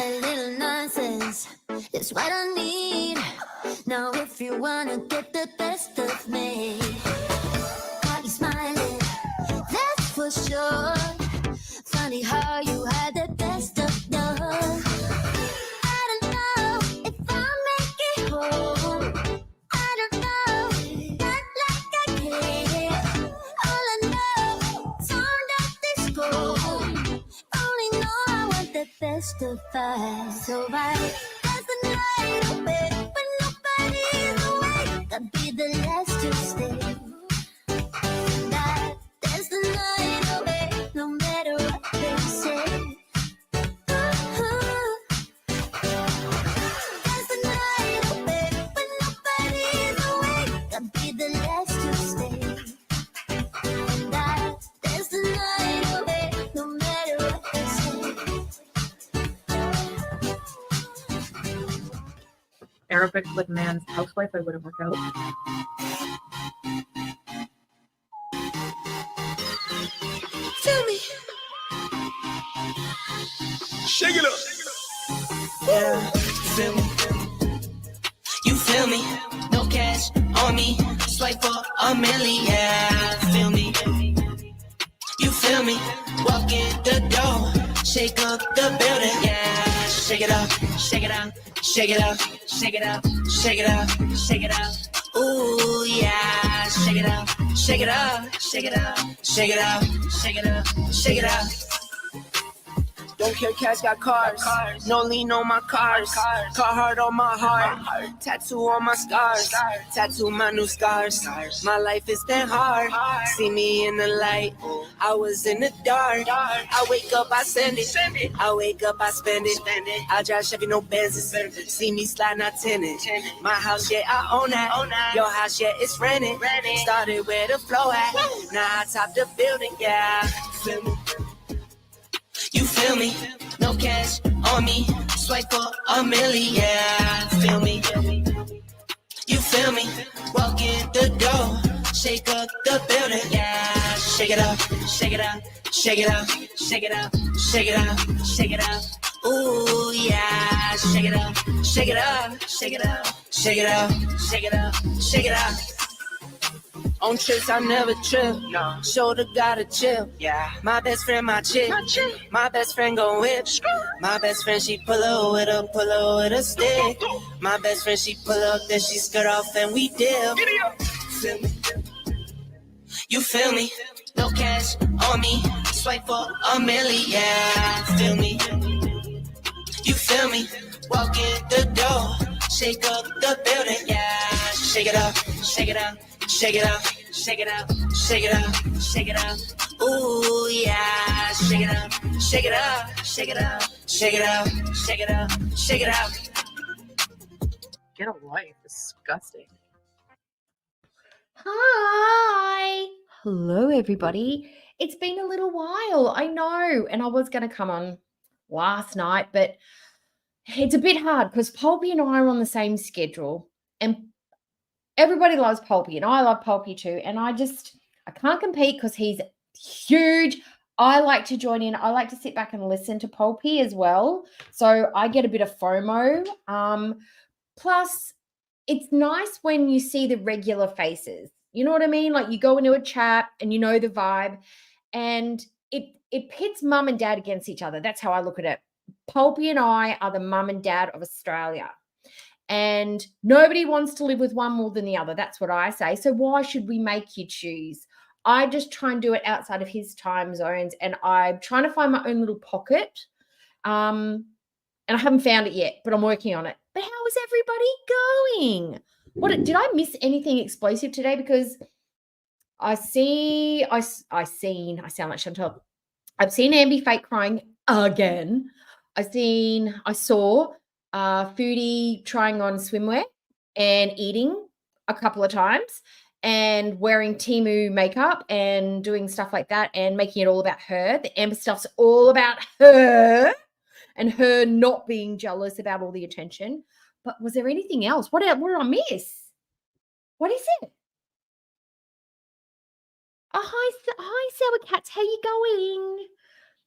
A little nonsense is what I need. Now if you wanna get the best of me, got you smiling, that's for sure. Funny how you had the best of love. I don't know if I'll make it home. I don't know, not like I can. All I know, turned up this gold. Only know I want the best of us. So I dance the night away when nobody's awake. I'll be the last to stay. Dance the night away, no matter what they say. Dance the night away when nobody's awake. I'll be the last to stay. Dance the night away, no matter what they say. Arabic with man's housewife, I wouldn't work out. Feel me. Shake it up. Yeah, feel me. You feel me? No cash on me. Swipe for a million. Yeah, feel me. You feel me? Walk in the door. Shake up the building. Yeah, shake it up. Shake it out. Shake it up. Shake it up. Shake it up. Shake it up. Ooh, yeah. Shake it up. Shake it up. Shake it up. Shake it up. Shake it up. Shake it up. Don't care, cash got cars. No lean on my cars. Carhartt on my heart. Tattoo on my scars. Tattoo my new scars. My life is that hard. See me in the light. I was in the dark. I wake up, I send it. I wake up, I spend it. I drive Chevy, no Benzes. See me sliding, I tenant. My house, yeah, I own that. Your house, yeah, it's rented. Started where the flow at. Now I top the building, yeah. Feel me? You feel me? No cash on me. Swipe for a million. Yeah, feel me? You feel me? Walk in the door. Shake up the building. Yeah, shake it up. Shake it up. Shake it up. Shake it up. Shake it up. Shake it up. Ooh, yeah. Shake it up. Shake it up. Shake it up. Shake it up. Shake it up. Shake it up. On trips, I never trip. No. Shoulder gotta chill. Yeah. My best friend, my chick. My best friend gon' whip. My best friend, she pull up with a stick. My best friend, she pull up, then she skirt off and we dip. Feel me? You feel me? No cash on me. Swipe for a million. Yeah. Feel me? You feel me? Walk in the door. Shake up the building. Yeah. Shake it up. Shake it up. Shake it up, shake it up, shake it up, shake it up. Ooh, yeah. Shake it up, shake it up, shake it up, shake it up, shake it up, shake it up. Get a life. Disgusting. Hi. Hello, everybody. It's been a little while, I know, and I was going to come on last night, but it's a bit hard because Pulpy and I are on the same schedule, and everybody loves Pulpy, and I love Pulpy too, and I can't compete because he's huge. I like to join in. I like to sit back and listen to Pulpy as well, so I get a bit of FOMO. Plus, it's nice when you see the regular faces. You know what I mean? Like you go into a chat and you know the vibe, and it pits mum and dad against each other. That's how I look at it. Pulpy and I are the mum and dad of Australia. And nobody wants to live with one more than the other. That's what I say. So why should we make you choose? I just try and do it outside of his time zones, and I'm trying to find my own little pocket. And I haven't found it yet, but I'm working on it. But how is everybody going? What did I miss anything explosive today? Because I sound like Chantal. I've seen Ambi fake crying again. I saw Foodie trying on swimwear and eating a couple of times and wearing Temu makeup and doing stuff like that and making it all about her. The Amber stuff's all about her and her not being jealous about all the attention. But was there anything else? What did I miss? What is it? Oh, hi, Sour Cats. How you going?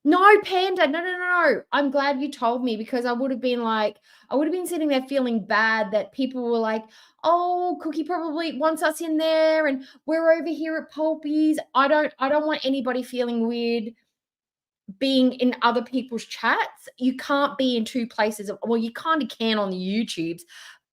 No, Panda. No. I'm glad you told me, because I would have been sitting there feeling bad that people were like, oh, Cookie probably wants us in there and we're over here at Pulpy's. I don't want anybody feeling weird being in other people's chats. You can't be in two places. Well, you kind of can on the YouTubes,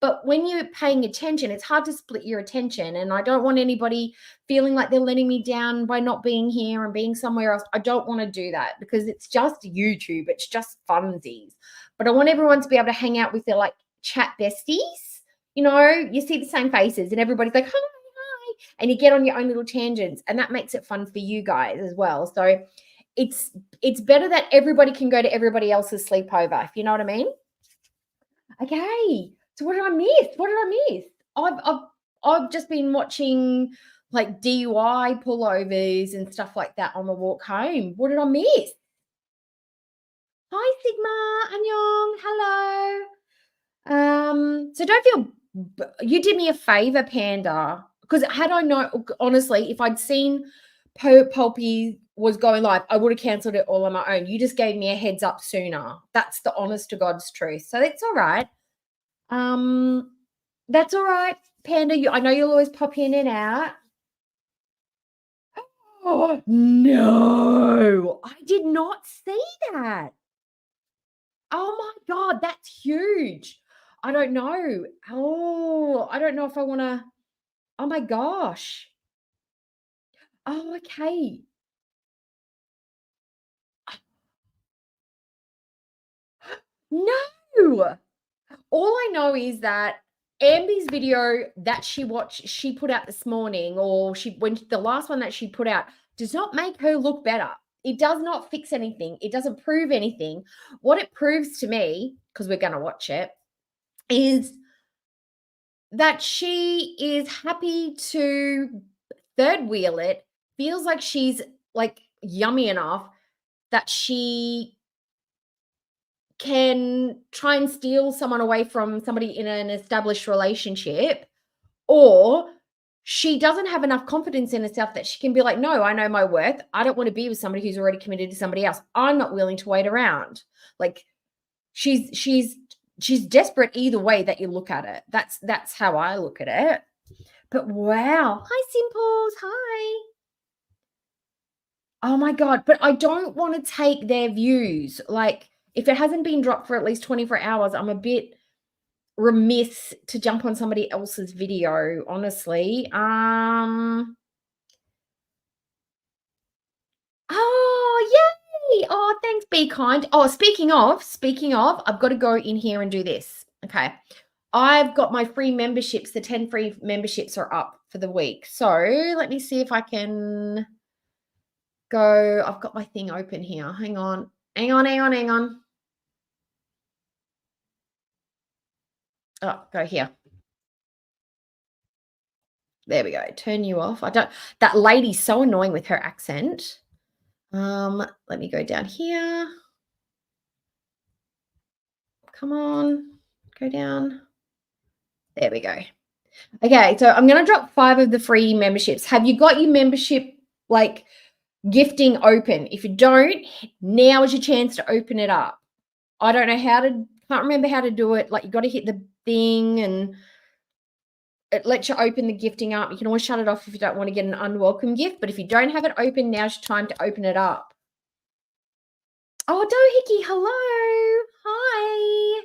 but when you're paying attention, it's hard to split your attention. And I don't want anybody feeling like they're letting me down by not being here and being somewhere else. I don't want to do that, because it's just YouTube. It's just funsies. But I want everyone to be able to hang out with their like chat besties. You know, you see the same faces and everybody's like, hi, and you get on your own little tangents, and that makes it fun for you guys as well. So it's better that everybody can go to everybody else's sleepover, if you know what I mean. Okay, so what did I miss? I've just been watching like DUI pullovers and stuff like that on the walk home. What did I miss? Hi Sigma, annyeong, hello. So don't feel, you did me a favor, Panda, because had I known, honestly, if I'd seen Pulpy was going live, I would have cancelled it all on my own. You just gave me a heads up sooner. That's the honest to God's truth. So that's all right. That's all right, Panda. I know you'll always pop in and out. Oh no, I did not see that. Oh my God, that's huge. I don't know. Oh, I don't know if I want to. Oh my gosh. Oh, okay. No. All I know is that Ambi's video that she put out this morning, or the last one that she put out, does not make her look better. It does not fix anything. It doesn't prove anything. What it proves to me, because we're going to watch it, is that she is happy to third wheel it, feels like she's like yummy enough that she can try and steal someone away from somebody in an established relationship, or she doesn't have enough confidence in herself that she can be like, no, I know my worth. I don't want to be with somebody who's already committed to somebody else. I'm not willing to wait around. Like she's desperate either way that you look at it. That's how I look at it. But wow. Hi, Simples. Hi. Oh my God. But I don't want to take their views. Like, if it hasn't been dropped for at least 24 hours, I'm a bit remiss to jump on somebody else's video, honestly. Oh, yay. Oh, thanks, Be Kind. Oh, speaking of, I've got to go in here and do this. Okay. I've got my free memberships. The 10 free memberships are up for the week. So let me see if I can go. I've got my thing open here. Hang on. Oh, go here. There we go. Turn you off. That lady's so annoying with her accent. Let me go down here. Come on. Go down. There we go. Okay, so I'm going to drop 5 of the free memberships. Have you got your membership like gifting open? If you don't, now is your chance to open it up. I don't know can't remember how to do it. Like, you got to hit the thing and it lets you open the gifting up. You can always shut it off if you don't want to get an unwelcome gift. But if you don't have it open, now's your time to open it up. Oh, Dohickey, hello. Hi.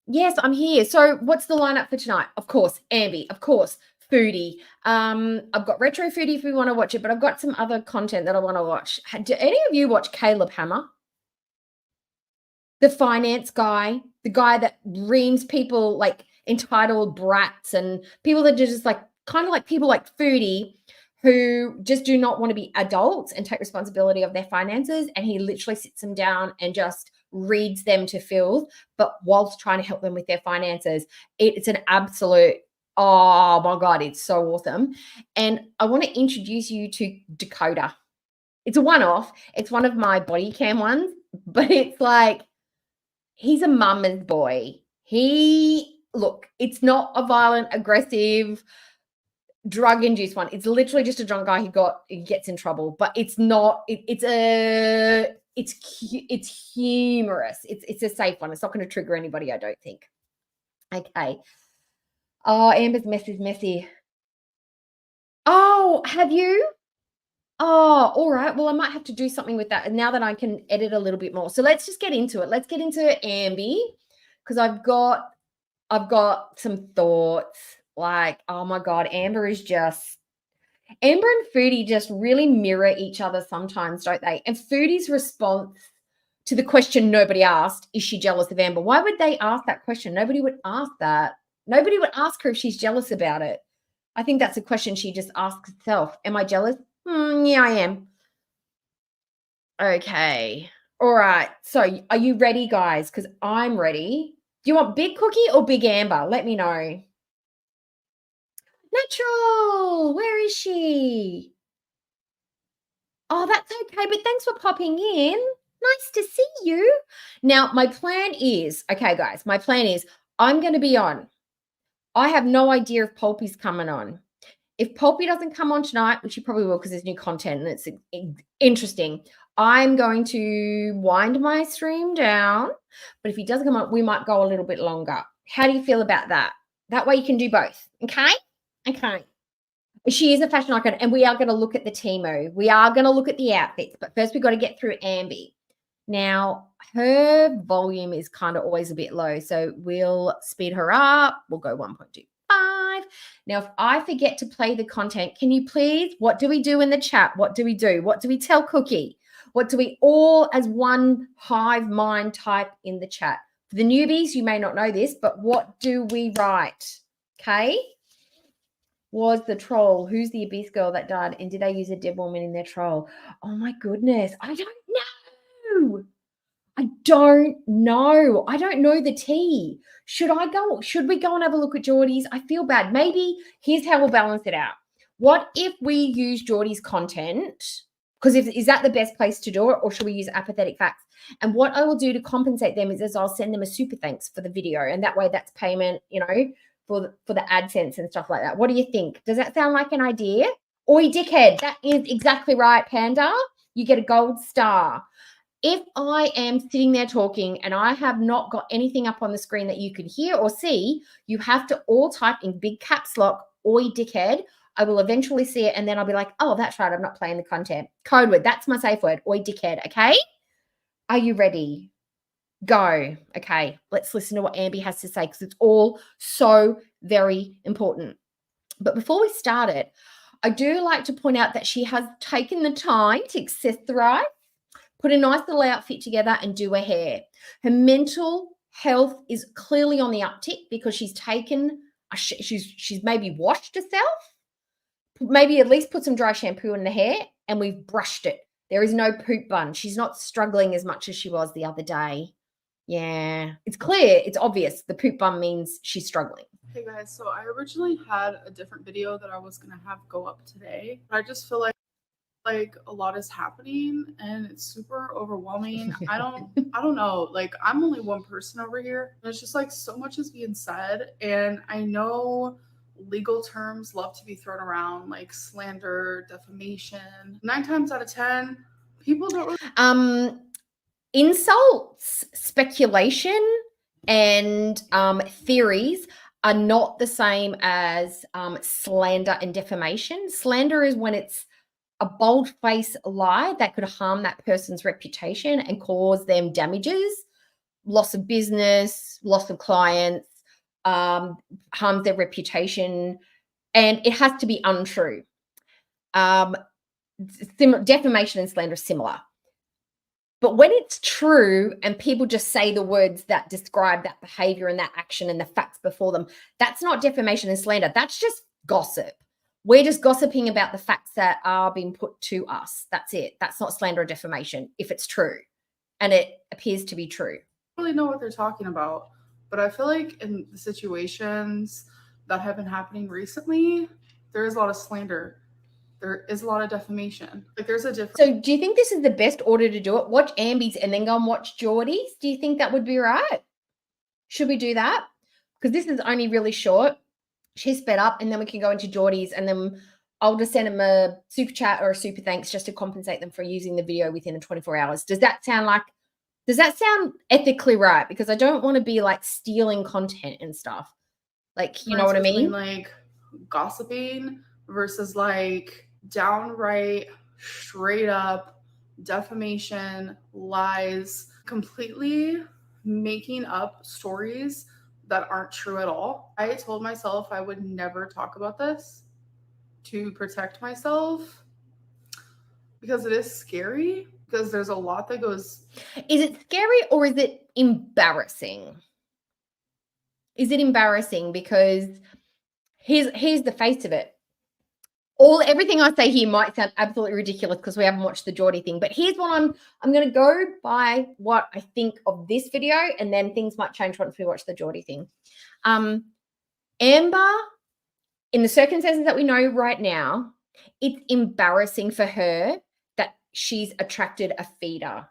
Yes, I'm here. So what's the lineup for tonight? Of course, Ambi. Of course, Foodie. I've got Retro Foodie if we want to watch it, but I've got some other content that I want to watch. Do any of you watch Caleb Hammer? The finance guy, the guy that reams people like entitled brats and people that are just like kind of like people like Foodie who just do not want to be adults and take responsibility of their finances. And he literally sits them down and just reads them to filth, but whilst trying to help them with their finances. It's an absolute, oh my God, it's so awesome. And I want to introduce you to Dakota. It's a one-off. It's one of my body cam ones, but it's like, he's a mama's boy. Look, it's not a violent, aggressive, drug-induced one. It's literally just a drunk guy he gets in trouble, but it's not. It's humorous. It's a safe one. It's not going to trigger anybody, I don't think. Okay. Oh, Amber's mess is messy. Oh, have you? Oh, all right. Well, I might have to do something with that now that I can edit a little bit more. So let's just get into it. Let's get into Amby, because I've got some thoughts. Like, oh my God, Amber and Foodie just really mirror each other sometimes, don't they? And Foodie's response to the question nobody asked, is she jealous of Amber? Why would they ask that question? Nobody would ask that. Nobody would ask her if she's jealous about it. I think that's a question she just asks herself. Am I jealous? Yeah, I am. Okay. All right. So are you ready, guys? Because I'm ready. Do you want Big Cookie or Big Amber? Let me know. Natural. Where is she? Oh, that's okay. But thanks for popping in. Nice to see you. Now, my plan is, okay, guys, my plan is I'm going to be on. I have no idea if Pulpy's coming on. If Pulpy doesn't come on tonight, which he probably will because there's new content and it's interesting, I'm going to wind my stream down. But if he doesn't come on, we might go a little bit longer. How do you feel about that? That way you can do both. Okay? Okay. She is a fashion icon, and we are going to look at the Temu. We are going to look at the outfits, but first we've got to get through Amby. Now, her volume is kind of always a bit low, so we'll speed her up. We'll go 1.25. Now, if I forget to play the content, can you please, what do we do in the chat? What do we do? What do we tell Cookie? What do we all as one hive mind type in the chat? For the newbies, you may not know this, but what do we write? Okay. Was the troll? Who's the Abyss girl that died? And did they use a dead woman in their troll? Oh my goodness. I don't know. I don't know the tea. Should we go and have a look at Geordie's? I feel bad. Maybe here's how we'll balance it out. What if we use Geordie's content? Because is that the best place to do it, or should we use apathetic facts? And what I will do to compensate them is I'll send them a super thanks for the video. And that way that's payment, for the AdSense and stuff like that. What do you think? Does that sound like an idea? Oi, dickhead. That is exactly right, Panda. You get a gold star. If I am sitting there talking and I have not got anything up on the screen that you can hear or see, you have to all type in big caps lock, oi, dickhead. I will eventually see it, and then I'll be like, oh, that's right, I'm not playing the content. Code word, that's my safe word, oi, dickhead, okay? Are you ready? Go. Okay, let's listen to what Amby has to say because it's all so very important. But before we start it, I do like to point out that she has taken the time to accessorize, put a nice little outfit together, and do her hair. Her mental health is clearly on the uptick because she's taken, she's maybe washed herself, maybe at least put some dry shampoo in the hair, and we've brushed it. There is no poop bun. She's not struggling as much as she was the other day. Yeah, it's clear, it's obvious. The poop bun means she's struggling. Hey guys, so I originally had a different video that I was gonna have go up today, but I just feel like a lot is happening and it's super overwhelming. I don't know. Like, I'm only one person over here. And it's just like so much is being said, and I know legal terms love to be thrown around, like slander, defamation. 9 times out of 10, people don't really insults, speculation, and theories are not the same as slander and defamation. Slander is when it's a bold-faced lie that could harm that person's reputation and cause them damages, loss of business, loss of clients, harms their reputation, and it has to be untrue. Defamation and slander are similar. But when it's true and people just say the words that describe that behavior and that action and the facts before them, that's not defamation and slander. That's just gossip. We're just gossiping about the facts that are being put to us. That's it. That's not slander or defamation if it's true. And it appears to be true. really know what they're talking about. But I feel like in the situations that have been happening recently, there is a lot of slander. There is a lot of defamation. Like, there's a difference. So do you think this is the best order to do it? Watch Amby's and then go and watch Geordie's? Do you think that would be right? Should we do that? Because this is only really short. she's sped up, and then we can go into Geordie's, and then I'll just send them a super chat or a super thanks just to compensate them for using the video within the 24 hours. Does that sound ethically right? Because I don't want to be like stealing content and stuff. Like, you know what I mean? Like gossiping versus like downright, straight up defamation, lies, completely making up stories that aren't true at all. I told myself I would never talk about this to protect myself because it is scary, because there's a lot that goes. Is it scary or is it embarrassing? Is it embarrassing? Because here's the face of it. Everything I say here might sound absolutely ridiculous because we haven't watched the Geordie thing, but here's what I'm going to go by what I think of this video, and then things might change once we watch the Geordie thing. Amber, in the circumstances that we know right now, it's embarrassing for her that she's attracted a feeder.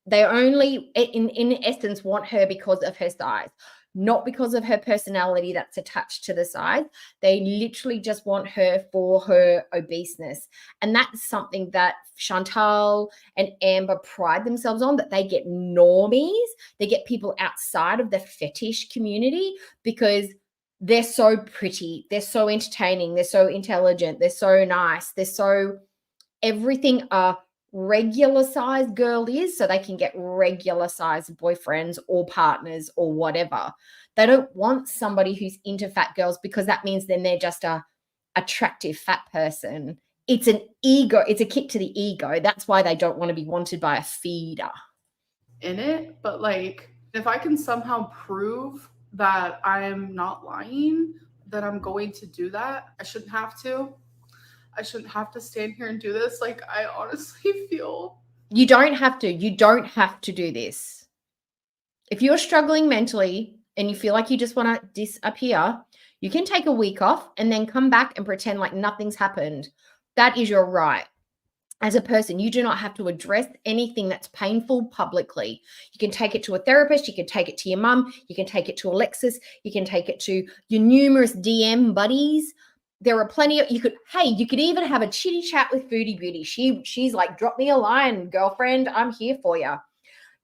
They only, in essence, want her because of her size, not because of her personality that's attached to the size. They literally just want her for her obeseness. And that's something that Chantal and Amber pride themselves on, that they get normies, they get people outside of the fetish community because they're so pretty, they're so entertaining, they're so intelligent, they're so nice, they're so everything a regular size girl is, so they can get regular size boyfriends or partners or whatever. They don't want somebody who's into fat girls because that means then they're just a attractive fat person. It's an ego, it's a kick to the ego. That's why they don't want to be wanted by a feeder. In it, but like if I can somehow prove that I'm not lying, then I'm going to do that. I shouldn't have to. I shouldn't have to stand here and do this. Like, I honestly feel. You don't have to. You don't have to do this. If you're struggling mentally and you feel like you just want to disappear, you can take a week off and then come back and pretend like nothing's happened. That is your right. As a person, you do not have to address anything that's painful publicly. You can take it to a therapist. You can take it to your mum. You can take it to Alexis. You can take it to your numerous DM buddies. There are plenty of, you could even have a chitty chat with Foodie Beauty. She's like, drop me a line, girlfriend. I'm here for you.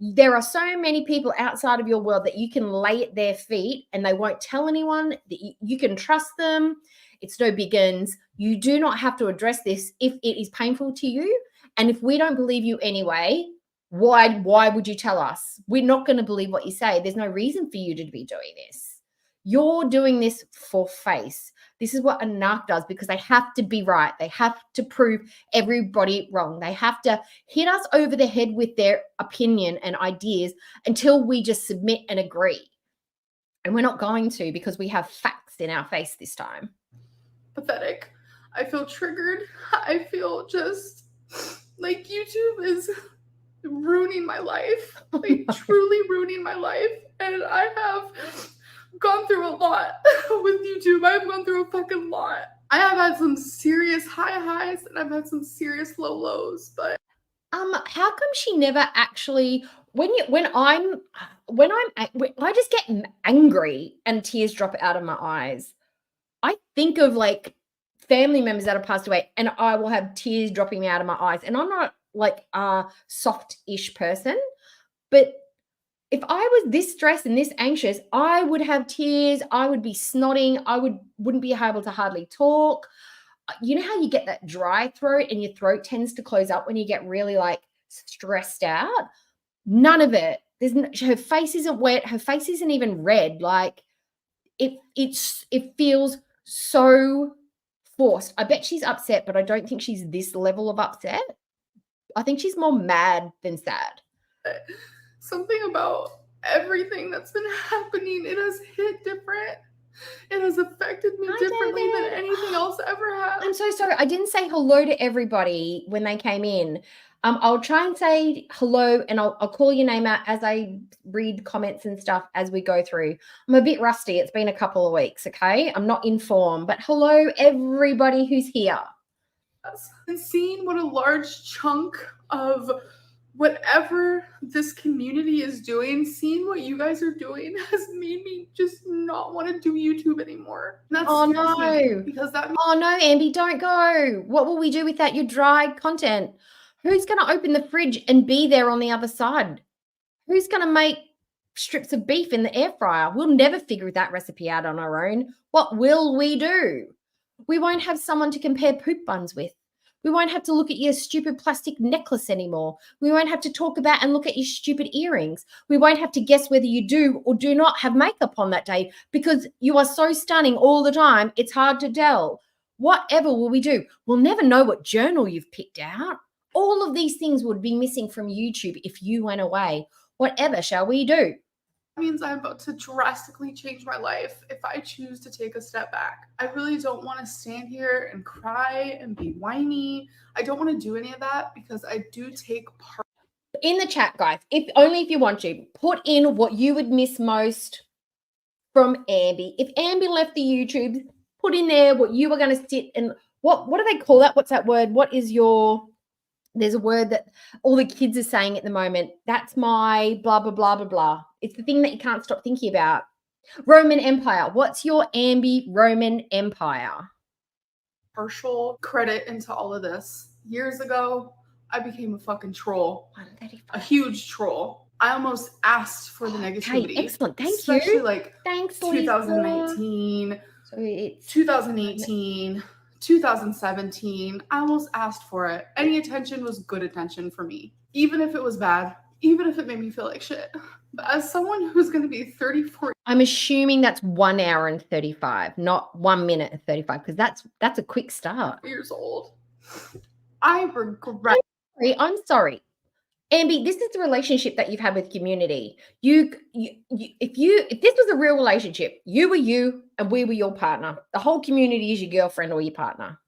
There are so many people outside of your world that you can lay at their feet and they won't tell anyone, that you can trust them. It's no big uns. You do not have to address this if it is painful to you. And if we don't believe you anyway, why would you tell us? We're not going to believe what you say. There's no reason for you to be doing this. You're doing this for face. This is what a narc does because they have to be right. They have to prove everybody wrong. They have to hit us over the head with their opinion and ideas until we just submit and agree. And we're not going to, because we have facts in our face this time. Pathetic. I feel triggered. I feel just like YouTube is ruining my life. Like truly ruining my life. And I have gone through a lot with YouTube. I've gone through a fucking lot. I have had some serious highs and I've had some serious lows, but how come she never actually, I just get angry and tears drop out of my eyes. I think of like family members that have passed away and I will have tears dropping out of my eyes, and I'm not like a soft-ish person, but if I was this stressed and this anxious, I would have tears. I would be snotting. I wouldn't be able to hardly talk. You know how you get that dry throat and your throat tends to close up when you get really like stressed out? None of it. Her face isn't wet. Her face isn't even red. Like it feels so forced. I bet she's upset, but I don't think she's this level of upset. I think she's more mad than sad. Something about everything that's been happening, it has hit different. It has affected me differently than anything else ever has. I'm so sorry. I didn't say hello to everybody when they came in. I'll try and say hello, and I'll call your name out as I read comments and stuff as we go through. I'm a bit rusty. It's been a couple of weeks, okay? I'm not in form, but hello, everybody who's here. And seeing what a large chunk of whatever this community is doing, seeing what you guys are doing has made me just not want to do YouTube anymore. And that Oh, scares me no. because that means Oh, no, Amby, don't go. What will we do without your dry content? Who's going to open the fridge and be there on the other side? Who's going to make strips of beef in the air fryer? We'll never figure that recipe out on our own. What will we do? We won't have someone to compare poop buns with. We won't have to look at your stupid plastic necklace anymore. We won't have to talk about and look at your stupid earrings. We won't have to guess whether you do or do not have makeup on that day because you are so stunning all the time, it's hard to tell. Whatever will we do? We'll never know what journal you've picked out. All of these things would be missing from YouTube if you went away. Whatever shall we do? means I'm about to drastically change my life if I choose to take a step back. I really don't want to stand here and cry and be whiny. I don't want to do any of that because I do take part. In the chat, guys, if you want to, put in what you would miss most from Amby. If Amby left the YouTube, put in there what you were going to sit and what do they call that? What's that word? What is your... There's a word that all the kids are saying at the moment. That's my blah, blah, blah, blah, blah. It's the thing that you can't stop thinking about. Roman Empire. What's your Amby Roman Empire? Partial credit into all of this. Years ago, I became a fucking troll. A huge troll. I almost asked for the negativity. Okay, excellent. Thank especially you. Like Thanks, 2019, so it's 2018, 2017. I almost asked for it. Any attention was good attention for me. Even if it was bad, even if it made me feel like shit. But as someone who's going to be 34, I'm assuming that's 1 hour and 35, not 1 minute and 35, because that's a quick start. years old, I regret. I'm sorry. Amby, this is the relationship that you've had with community. If this was a real relationship, you were you and we were your partner. The whole community is your girlfriend or your partner.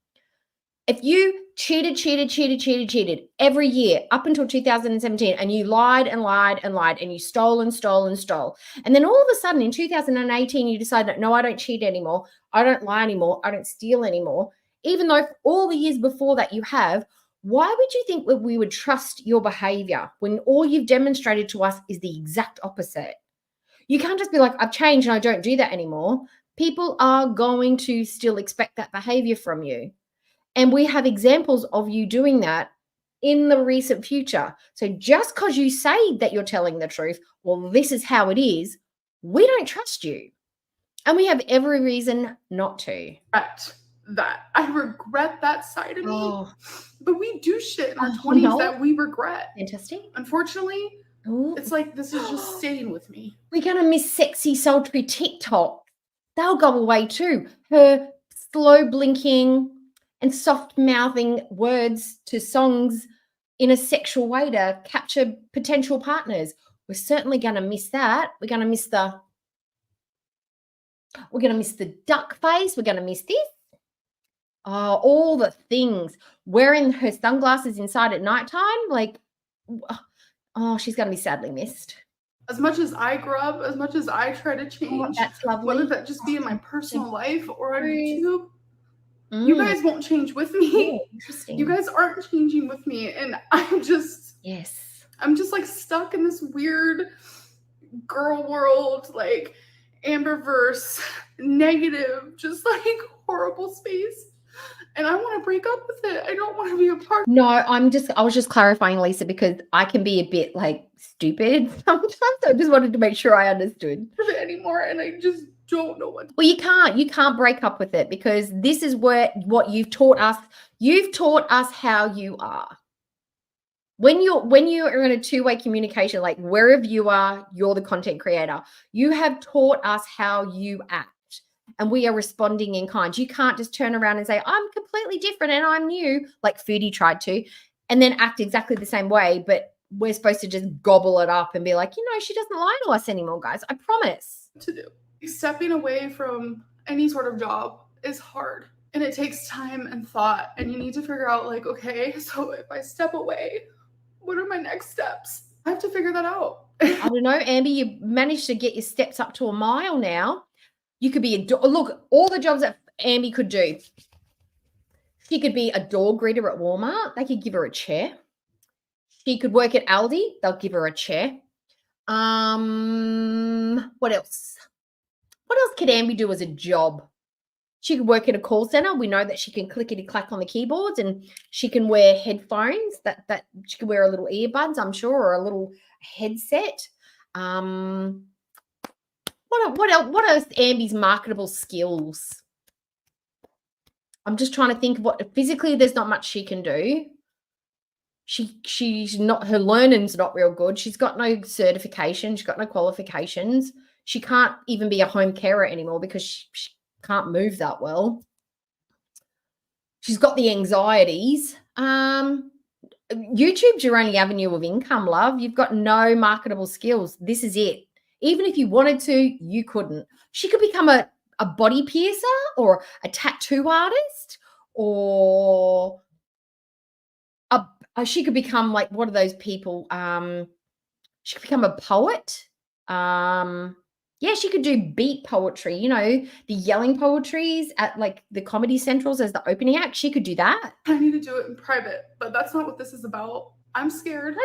If you cheated every year up until 2017 and you lied and you stole, and then all of a sudden in 2018 you decided, no, I don't cheat anymore, I don't lie anymore, I don't steal anymore, even though all the years before that you have, why would you think that we would trust your behavior when all you've demonstrated to us is the exact opposite? You can't just be like, I've changed and I don't do that anymore. People are going to still expect that behavior from you. And we have examples of you doing that in the recent future. So just because you say that you're telling the truth, well, this is how it is, we don't trust you. And we have every reason not to. I regret that side of me. Oh. But we do shit in our 20s that we regret. Fantastic. Unfortunately, Ooh. it's like this is just staying with me. We're going to miss sexy, sultry TikTok. They'll go away too. Her slow blinking and soft mouthing words to songs in a sexual way to capture potential partners. We're certainly going to miss that. We're going to miss the duck face. We're going to miss this. Oh, all the things. Wearing her sunglasses inside at nighttime. Like, oh, she's going to be sadly missed. As much as I grub, as much as I try to change, Oh, that's lovely. whether that just be in my personal life or on YouTube, you guys won't change with me. Oh, interesting. You guys aren't changing with me. And I'm just like stuck in this weird girl world, like Amberverse, negative, just like horrible space. And I want to break up with it. I don't want to be a part. No, I was just clarifying, Lisa, because I can be a bit like stupid sometimes. I just wanted to make sure I understood it anymore. And I just don't know what. Well, you can't break up with it because this is what you've taught us. You've taught us how you are. When you are in a two-way communication, like wherever you are, you're the content creator. You have taught us how you act. And we are responding in kind. You can't just turn around and say, I'm completely different and I'm new, like Foodie tried to, and then act exactly the same way. But we're supposed to just gobble it up and be like, she doesn't lie to us anymore, guys. I promise. To do. Stepping away from any sort of job is hard. And it takes time and thought. And you need to figure out like, okay, so if I step away, what are my next steps? I have to figure that out. I don't know, Amby, you've managed to get your steps up to a mile now. You could be look, all the jobs that Amby could do. She could be a door greeter at Walmart. They could give her a chair. She could work at Aldi. They'll give her a chair. What else? What else could Ambi do as a job? She could work at a call center. We know that she can clickety clack on the keyboards, and she can wear headphones. That she could wear a little earbuds, I'm sure, or a little headset. What else? Ambi's marketable skills. I'm just trying to think of what physically. There's not much she can do. She's not, her learning's not real good. She's got no certification. She's got no qualifications. She can't even be a home carer anymore because she can't move that well. She's got the anxieties. YouTube's your only avenue of income, love. You've got no marketable skills. This is it. Even if you wanted to, you couldn't. She could become a body piercer or a tattoo artist, or she could become like, what are those people? She could become a poet. Yeah, she could do beat poetry, you know, the yelling poetries at like the comedy centrals as the opening act. She could do that. I need to do it in private, but that's not what this is about. I'm scared.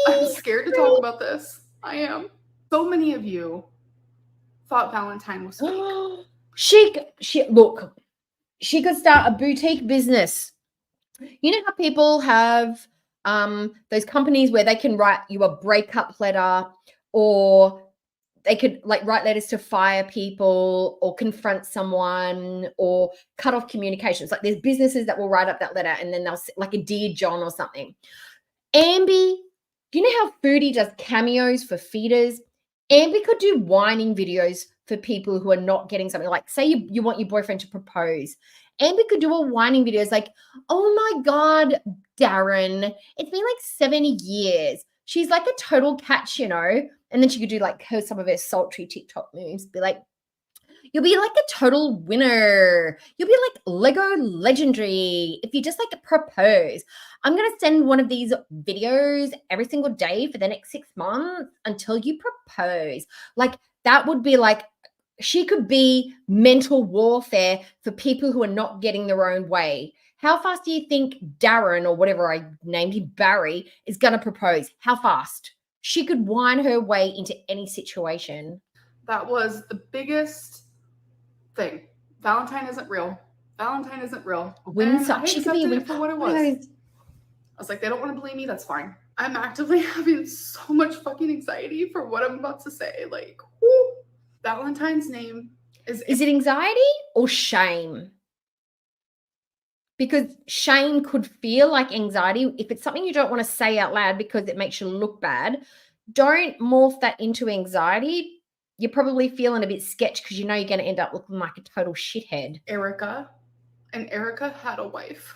I'm scared to talk about this. I am. So many of you thought Valentine was fake. Look, she could start a boutique business. You know how people have those companies where they can write you a breakup letter, or they could like write letters to fire people or confront someone or cut off communications. Like there's businesses that will write up that letter and then they'll like a Dear John or something. Ambi, do you know how Foodie does cameos for feeders? Ambi could do whining videos for people who are not getting something. Like say you want your boyfriend to propose. Ambi could do a whining video. It's like, oh my God, Darren, it's been like 70 years. She's like a total catch, you know? And then she could do like some of her sultry TikTok moves. Be like, you'll be like a total winner. You'll be like Lego legendary if you just like propose. I'm going to send one of these videos every single day for the next 6 months until you propose. Like that would be like, she could be mental warfare for people who are not getting their own way. How fast do you think Darren, or whatever I named him, Barry, is going to propose? How fast? She could whine her way into any situation. That was the biggest thing. Valentine isn't real. Valentine isn't real. She could be a for what it was. I was like, they don't want to believe me. That's fine. I'm actively having so much fucking anxiety for what I'm about to say. Like, whoo. Valentine's name is it anxiety or shame? Because shame could feel like anxiety. If it's something you don't want to say out loud because it makes you look bad, don't morph that into anxiety. You're probably feeling a bit sketch because you know you're going to end up looking like a total shithead. Erica, and Erica had a wife.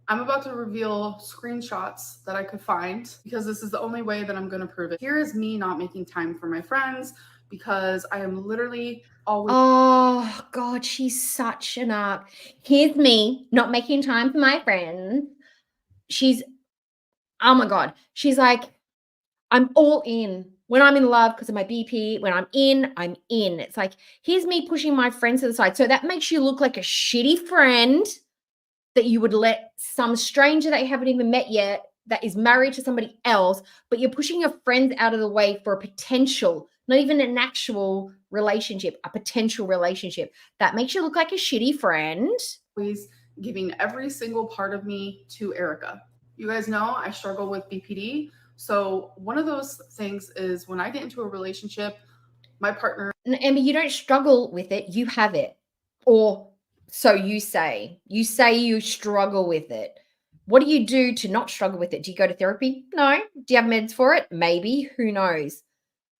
I'm about to reveal screenshots that I could find because this is the only way that I'm going to prove it. Here is me not making time for my friends because I am literally always. Oh, God, she's such an arc. Here's me not making time for my friends. Oh my God. She's like, I'm all in. When I'm in love because of my BP, when I'm in, I'm in. It's like, here's me pushing my friends to the side. So that makes you look like a shitty friend that you would let some stranger that you haven't even met yet, that is married to somebody else, but you're pushing your friends out of the way for a potential, not even an actual relationship, a potential relationship. That makes you look like a shitty friend. Always giving every single part of me to Erica. You guys know I struggle with BPD. So one of those things is when I get into a relationship, my partner. Emma, you don't struggle with it. You have it. Or so you say. You say you struggle with it. What do you do to not struggle with it? Do you go to therapy? No. Do you have meds for it? Maybe. Who knows?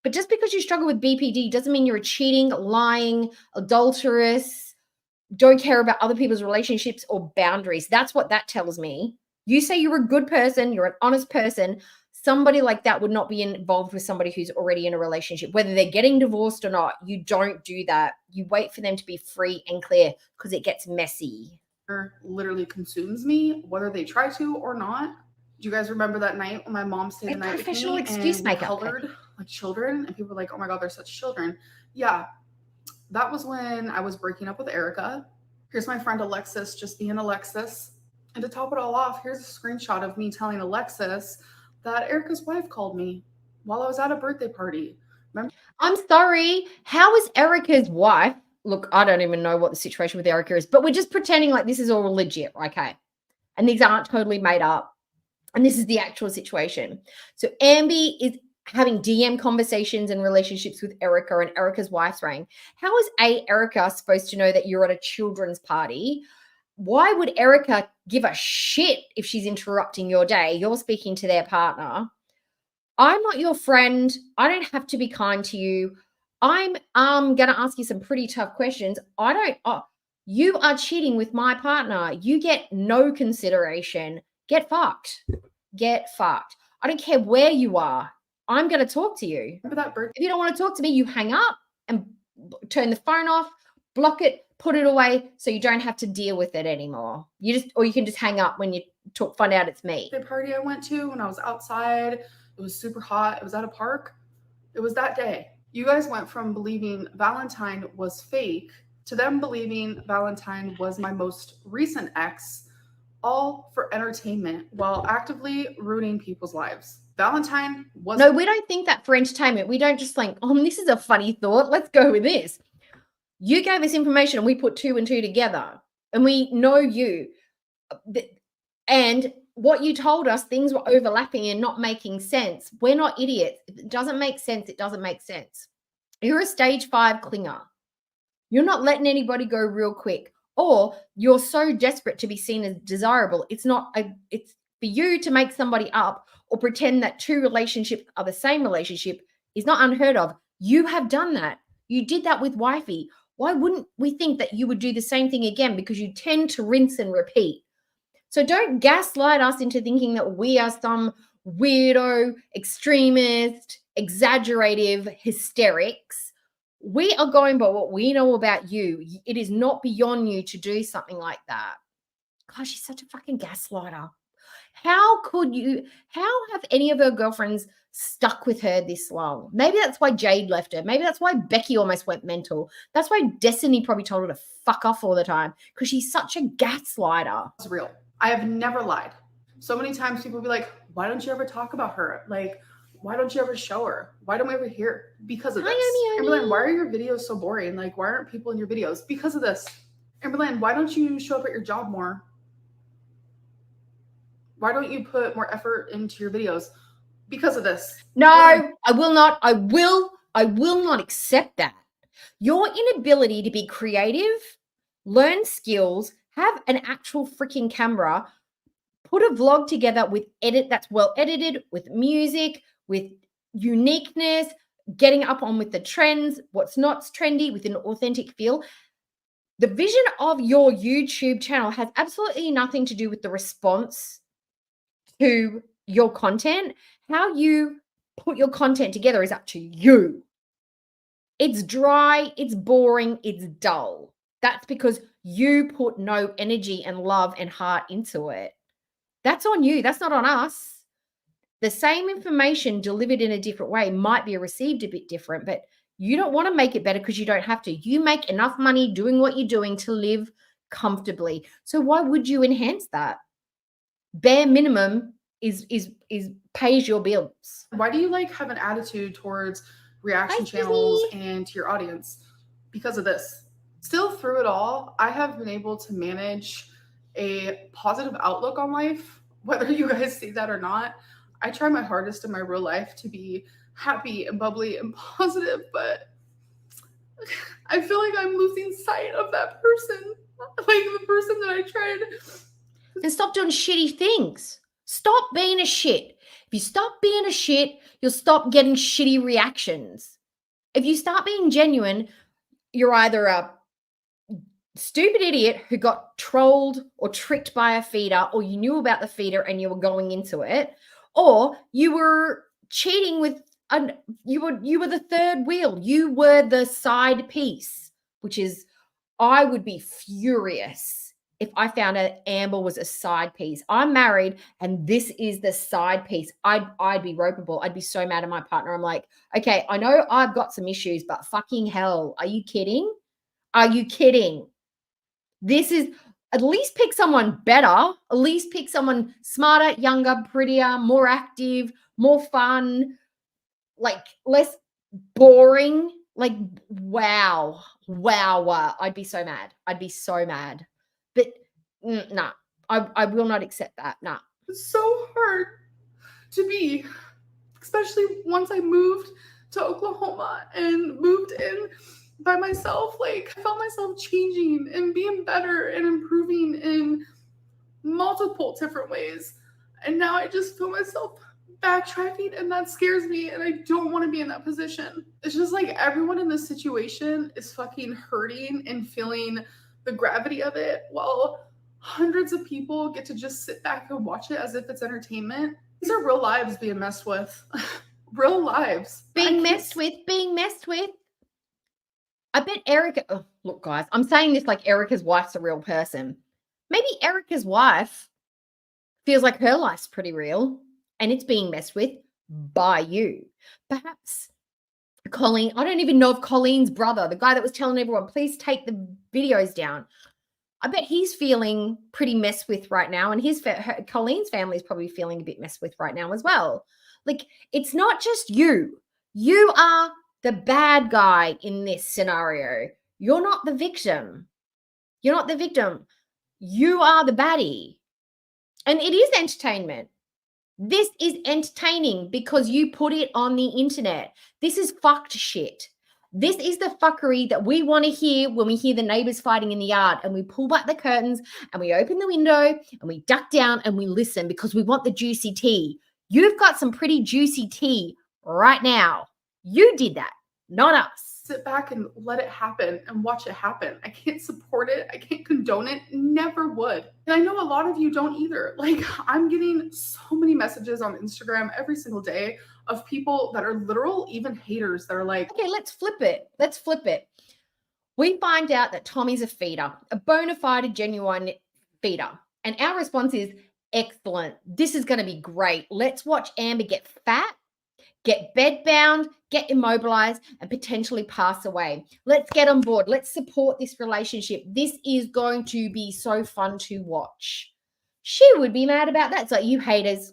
But just because you struggle with BPD doesn't mean you're a cheating, lying, adulterous, don't care about other people's relationships or boundaries. That's what that tells me. You say you're a good person, you're an honest person. Somebody like that would not be involved with somebody who's already in a relationship, whether they're getting divorced or not. You don't do that. You wait for them to be free and clear because it gets messy. Literally consumes me, whether they try to or not. Do you guys remember that night when my mom stayed the night with me excuse and we colored like children? And people were like, oh my God, they're such children. Yeah, that was when I was breaking up with Erica. Here's my friend Alexis just being Alexis. And to top it all off, here's a screenshot of me telling Alexis that Erica's wife called me while I was at a birthday party. I'm sorry. How is Erica's wife? Look, I don't even know what the situation with Erica is, but we're just pretending like this is all legit, okay? And these aren't totally made up. And this is the actual situation. So Ambi is having DM conversations and relationships with Erica, and Erica's wife's rang. How is Erica supposed to know that you're at a children's party? Why would Erica give a shit if she's interrupting your day? You're speaking to their partner. I'm not your friend. I don't have to be kind to you. I'm going to ask you some pretty tough questions. You are cheating with my partner. You get no consideration. Get fucked. Get fucked. I don't care where you are. I'm going to talk to you. Remember that birthday? If you don't want to talk to me, you hang up and turn the phone off, block it, put it away so you don't have to deal with it anymore. Or you can just hang up when you find out it's me. The party I went to when I was outside, it was super hot. It was at a park. It was that day. You guys went from believing Valentine was fake to them believing Valentine was my most recent ex, all for entertainment while actively ruining people's lives. Valentine was No, we don't think that for entertainment. We don't just think, oh, this is a funny thought. Let's go with this. You gave us information and we put 2 and 2 together and we know you. And what you told us, things were overlapping and not making sense. We're not idiots. If it doesn't make sense, it doesn't make sense. You're a stage 5 clinger. You're not letting anybody go real quick, or you're so desperate to be seen as desirable. It's for you to make somebody up or pretend that 2 relationships are the same relationship is not unheard of. You have done that. You did that with wifey. Why wouldn't we think that you would do the same thing again? Because you tend to rinse and repeat. So don't gaslight us into thinking that we are some weirdo, extremist, exaggerative hysterics. We are going by what we know about you. It is not beyond you to do something like that. Gosh, she's such a fucking gaslighter. How have any of her girlfriends stuck with her this long? Maybe that's why Jade left her. Maybe that's why Becky almost went mental. That's why Destiny probably told her to fuck off all the time, because she's such a gaslighter. It's real. I have never lied. So many times people be like, why don't you ever talk about her? Like, why don't you ever show her? Why don't we ever hear her? Because of this. Amberlynn, why are your videos so boring? Like, why aren't people in your videos? Because of this. Amberlynn, why don't you show up at your job more? Why don't you put more effort into your videos? Because of this. No, I will not. I will not accept that. Your inability to be creative, learn skills, have an actual freaking camera, put a vlog together with edit that's well edited, with music, with uniqueness, getting up on with the trends, what's not trendy, with an authentic feel. The vision of your YouTube channel has absolutely nothing to do with the response to your content. How you put your content together is up to you. It's dry, it's boring, it's dull. That's because you put no energy and love and heart into it. That's on you. That's not on us. The same information delivered in a different way might be received a bit different, but you don't want to make it better because you don't have to. You make enough money doing what you're doing to live comfortably. So why would you enhance that? Bare minimum is pays your bills. Why do you like have an attitude towards reaction channels and to your audience? Because of this. Still through it all, I have been able to manage a positive outlook on life, whether you guys see that or not. I try my hardest in my real life to be happy and bubbly and positive, but I feel like I'm losing sight of that person, like the person that I tried. And stop doing shitty things. Stop being a shit. If you stop being a shit, you'll stop getting shitty reactions. If you start being genuine, you're either a stupid idiot who got trolled or tricked by a feeder, or you knew about the feeder and you were going into it, or you were cheating with you were the third wheel. You were the side piece, which is, I would be furious if I found out Amber was a side piece. I'm married and this is the side piece. I'd be ropeable. I'd be so mad at my partner. I'm like, okay, I know I've got some issues, but fucking hell, are you kidding? Are you kidding? This is At least pick someone better. At least pick someone smarter, younger, prettier, more active, more fun, like less boring. Like, wow. I'd be so mad. I'd be so mad. But nah, I will not accept that. Nah. It's so hard to be, especially once I moved to Oklahoma and moved in by myself. Like, I felt myself changing and being better and improving in multiple different ways. And now I just feel myself backtracking, and that scares me, and I don't want to be in that position. It's just like everyone in this situation is fucking hurting and feeling the gravity of it, while hundreds of people get to just sit back and watch it as if it's entertainment. These are real lives being messed with. Real lives. Being messed with. I bet Erica, oh, look, guys, I'm saying this like Erica's wife's a real person. Maybe Erica's wife feels like her life's pretty real and it's being messed with by you. Perhaps Colleen, I don't even know if Colleen's brother, the guy that was telling everyone, please take the videos down. I bet he's feeling pretty messed with right now, and Colleen's family is probably feeling a bit messed with right now as well. Like, it's not just you. You are the bad guy in this scenario. You're not the victim. You're not the victim. You are the baddie. And it is entertainment. This is entertaining because you put it on the internet. This is fucked shit. This is the fuckery that we want to hear when we hear the neighbors fighting in the yard, and we pull back the curtains and we open the window and we duck down and we listen because we want the juicy tea. You've got some pretty juicy tea right now. You did that, not us. Sit back and let it happen and watch it happen. I can't support it. I can't condone it. Never would. And I know a lot of you don't either. Like, I'm getting so many messages on Instagram every single day of people that are literal, even haters that are like, okay, let's flip it. Let's flip it. We find out that Tommy's a feeder, a bona fide, genuine feeder. And our response is, excellent. This is going to be great. Let's watch Amber get fat, get bedbound, get immobilized, and potentially pass away. Let's get on board. Let's support this relationship. This is going to be so fun to watch. She would be mad about that. It's like, you haters,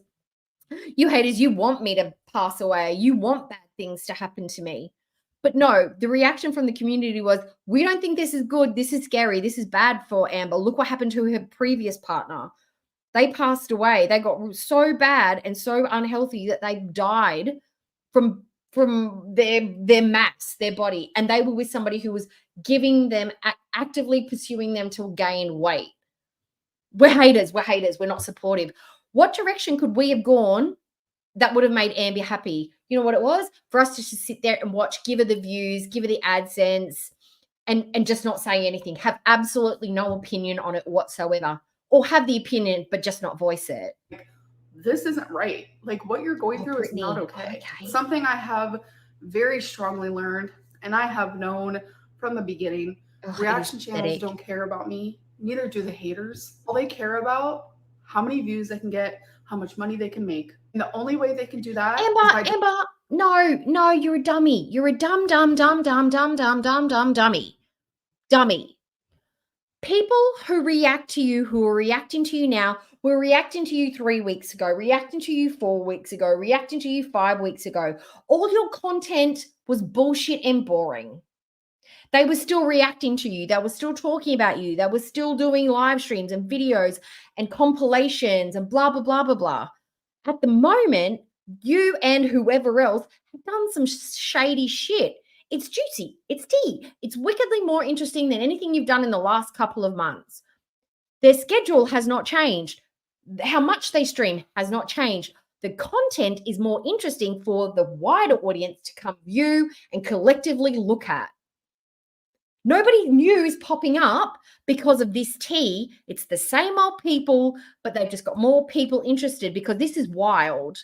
you want me to pass away. You want bad things to happen to me. But no, the reaction from the community was, we don't think this is good. This is scary. This is bad for Amber. Look what happened to her previous partner. They passed away. They got so bad and so unhealthy that they died from their mass, their body. And they were with somebody who was giving them, actively pursuing them to gain weight. We're haters. We're not supportive. What direction could we have gone that would have made Amber happy? You know what it was? For us to just sit there and watch, give her the views, give her the AdSense, and just not say anything, have absolutely no opinion on it whatsoever, or have the opinion but just not voice it. This isn't right. Like, what you're going through Brittany, is not okay. Something I have very strongly learned, and I have known from the beginning, reaction channels don't care about me. Neither do the haters. All they care about, how many views they can get, how much money they can make. And the only way they can do that Amber, no, you're a dummy. You're a dummy. Dummy. People who react to you, who are reacting to you now, were reacting to you 3 weeks ago, reacting to you 4 weeks ago, reacting to you 5 weeks ago. All your content was bullshit and boring. They were still reacting to you. They were still talking about you. They were still doing live streams and videos and compilations and blah, blah, blah, blah, blah. At the moment, you and whoever else have done some shady shit. It's juicy. It's tea. It's wickedly more interesting than anything you've done in the last couple of months. Their schedule has not changed. How much they stream has not changed. The content is more interesting for the wider audience to come view and collectively look at. Nobody new is popping up because of this tea. It's the same old people, but they've just got more people interested because this is wild.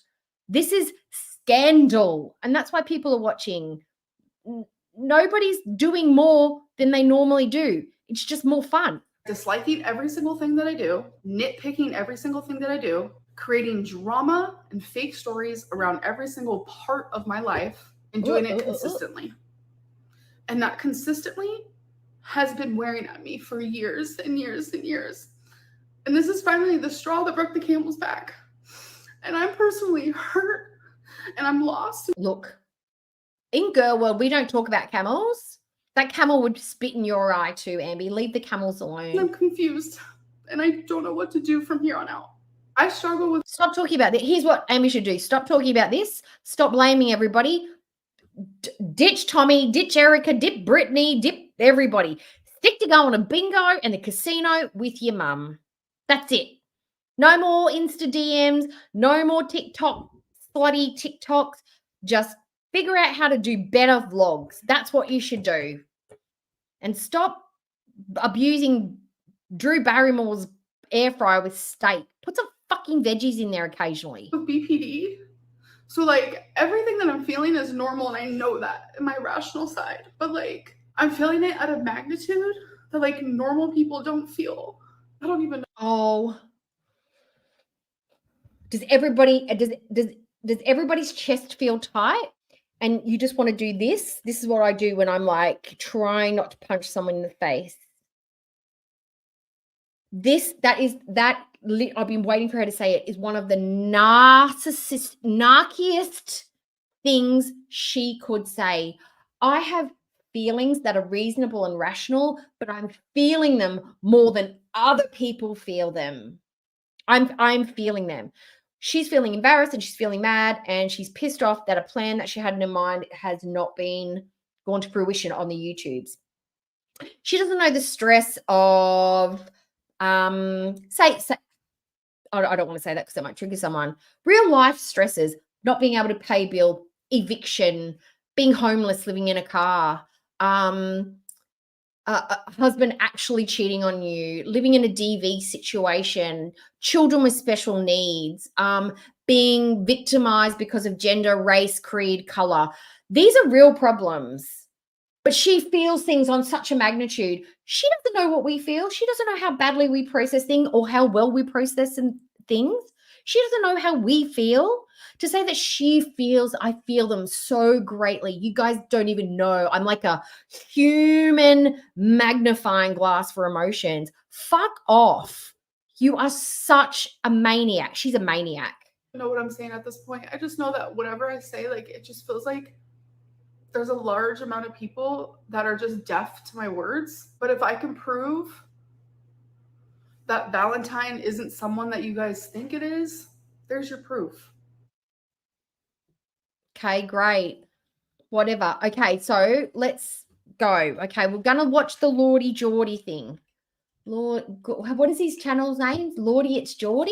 This is scandal. And that's why people are watching. Nobody's doing more than they normally do. It's just more fun. Disliking every single thing that I do, nitpicking every single thing that I do, creating drama and fake stories around every single part of my life, and doing it consistently. And that consistently has been wearing at me for years and years and years. And this is finally the straw that broke the camel's back. And I'm personally hurt and I'm lost. Look, in girl world, we don't talk about camels. That camel would spit in your eye too, Ambi. Leave the camels I'm alone. confused and I don't know what to do from here on out. I struggle with. Stop talking about this. Here's what Amy should do. Stop talking about this. Stop blaming everybody. Ditch Tommy, ditch Erica, dip Brittany, dip everybody. Stick to going to bingo and the casino with your mum. That's it. No more Insta DMs. No more TikTok, slutty TikToks. Just figure out how to do better vlogs. That's what you should do. And stop abusing Drew Barrymore's air fryer with steak. Put some fucking veggies in there occasionally. With BPD. So like everything that I'm feeling is normal and I know that in my rational side. But like I'm feeling it at a magnitude that like normal people don't feel. I don't even know. Oh. Does everybody's chest feel tight? And you just want to do this? This is what I do when I'm like trying not to punch someone in the face. I've been waiting for her to say it, is one of the narkiest things she could say. I have feelings that are reasonable and rational, but I'm feeling them more than other people feel them. I'm feeling them. She's feeling embarrassed and she's feeling mad and she's pissed off that a plan that she had in her mind has not been gone to fruition on the YouTubes. She doesn't know the stress of I don't want to say that because that might trigger someone. Real life stresses, not being able to pay bill, eviction, being homeless, living in a car, a husband actually cheating on you, living in a DV situation, children with special needs, being victimized because of gender, race, creed, color. These are real problems. But she feels things on such a magnitude. She doesn't know what we feel. She doesn't know how badly we process things or how well we process things. She doesn't know how we feel. To say that she feels, I feel them so greatly. You guys don't even know. I'm like a human magnifying glass for emotions. Fuck off. You are such a maniac. She's a maniac. I know what I'm saying at this point. I just know that whatever I say, like, it just feels like there's a large amount of people that are just deaf to my words. But if I can prove that Valentine isn't someone that you guys think it is, there's your proof. Okay, great. Whatever. Okay, so let's go. Okay, we're going to watch the Lordy Geordie thing. What is his channel's name? Lordy It's Geordie?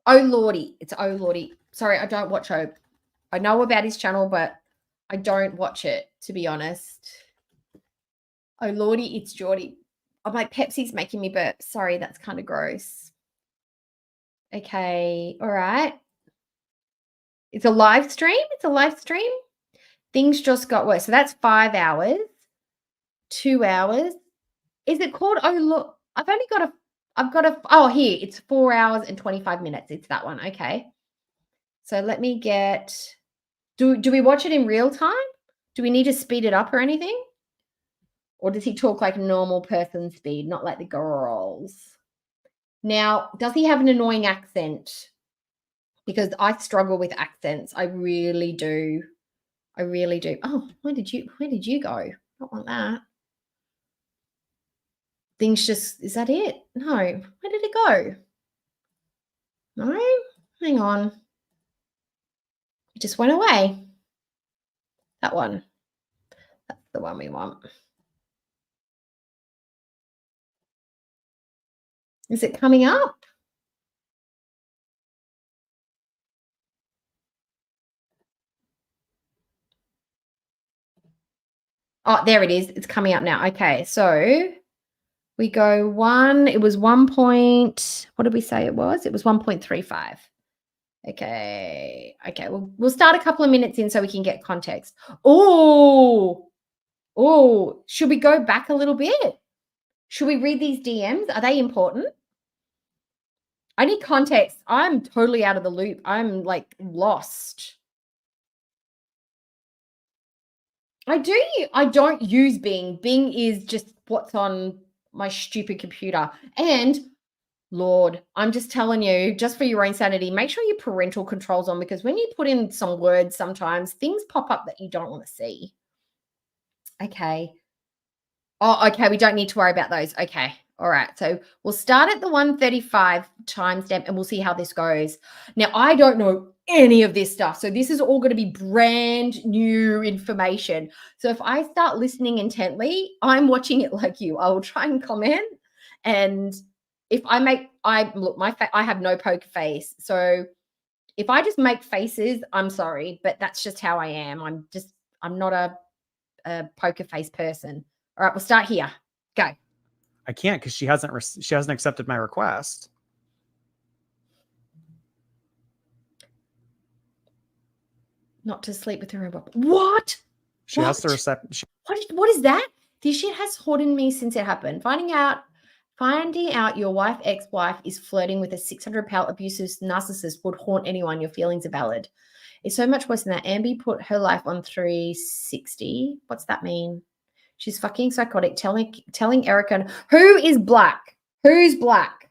Oh, Lordy. It's Oh, Lordy. Sorry, I don't watch Hope. I know about his channel, but I don't watch it, to be honest. Oh, Lordy, It's Geordie. I'm like, Pepsi's making me burp. Sorry, that's kind of gross. Okay, all right. It's a live stream. It's a live stream. Things just got worse. So that's 5 hours, 2 hours. Is it called, oh, look, I've got a, oh, here, it's 4 hours and 25 minutes. It's that one. Okay. So let me get, do we watch it in real time? Do we need to speed it up or anything? Or does he talk like normal person speed, not like the girls? Now, does he have an annoying accent? Because I struggle with accents. I really do. I really do. Oh, where did you go? I don't want that. Things just, is that it? No. Where did it go? No? Hang on. It just went away. That one. That's the one we want. Is it coming up? Oh, there it is. It's coming up now. Okay, so we go one. It was 1 point. What did we say it was? It was 1.35. Okay. Okay. We'll start a couple of minutes in so we can get context. Oh, should we go back a little bit? Should we read these DMs? Are they important? I need context. I'm totally out of the loop. I'm like lost. I do. I don't use Bing. Bing is just what's on my stupid computer. And Lord, I'm just telling you, just for your own sanity, make sure your parental controls on, because when you put in some words, sometimes things pop up that you don't want to see. Okay. Oh, okay. We don't need to worry about those. Okay. All right. So we'll start at the 135 timestamp and we'll see how this goes. Now, I don't know any of this stuff. So this is all going to be brand new information. So if I start listening intently, I'm watching it like you. I will try and comment. And if I have no poker face. So if I just make faces, I'm sorry, but that's just how I am. I'm not a poker face person. All right, we'll start here. Go. I can't because she hasn't accepted my request. Not to sleep with her robot. What? She has to accept. What is that? This shit has haunted me since it happened. Finding out your ex-wife is flirting with a 600-pound abusive narcissist would haunt anyone. Your feelings are valid. It's so much worse than that. Ambi put her life on 360. What's that mean? She's fucking psychotic. Telling Erica. Who is black? Who's black?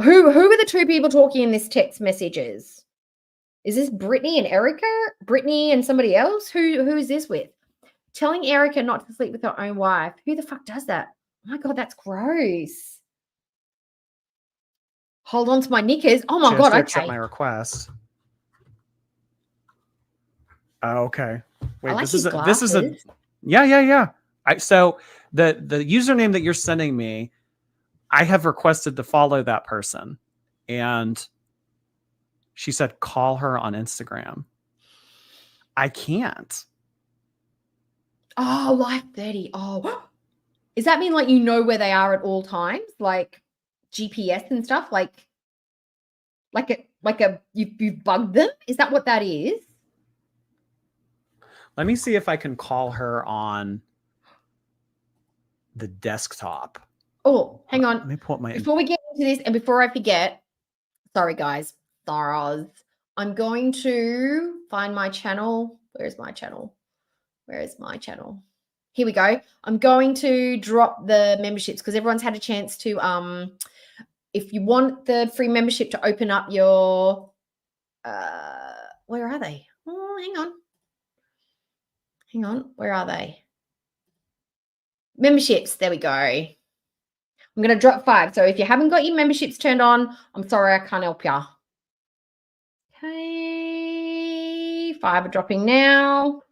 Who are the two people talking in this text messages? Is this Brittany and Erica? Brittany and somebody else? Who is this with? Telling Erica not to sleep with her own wife. Who the fuck does that? Oh my God, that's gross. Hold on to my knickers. Oh my God, okay. Accept my request. Oh, okay. Wait, like this is glasses. Yeah. So the username that you're sending me, I have requested to follow that person, and she said call her on Instagram. I can't. Oh, life 30. Oh, does that mean like you know where they are at all times, like GPS and stuff, you've bugged them? Is that what that is? Let me see if I can call her on the desktop. Oh, hang on. Let me pull up my. Before we get into this, and before I forget, sorry guys, I'm going to find my channel. Where's my channel? Here we go. I'm going to drop the memberships because everyone's had a chance to if you want the free membership to open up your where are they? Oh, hang on. Where are they? Memberships. There we go. I'm going to drop 5. So if you haven't got your memberships turned on, I'm sorry, I can't help you. Okay. 5 are dropping now.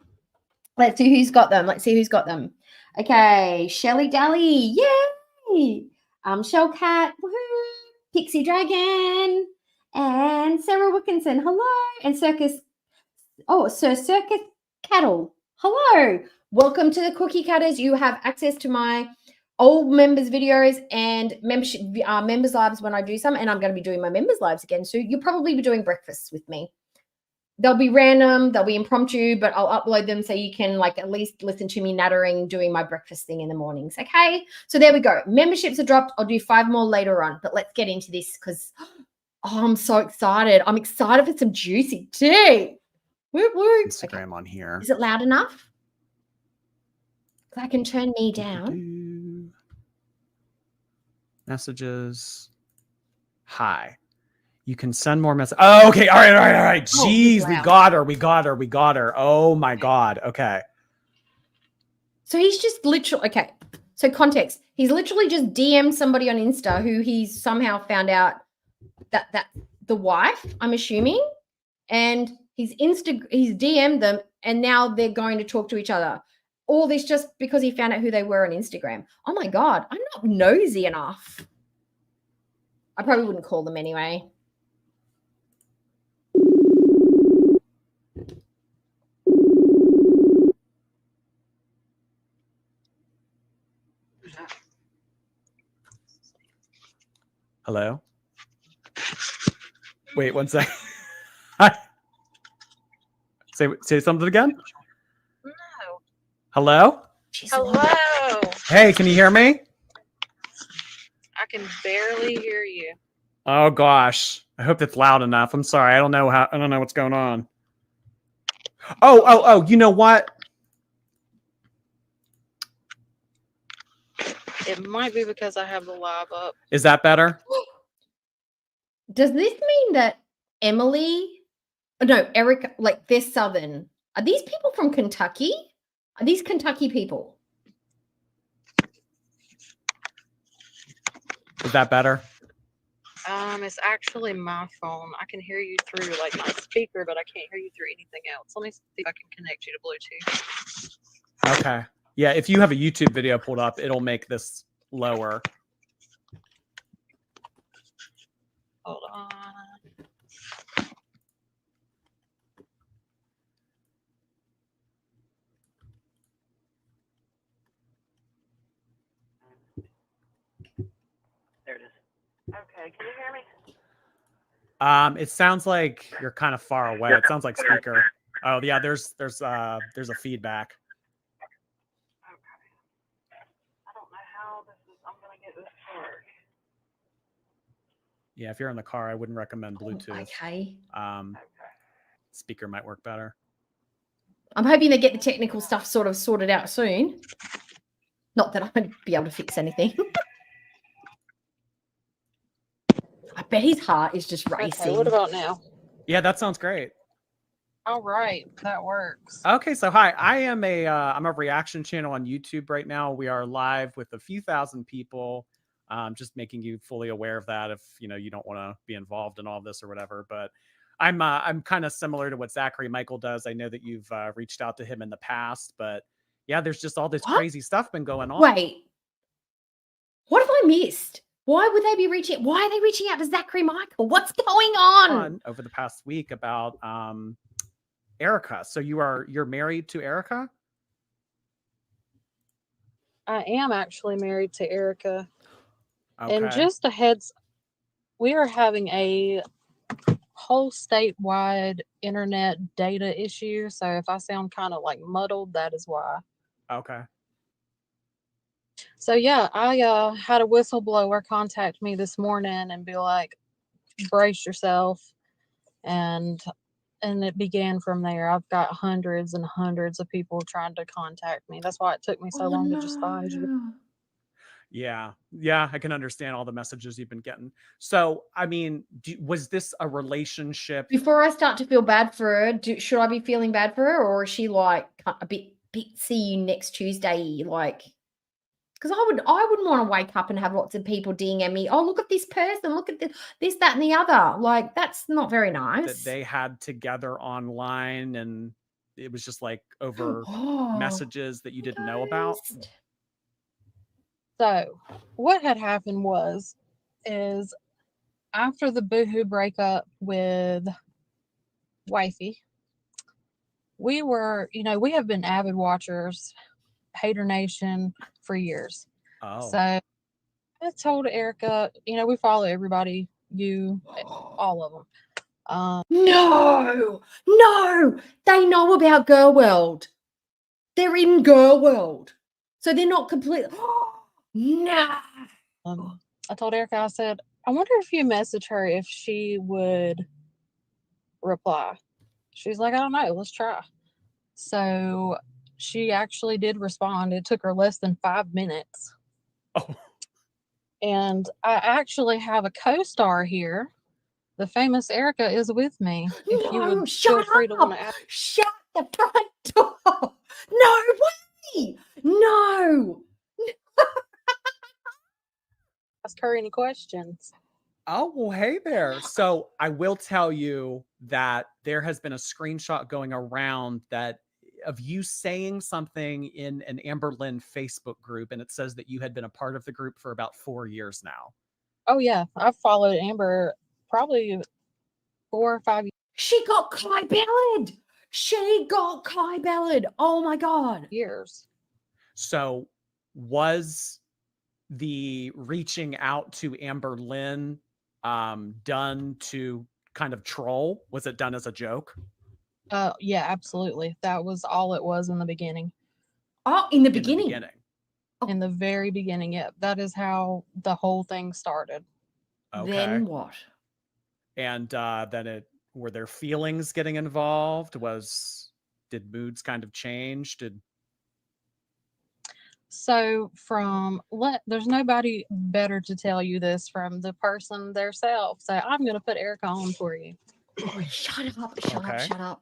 Let's see who's got them. Okay. Shelly Dally. Yay. Shellcat. Woohoo. Pixie Dragon. And Sarah Wilkinson. Hello. And Sir Circus Cattle. Hello. Welcome to the Cookie Cutters. You have access to my old members videos and membership members lives when I do some, and I'm going to be doing my members lives again soon. You'll probably be doing breakfasts with me. They'll be random, they'll be impromptu, but I'll upload them so you can like at least listen to me nattering doing my breakfast thing in the mornings. Okay, so there we go. Memberships are dropped. I'll do 5 more later on, but let's get into this because I'm so excited. I'm excited for some juicy tea. Whoop, whoop. Instagram on here. Is it loud enough? I can turn me down. Messages. Hi. You can send more messages. Oh, okay. All right. Jeez, wow. we got her. Oh my God. Okay. So he's just literally, okay. So context, he's literally just DM'd somebody on Insta who he's somehow found out that the wife, I'm assuming, and he's DM'd them and now they're going to talk to each other. All this just because he found out who they were on Instagram. Oh my God, I'm not nosy enough. I probably wouldn't call them anyway. Hello? Wait, one sec. Say something again? No. Hello? Hello. Hey, can you hear me? I can barely hear you. Oh gosh. I hope it's loud enough. I'm sorry. I don't know what's going on. Oh, you know what? It might be because I have the live up. Is that better? Does this mean that Emily, no, Eric, like they're Southern? Are these people from Kentucky? Are these Kentucky people? Is that better? It's actually my phone. I can hear you through like my speaker, but I can't hear you through anything else. Let me see if I can connect you to Bluetooth. Okay. Yeah, if you have a YouTube video pulled up, it'll make this lower. Hold on. There it is. Okay, can you hear me? It sounds like you're kind of far away. It sounds like speaker. Oh yeah, there's a feedback. Okay. I don't know how I'm gonna get this to work. Yeah, if you're in the car, I wouldn't recommend Bluetooth. Okay. Speaker might work better. I'm hoping they get the technical stuff sort of sorted out soon. Not that I'd be able to fix anything. I bet his heart is just racing. Okay, what about now? Yeah, that sounds great. All right, that works. Okay, so hi, I'm a reaction channel on YouTube right now. We are live with a few thousand people. Just making you fully aware of that if you don't want to be involved in all this or whatever. But I'm kind of similar to what Zachary Michael does. I know that you've reached out to him in the past, but yeah, there's just all this crazy stuff been going on. Wait, what have I missed? Why would they be reaching? Why are they reaching out to Zachary Michael? What's going on? Over the past week about Erica. So you're married to Erica? I am actually married to Erica. Okay. And just a heads, we are having a whole statewide internet data issue. So if I sound kind of like muddled, that is why. Okay. So yeah, I had a whistleblower contact me this morning and be like, brace yourself. And it began from there. I've got hundreds and hundreds of people trying to contact me. That's why it took me so long to just find you. Yeah, I can understand all the messages you've been getting. So, I mean, was this a relationship? Before I start to feel bad for her, should I be feeling bad for her, or is she like a bit see you next Tuesday? Like, because I wouldn't want to wake up and have lots of people DMing me. Oh, look at this person. Look at this, that, and the other. Like, that's not very nice. That they had together online, and it was just like over messages that you didn't know about. So what had happened is after the boohoo breakup with wifey, we were, we have been avid watchers, Hater Nation for years. Oh. So I told Erica, we follow everybody, all of them. No, they know about Girl World. They're in Girl World. So they're not completely... No. I told Erica, I said, I wonder if you message her if she would reply. She's like, I don't know. Let's try. So she actually did respond. It took her less than 5 minutes. Oh. And I actually have a co-star here. The famous Erica is with me. If you would feel free to want to ask. Shut the front door. No way. No. Ask her any questions. Oh, well, hey there. So I will tell you that there has been a screenshot going around of you saying something in an Amber Lynn Facebook group, and it says that you had been a part of the group for about 4 years now. Oh, yeah. I've followed Amber probably 4 or 5 years. She got Kai-Beled. Oh, my God. Years. So was the reaching out to Amber Lynn done to kind of troll? Was it done as a joke? Yeah, absolutely. That was all it was in the beginning. Oh, in the beginning. In the very beginning, yeah. That is how the whole thing started. Okay. Then what? And then were there feelings getting involved? Did moods kind of change? So there's nobody better to tell you this from the person themselves. So I'm going to put Erica on for you. Oh, shut up. Okay. Shut up.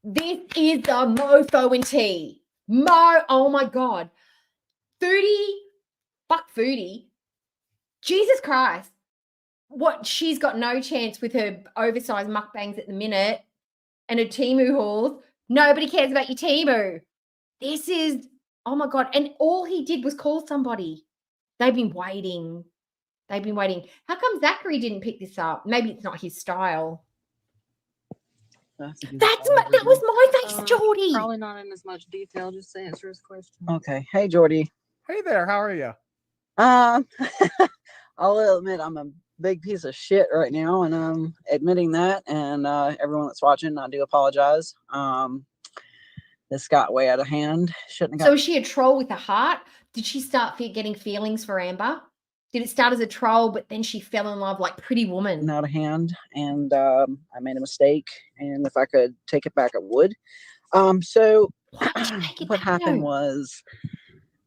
This is the mofo and tea. Oh my God. Fuck Foodie. Jesus Christ. What? She's got no chance with her oversized mukbangs at the minute and her Temu hauls. Nobody cares about your Temu. This is, oh my God. And all he did was call somebody. They've been waiting. How come Zachary didn't pick this up? Maybe it's not his style. That was my face, Geordie. Probably not in as much detail, just to answer his question. Okay. Hey, Geordie. Hey there. How are you? I'll admit I'm a big piece of shit right now, and I'm admitting that. And everyone that's watching, I do apologize. This got way out of hand. Shouldn't have So is she a troll with a heart? Did she start getting feelings for Amber? Did it start as a troll, but then she fell in love like Pretty Woman? out of hand, and I made a mistake. And if I could take it back, I would. So Why would you take it what back, happened though? was,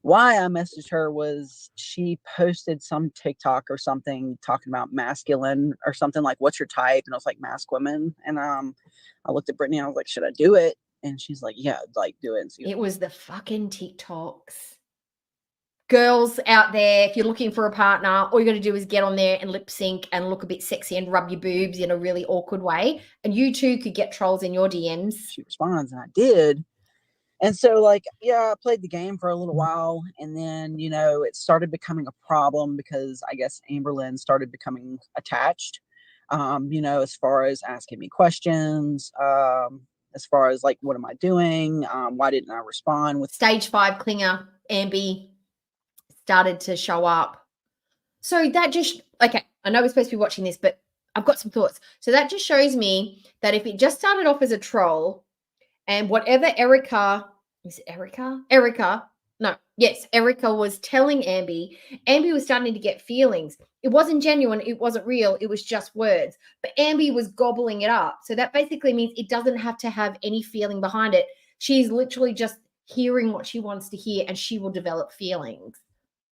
why I messaged her was she posted some TikTok or something talking about masculine or something like, what's your type? And I was like, mask women. And I looked at Brittany and I was like, should I do it? And she's like, yeah, like do it. And see It was the fucking TikToks. Girls out there, if you're looking for a partner, all you got to do is get on there and lip sync and look a bit sexy and rub your boobs in a really awkward way. And you too could get trolls in your DMs. she responds, and I did. And so, like, yeah, I played the game for a little while, and then, you know, it started becoming a problem because I guess Amberlynn started becoming attached, you know, as far as asking me questions, as far as, like, what am I doing? Why didn't I respond with Stage 5 clinger, Ambi, started to show up. So that just, okay, I know we're supposed to be watching this, but I've got some thoughts. So that just shows me that if it just started off as a troll and whatever Erica was telling Ambi was starting to get feelings. It wasn't genuine. It wasn't real. It was just words. But Ambi was gobbling it up. So that basically means it doesn't have to have any feeling behind it. She's literally just hearing what she wants to hear and she will develop feelings.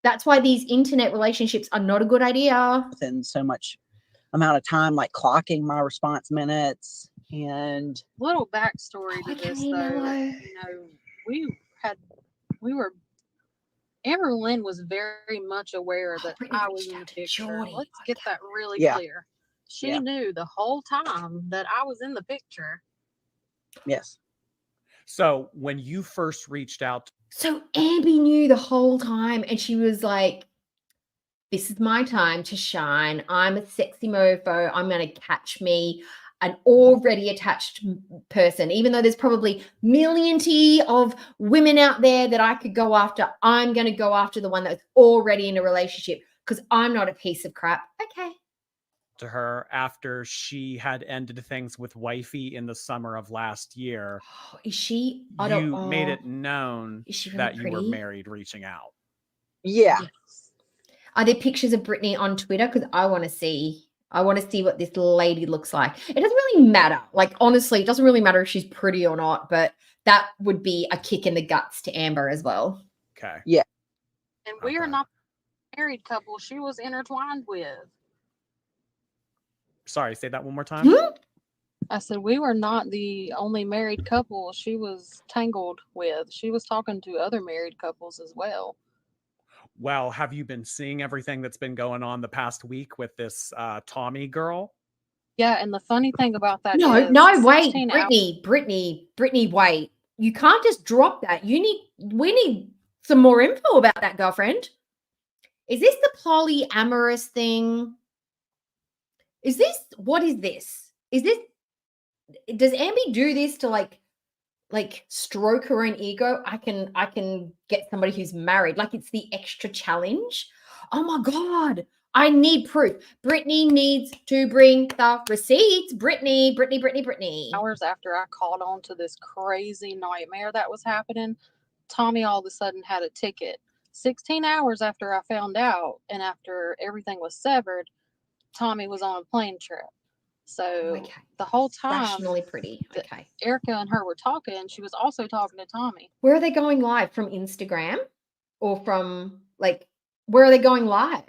That's why these internet relationships are not a good idea. within so much amount of time, like clocking my response minutes. And Little backstory to Okay, this, though. no. You know, Amberlynn was very much aware that Brittany I was reached in the out to picture. Jordy. Let's get that really Yeah. clear. She Yeah. knew the whole time that I was in the picture. yes, So when you first reached out, So Ambi knew the whole time and she was like, this is my time to shine. I'm a sexy mofo. I'm going to catch me an already attached person. Even though there's probably million of women out there that I could go after, I'm going to go after the one that's already in a relationship because I'm not a piece of crap. Okay. to her after she had ended things with Wifey in the summer of last year, Oh, is she? you made it known Is she really that you were pretty? married reaching out. yeah. Are there pictures of Brittany on Twitter? Because I want to see. I want to see what this lady looks like. It doesn't really matter. Like, honestly, it doesn't really matter if she's pretty or not, but that would be a kick in the guts to Amber as well. Okay. And we are Okay. not the married couple she was intertwined with. Sorry, say that one more time. I said we were not the only married couple she was tangled with. She was talking to other married couples as well. Well, have you been seeing everything that's been going on the past week with this Tommy girl? Yeah, and the funny thing about that No, is wait, 16 hours. Brittany, wait. You can't just drop that. We need some more info about that, girlfriend. Is this the polyamorous thing? What is this? Does Ambi do this to like stroke her own ego? I can get somebody who's married. Like it's the extra challenge. Oh my God. I need proof. Brittany needs to bring the receipts. Brittany. Hours after I caught on to this crazy nightmare that was happening, Tommy all of a sudden had a ticket. 16 hours after I found out and after everything was severed, Tommy was on a plane trip. So Okay. the whole time Rationally pretty. Okay. Erica and her were talking, she was also talking to Tommy. Where are they going live? From Instagram? or from like where are they going live?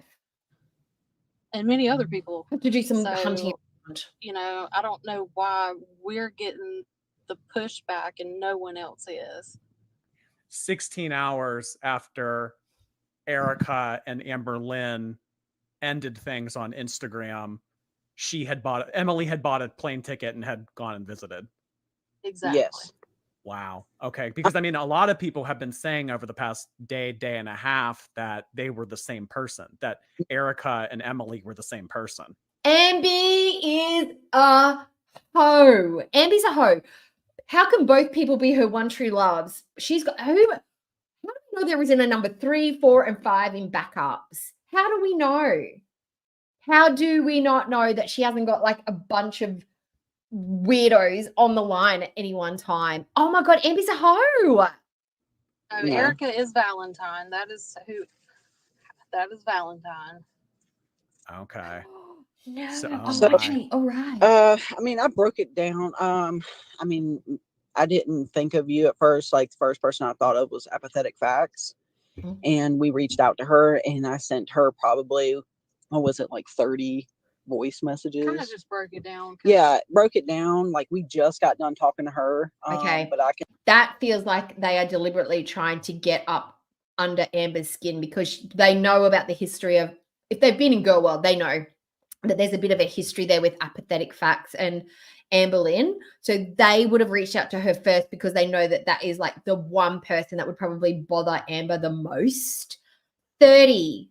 And many other people. Have to do some hunting So, around. you know, I don't know why we're getting the pushback and no one else is. 16 hours after Erica and Amber Lynn ended things on Instagram, Emily had bought a plane ticket and had gone and visited. Exactly. Yes. Wow. Okay. Because I mean, a lot of people have been saying over the past day and a half that they were the same person, that Erica and Emily were the same person. Ambi is a hoe. Ambi's a hoe. How can both people be her one true loves? She's got who? How do we know there isn't a number 3, 4, and 5 in backups? How do we know? How do we not know that she hasn't got like a bunch of weirdos on the line at any one time? Oh my God, Ambi's a hoe. So No. Erica is Valentine. That is Valentine. Okay. No. So- Oh, So- okay. All right. I mean, I broke it down. I mean, I didn't think of you at first. Like the first person I thought of was Apathetic Facts. Mhm. And we reached out to her and I sent her probably, what was it, like 30 voice messages? Kind of just broke it down. 'cause Yeah, broke it down. Like we just got done talking to her. Okay. But I can That feels like they are deliberately trying to get up under Amber's skin because they know about the history of, if they've been in Girl World, they know that there's a bit of a history there with Apathetic Facts and Amber Lynn. So they would have reached out to her first because they know that that is like the one person that would probably bother Amber the most. 30.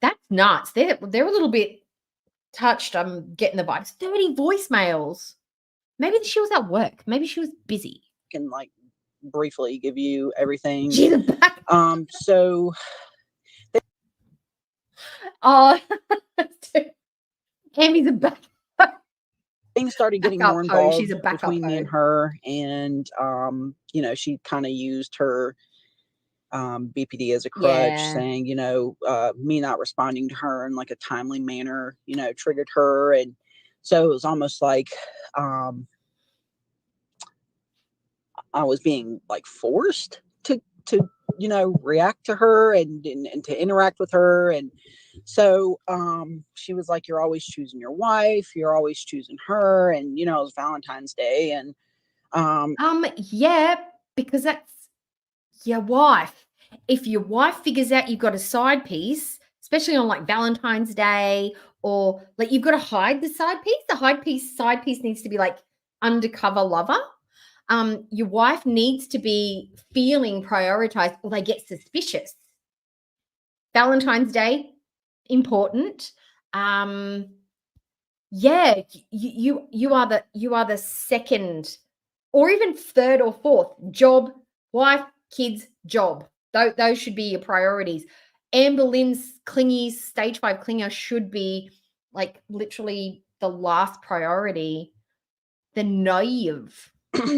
That's nuts. They're a little bit touched. I'm getting the vibes. 30 voicemails. Maybe she was at work. Maybe she was busy. like briefly give you everything. She's a back. So Oh, Amy's a back. things started getting Backup more hoe. involved She's a backup between me hoe. and her, and you know, she kind of used her BPD as a crutch, Yeah. saying, you know, me not responding to her in like a timely manner, you know, triggered her. And so it was almost like I was being like forced to you know, react to her and to interact with her. And so she was like, you're always choosing your wife, you're always choosing her. And you know, it was Valentine's Day, and Yeah, because that's your wife. If your wife figures out you've got a side piece, especially on like Valentine's Day, or like you've got to hide the side piece. The side piece needs to be like undercover lover. Your wife needs to be feeling prioritized, or they get suspicious. Valentine's Day, important. Yeah, you are the second, or even third or fourth job, wife, kids, job. Those should be your priorities. Amber Lynn's clingy stage 5 clinger should be like literally the last priority. The naive.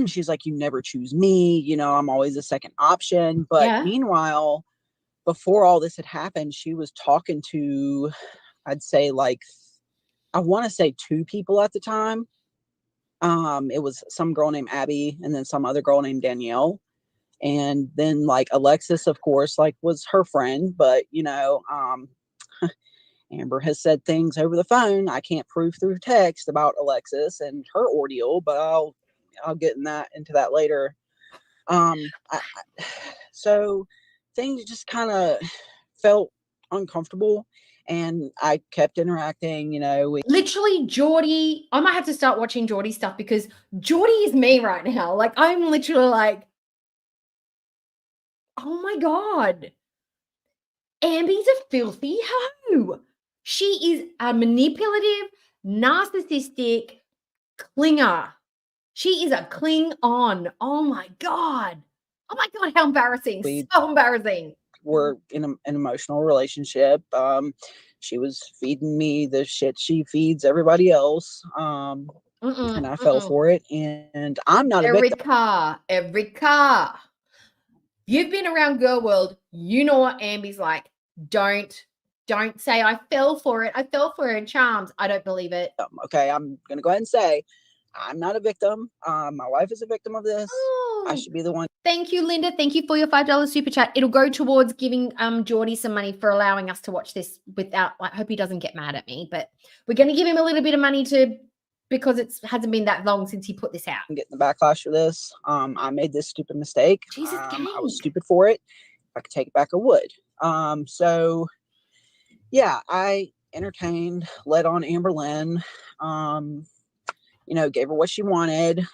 she's like, you never choose me, you know, I'm always a second option. But Yeah. meanwhile, before all this had happened, she was talking to, I'd say like, I want to say 2 people at the time. It was some girl named Abby and then some other girl named Danielle. And then like Alexis, of course, like was her friend, but you know, Amber has said things over the phone I can't prove through text about Alexis and her ordeal, but I'll get into that later. So things just kind of felt uncomfortable, and I kept interacting. You know, Literally, Geordie. I might have to start watching Geordie stuff because Geordie is me right now. Like I'm literally like, oh my God. Ambi's a filthy hoe. She is a manipulative, narcissistic clinger. She is a cling on. Oh my God. Oh my God, how embarrassing. So embarrassing. we're in an emotional relationship. She was feeding me the shit she feeds everybody else. And I fell for it. And I'm not a victim. Erica. You've been around Girl World. You know what Ambi's like. Don't say I fell for it. I fell for her charms. I don't believe it. Okay, I'm gonna go ahead and say I'm not a victim. My wife is a victim of this. I should be the one Thank you, Linda. Thank you for your $5 super chat. It'll go towards giving Geordie some money for allowing us to watch this without. I hope he doesn't get mad at me, but we're going to give him a little bit of money because it hasn't been that long since he put this out. I'm getting the backlash for this. I made this stupid mistake. Jesus, I was stupid for it. If I could take it back, I would. So yeah, I entertained, led on Amber Lynn. Gave her what she wanted.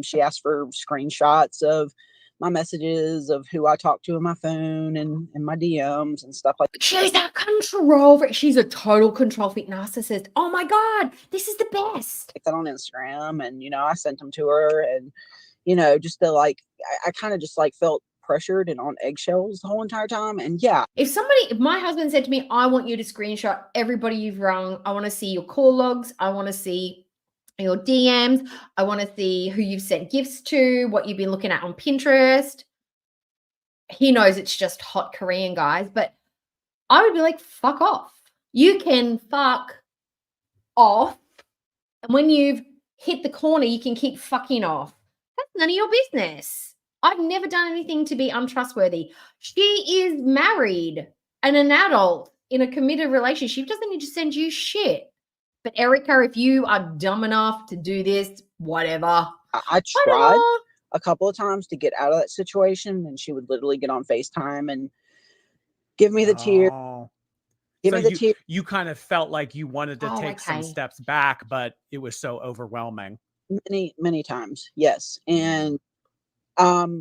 She asked for screenshots of my messages, of who I talked to on my phone and my DMs and stuff like that. She's a total control freak narcissist. Oh my God, this is the best. Like that on Instagram, and I sent them to her, and just to I kind of just felt pressured and on eggshells the whole entire time. And yeah, if my husband said to me, I want you to screenshot everybody you've rung, I want to see your call logs, I want to see your DMs, I want to see who you've sent gifts to, what you've been looking at on Pinterest. He knows it's just hot Korean guys, but I would be like, fuck off. You can fuck off. And when you've hit the corner, you can keep fucking off. That's none of your business. I've never done anything to be untrustworthy. She is married and an adult in a committed relationship. She doesn't need to send you shit. But Erica, if you are dumb enough to do this, whatever. I tried a couple of times to get out of that situation, and she would literally get on FaceTime and give me the tear. Give me the tear. You kind of felt like you wanted to take some steps back, but it was so overwhelming. Many times, yes. And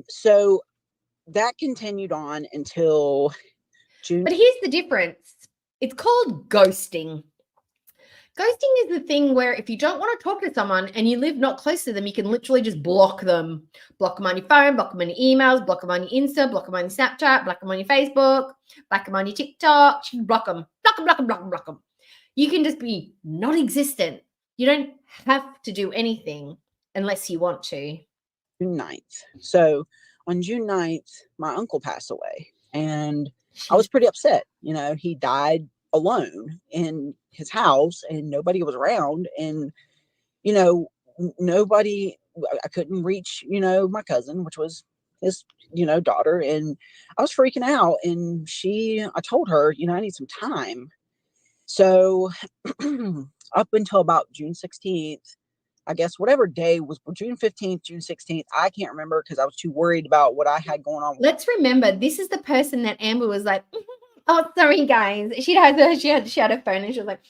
so that continued on until June. But here's the difference. It's called ghosting. Ghosting is the thing where if you don't want to talk to someone and you live not close to them, you can literally just block them. Block them on your phone, block them on your emails, block them on your Insta, block them on your Snapchat, block them on your Facebook, block them on your TikTok. You can block them, block them, block them, block them, block them. You can just be non-existent. You don't have to do anything unless you want to. June 9th. So on June 9th, my uncle passed away, and I was pretty upset. He died alone in his house and nobody was around, and nobody, I couldn't reach my cousin, which was his daughter, and I was freaking out. And I told her, I need some time. So up until about June 16th, I guess whatever day was June 15th, June 16th, I can't remember because I was too worried about what I had going on. Let's remember, this is the person that Amber was like, oh, sorry, guys. She had a phone and she was like,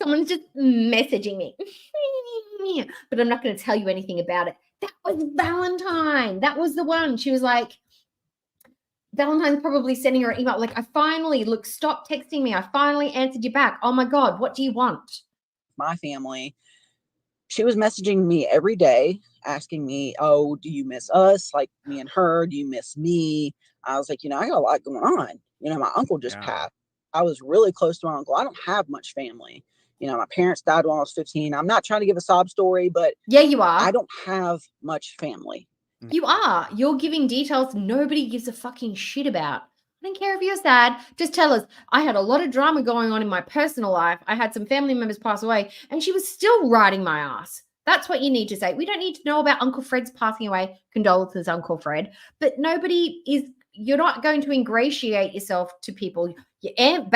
someone's just messaging me. But I'm not going to tell you anything about it. That was Valentine. That was the one. She was like, Valentine's probably sending her an email. Like, stop texting me. I finally answered you back. Oh my God, what do you want? My family, she was messaging me every day, asking me, oh, do you miss us? Like me and her, do you miss me? I was like, I got a lot going on. My uncle just passed. I was really close to my uncle. I don't have much family. My parents died when I was 15. I'm not trying to give a sob story, but yeah, you are. I don't have much family. You are. You're giving details nobody gives a fucking shit about. I don't care if you're sad. Just tell us. I had a lot of drama going on in my personal life. I had some family members pass away, and she was still riding my ass. That's what you need to say. We don't need to know about Uncle Fred's passing away. Condolences, Uncle Fred. But you're not going to ingratiate yourself to people. Your am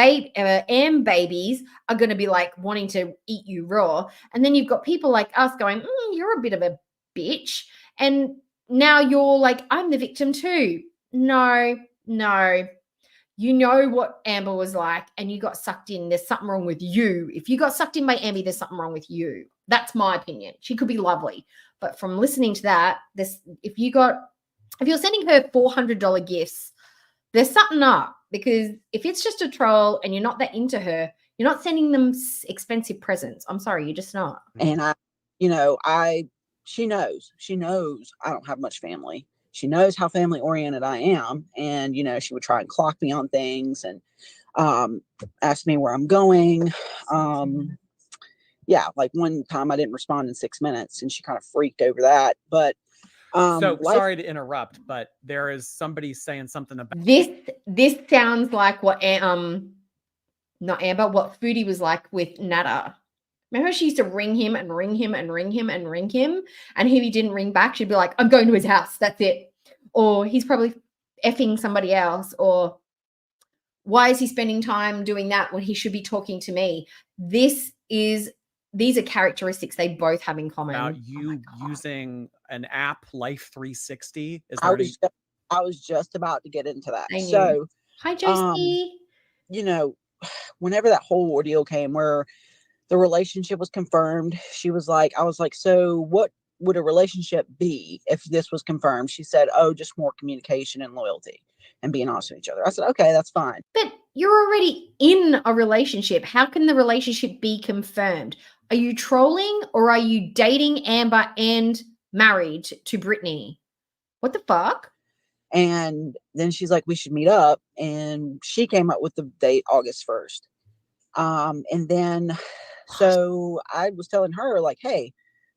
babies are going to be like wanting to eat you raw. And then you've got people like us going, you're a bit of a bitch. And now you're like, I'm the victim too. No. You know what Amber was like, and you got sucked in. There's something wrong with you. If you got sucked in by Amber, there's something wrong with you. That's my opinion. She could be lovely. But from listening to that, if you're sending her $400 gifts, there's something up, because if it's just a troll and you're not that into her, you're not sending them expensive presents. I'm sorry, you're just not. And she knows I don't have much family. She knows how family oriented I am. And, she would try and clock me on things and ask me where I'm going. Like one time I didn't respond in 6 minutes, and she kind of freaked over that. But sorry to interrupt, but there is somebody saying something about this sounds like what not Amber, what Foodie was like with Nada. Remember, she used to ring him and ring him and ring him and ring him, and if he didn't ring back, she'd be like, I'm going to his house. That's it. or he's probably effing somebody else, or why is he spending time doing that when he should be talking to me? These are characteristics they both have in common. About you using an app, Life 360. Is I there was I was just about to get into that. I knew. So, Hi, Josie. you know, whenever that whole ordeal came where the relationship was confirmed, she was like, I was like, so what would a relationship be if this was confirmed? She said, oh, just more communication and loyalty and being honest with each other. I said, okay, that's fine. But you're already in a relationship. How can the relationship be confirmed? Are you trolling or are you dating Amber and married to Brittany? What the fuck? And then she's like, we should meet up. And she came up with the date August 1st. And then, so I was telling her, like, hey,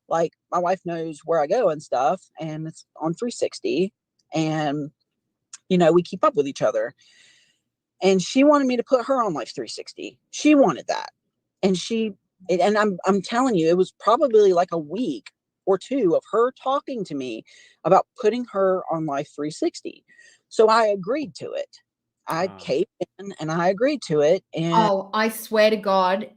like, my wife knows where I go and stuff, and it's on 360. And, you know, we keep up with each other. And she wanted me to put her on Life 360. She wanted that. And I'm telling you, it was probably like a week or two of her talking to me about putting her on Life 360. So I agreed to it. I caved in and I agreed to it. And I swear to God,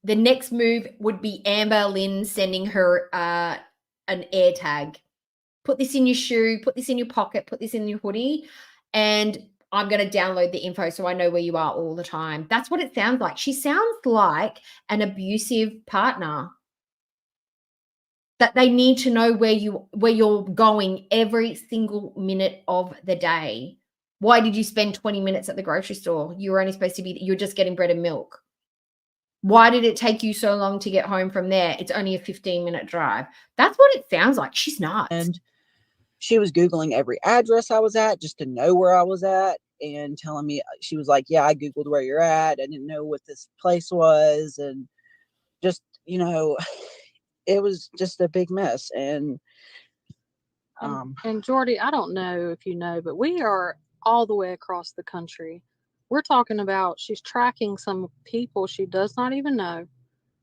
the next move would be Amber Lynn sending her an air tag. Put this in your shoe, put this in your pocket, put this in your hoodie, and I'm going to download the info so I know where you are all the time. That's what it sounds like. She sounds like an abusive partner. That they need to know where you're going every single minute of the day. Why did you spend 20 minutes at the grocery store? You were only supposed to be, you're just getting bread and milk. Why did it take you so long to get home from there? It's only a 15-minute drive. That's what it sounds like. She's nuts. And she was Googling every address I was at just to know where I was at and telling me, she was like, yeah, I Googled where you're at. I didn't know what this place was. And just, you know, it was just a big mess. And Jordy, I don't know if you know, but we are all the way across the country. We're talking about she's tracking some people she does not even know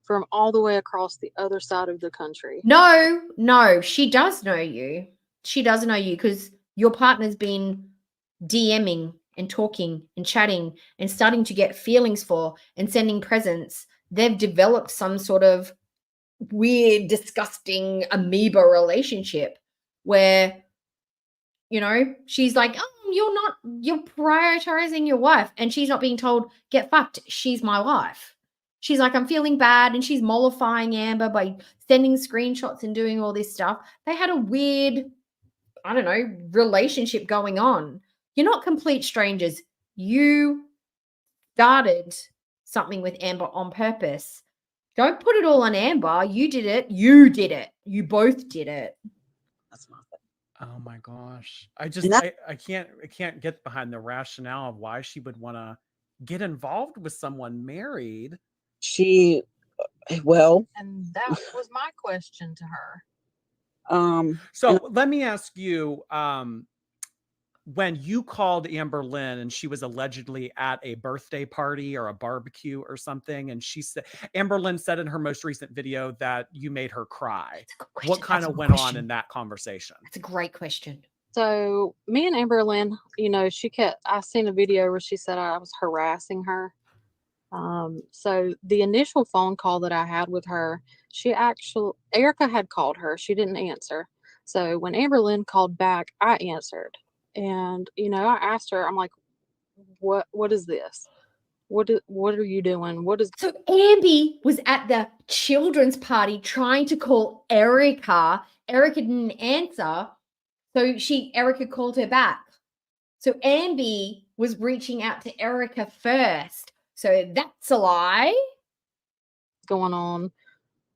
from all the way across the other side of the country. No, she does know you. She does know you because your partner's been DMing and talking and chatting and starting to get feelings for and sending presents. They've developed some sort of weird, disgusting amoeba relationship where, you know, she's like, oh, you're prioritizing your wife, and she's not being told, get fucked, she's my wife. She's like, I'm feeling bad, and she's mollifying Amber by sending screenshots and doing all this stuff. They had a weird, I don't know, relationship going on. You're not complete strangers. You started something with Amber on purpose. Don't put it all on Amber. You did it. You did it. You both did it. that's not Oh my gosh. I can't get behind the rationale of why she would want to get involved with someone married. Well, And that was my question to her. So let me ask you, when you called Amber Lynn and she was allegedly at a birthday party or a barbecue or something, and she said, Amber Lynn said in her most recent video that you made her cry. What kind of went on in that conversation? That's a great question. So me and Amber Lynn, you know, I seen a video where she said I was harassing her. So the initial phone call that I had with her, Erica had called her. She didn't answer. So when Amber Lynn called back, I answered. And, you know, I asked her, I'm like, what is this? What are you doing? So Amber was at the children's party trying to call Erica. Erica didn't answer. So Erica called her back. So Amber was reaching out to Erica first. So that's a lie. Going on?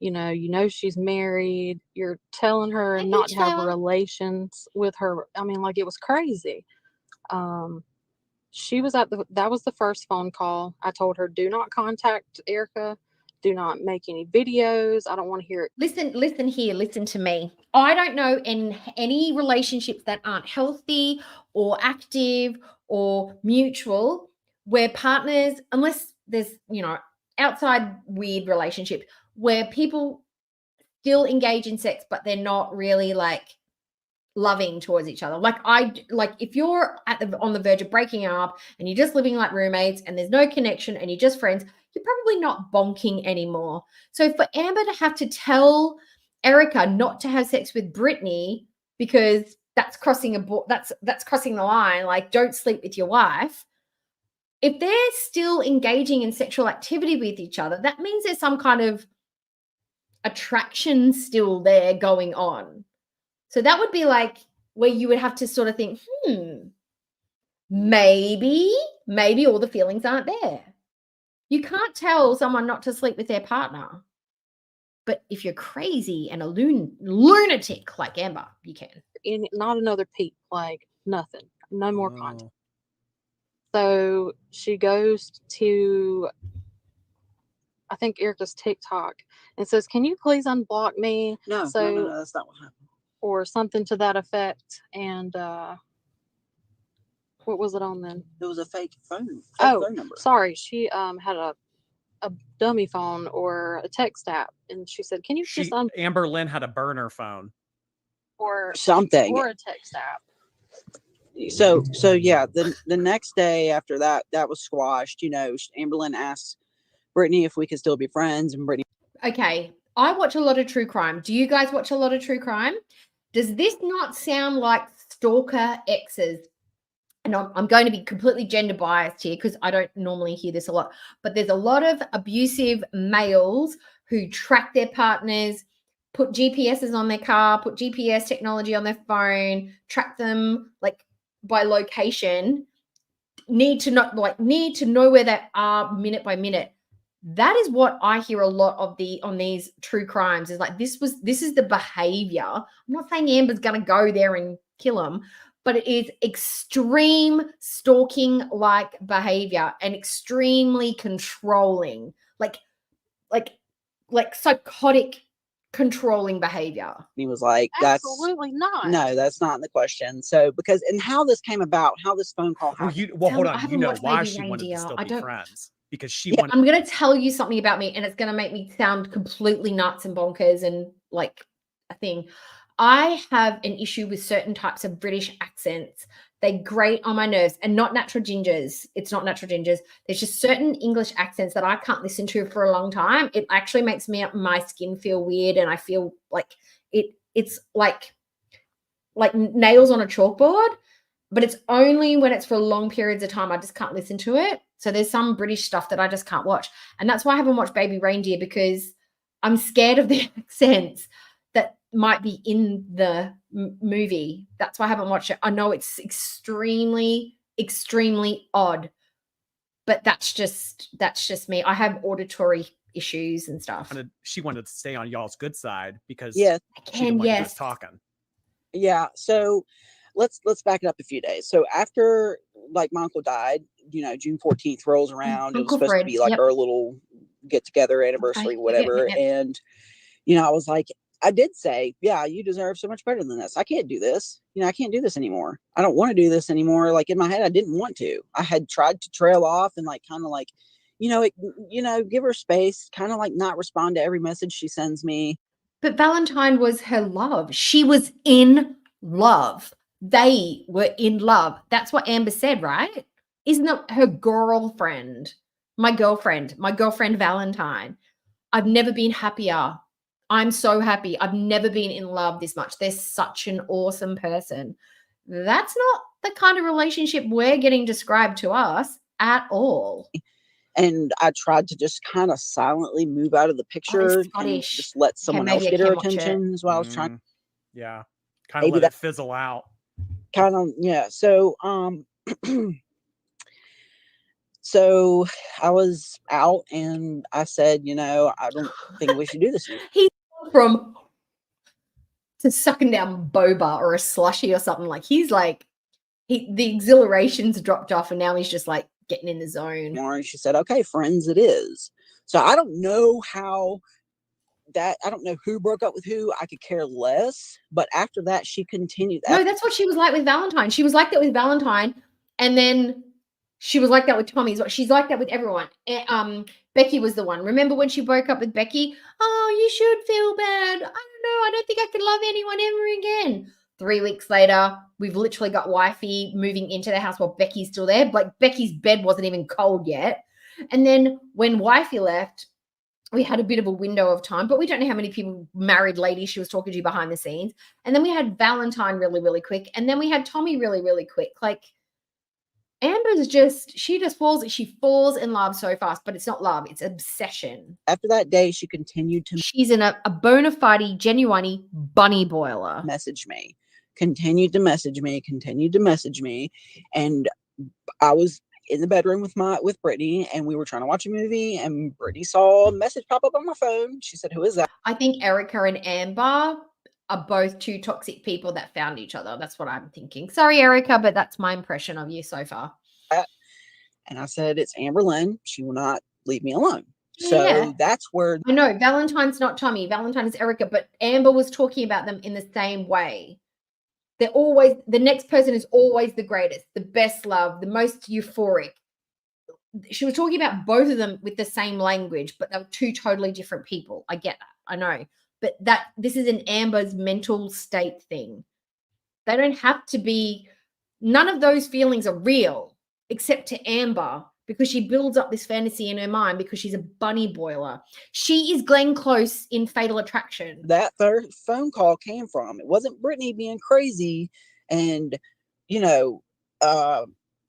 You know, she's married. You're telling her not to have relations with her. I mean, like, it was crazy. She was that was the first phone call. I told her, do not contact Erica. Do not make any videos. I don't want to hear it. Listen here. Listen to me. I don't know in any relationships that aren't healthy or active or mutual where partners, unless there's, you know, outside weird relationship where people still engage in sex, but they're not really like loving towards each other. Like if you're on the verge of breaking up and you're just living like roommates and there's no connection and you're just friends, you're probably not bonking anymore. So for Amber to have to tell Erica not to have sex with Brittany because that's crossing that's crossing the line, like don't sleep with your wife. If they're still engaging in sexual activity with each other, that means there's some kind of attraction still there going on. So that would be like where you would have to sort of think, maybe all the feelings aren't there. You can't tell someone not to sleep with their partner. But if you're crazy and a lunatic like Amber, you can. Not another peep, like nothing, no more contact. So she goes to, I think, Erica's TikTok and says, "Can you please unblock me?" No, so, no, that's not what happened. Or something to that effect. And what was it on then? It was a fake phone. phone Number. Sorry. She had a dummy phone or a text app, and she said, "Can you just Amber Lynn had a burner phone or something or a text app?" So yeah, the next day after that was squashed. You know, Amber Lynn asked Brittany if we could still be friends, and Brittany. Okay, I watch a lot of true crime. Do you guys watch a lot of true crime? Does this not sound like stalker exes? And I'm going to be completely gender biased here because I don't normally hear this a lot, but there's a lot of abusive males who track their partners, put GPSs on their car, put GPS technology on their phone, track them like by location, need to know where they are minute by minute. That is what I hear a lot of on these true crimes is like, this is the behavior. I'm not saying Amber's going to go there and kill him, but it is extreme stalking like behavior and extremely controlling, like psychotic controlling behavior. He was like, Absolutely not. No, that's not in the question. So and how this came about, how this phone call happened. Hold on. You know why she wanted to still be friends? Because she wanted. I'm going to tell you something about me, and it's going to make me sound completely nuts and bonkers and like a thing. I have an issue with certain types of British accents. They grate on my nerves, and not natural gingers. It's not natural gingers. There's just certain English accents that I can't listen to for a long time. It actually makes my skin feel weird, and I feel like it's like nails on a chalkboard, but it's only when it's for long periods of time. I just can't listen to it. So there's some British stuff that I just can't watch. And that's why I haven't watched Baby Reindeer, because I'm scared of the accents that might be in the movie. That's why I haven't watched it. I know it's extremely, extremely odd, but that's just me. I have auditory issues and stuff. She wanted to stay on y'all's good side because she didn't want you guys talking. Yeah. So let's back it up a few days. So after like my uncle died, you know, June 14th rolls around. It was supposed to be like our little get together anniversary, whatever. And, you know, I was like, I did say, yeah, you deserve so much better than this. I can't do this. You know, I can't do this anymore. I don't want to do this anymore. Like in my head, I didn't want to. I had tried to trail off and like kind of like, give her space, kind of like not respond to every message she sends me. But Valentine was her love. She was in love. They were in love. That's what Amber said, right? Isn't that her girlfriend? My girlfriend Valentine. I've never been happier. I'm so happy. I've never been in love this much. They're such an awesome person. That's not the kind of relationship we're getting described to us at all. And I tried to just kind of silently move out of the picture and just let someone else get her attention is what I was trying. Yeah. Kind of let it fizzle out. Kind of, yeah. So, so I was out and I said, you know, I don't think we should do this anymore. He's from to sucking down boba or a slushy or something. Like he's like, the exhilaration's dropped off and now he's just like getting in the zone. And she said, okay, friends it is. So I don't know how I don't know who broke up with who. I could care less. But after that, she continued. No, that's what she was like with Valentine. She was like that with Valentine. And then she was like that with Tommy. She's like that with everyone. Becky was the one. Remember when she broke up with Becky? Oh, you should feel bad. I don't know. I don't think I could love anyone ever again. 3 weeks later, we've literally got wifey moving into the house while Becky's still there. Like Becky's bed wasn't even cold yet. And then when wifey left, we had a bit of a window of time, but we don't know how many people, married ladies, she was talking to behind the scenes. And then we had Valentine really, really quick. And then we had Tommy really, really quick. Like Amber's she falls in love so fast, but it's not love, it's obsession. After that day, she continued to She's in a bona fide, genuine bunny boiler. message me, continued to message me. And I was in the bedroom with Brittany, and we were trying to watch a movie, and Brittany saw a message pop up on my phone. She said, "Who is that?" I think Erica and Amber are both two toxic people that found each other. That's what I'm thinking. Sorry, Erica, but that's my impression of you so far. And I said, "It's Amber Lynn. She will not leave me alone." Yeah. So that's where I know Valentine's not Tommy, Valentine is Erica, but Amber was talking about them in the same way. They're always, the next person is always the greatest, the best love, the most euphoric. She was talking about both of them with the same language, but they were two totally different people. I get that. I know. But this is an Amber's mental state thing. They don't have to be, none of those feelings are real, except to Amber, because she builds up this fantasy in her mind because she's a bunny boiler. She is Glenn Close in Fatal Attraction. that third phone call came from. It wasn't Brittany being crazy and,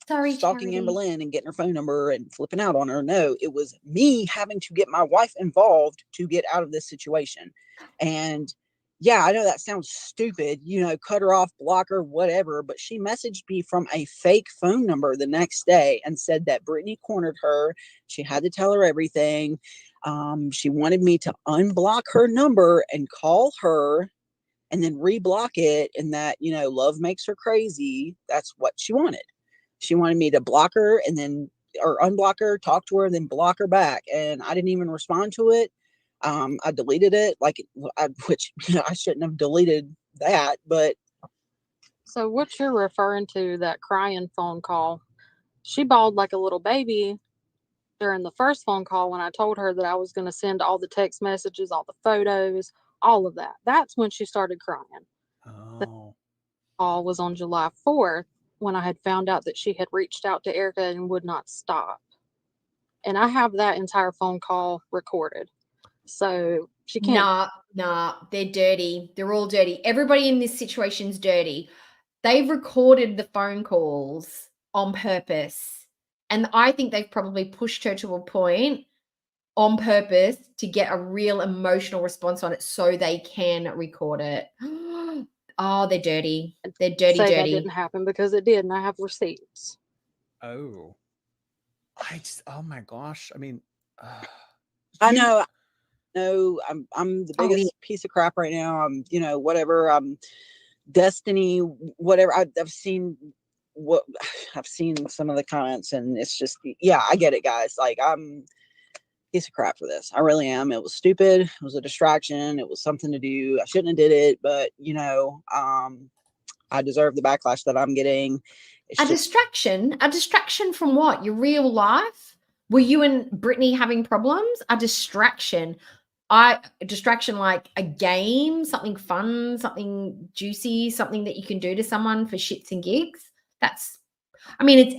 Sorry, stalking Charity. Amber Lynn and getting her phone number and flipping out on her. No, it was me having to get my wife involved to get out of this situation. And yeah, I know that sounds stupid, cut her off, block her, whatever, but she messaged me from a fake phone number the next day and said that Brittany cornered her. She had to tell her everything. She wanted me to unblock her number and call her and then reblock it, and that, love makes her crazy. That's what she wanted. She wanted me to block her and then, or unblock her, talk to her, and then block her back. And I didn't even respond to it. I deleted it, which I shouldn't have deleted that, but. So what you're referring to, that crying phone call, she bawled like a little baby during the first phone call when I told her that I was going to send all the text messages, all the photos, all of that. That's when she started crying. The call was on July 4th when I had found out that she had reached out to Erica and would not stop. And I have that entire phone call recorded. So she can't. Nah, they're dirty. They're all dirty. Everybody in this situation's dirty. They've recorded the phone calls on purpose. And I think they've probably pushed her to a point on purpose to get a real emotional response on it so they can record it. Oh, they're dirty. They're dirty. That didn't happen, because it did, and I have receipts. Oh my gosh. I mean, I know. No, I'm the biggest piece of crap right now. I'm, whatever. Destiny, whatever. I've seen some of the comments, and it's just, yeah, I get it, guys. Like, I'm a piece of crap for this. I really am. It was stupid. It was a distraction. It was something to do. I shouldn't have did it, but I deserve the backlash that I'm getting. Distraction from what? Your real life? Were you and Brittany having problems? A distraction. Like a game, something fun, something juicy, something that you can do to someone for shits and gigs. It's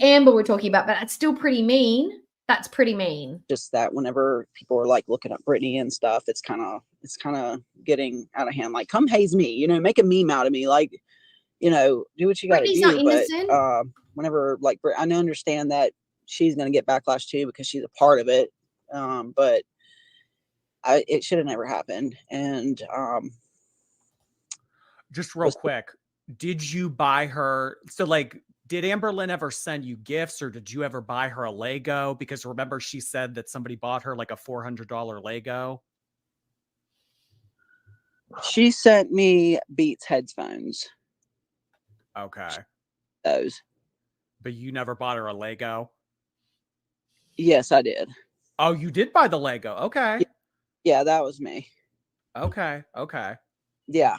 Amber we're talking about, but that's still pretty mean. That's pretty mean. Just that whenever people are like looking at Brittany and stuff, it's kind of getting out of hand. Like, come haze me, make a meme out of me. Like, do what you got to do. Not innocent. But whenever, like, I understand that she's going to get backlash too because she's a part of it. But it should have never happened. And just real quick, did you buy her? So, like, did Amber Lynn ever send you gifts, or did you ever buy her a Lego? Because remember, she said that somebody bought her like a $400 Lego. She sent me Beats headphones. Okay. Those. But you never bought her a Lego? Yes, I did. Oh, you did buy the Lego. Okay. Yeah, that was me. Okay. Yeah.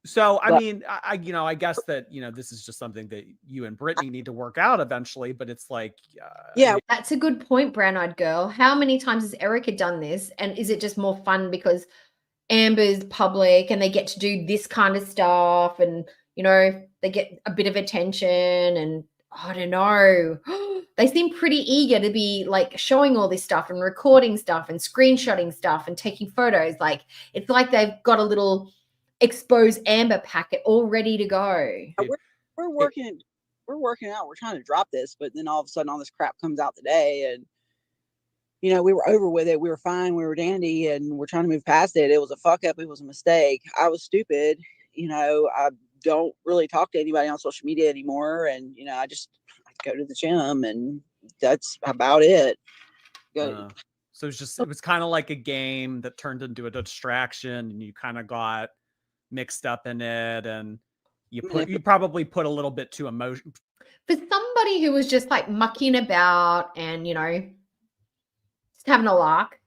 So, I guess that, this is just something that you and Brittany need to work out eventually, but it's like, yeah, that's a good point, Brown Eyed Girl. How many times has Erica done this? And is it just more fun because Amber's public and they get to do this kind of stuff, and you know, they get a bit of attention, and I don't know. They seem pretty eager to be like showing all this stuff and recording stuff and screenshotting stuff and taking photos. Like it's like they've got a little expose Amber packet all ready to go. We're working out. We're trying to drop this, but then all of a sudden all this crap comes out today, and you know, we were over with it. We were fine. We were dandy, and we're trying to move past it. It was a fuck up. It was a mistake. I was stupid. You know, I don't really talk to anybody on social media anymore, and you know, I go to the gym, and that's about it. So it was kind of like a game that turned into a distraction, and you kind of got mixed up in it, and you probably put a little bit too emotion. For somebody who was just like mucking about and, you know, just having a lark,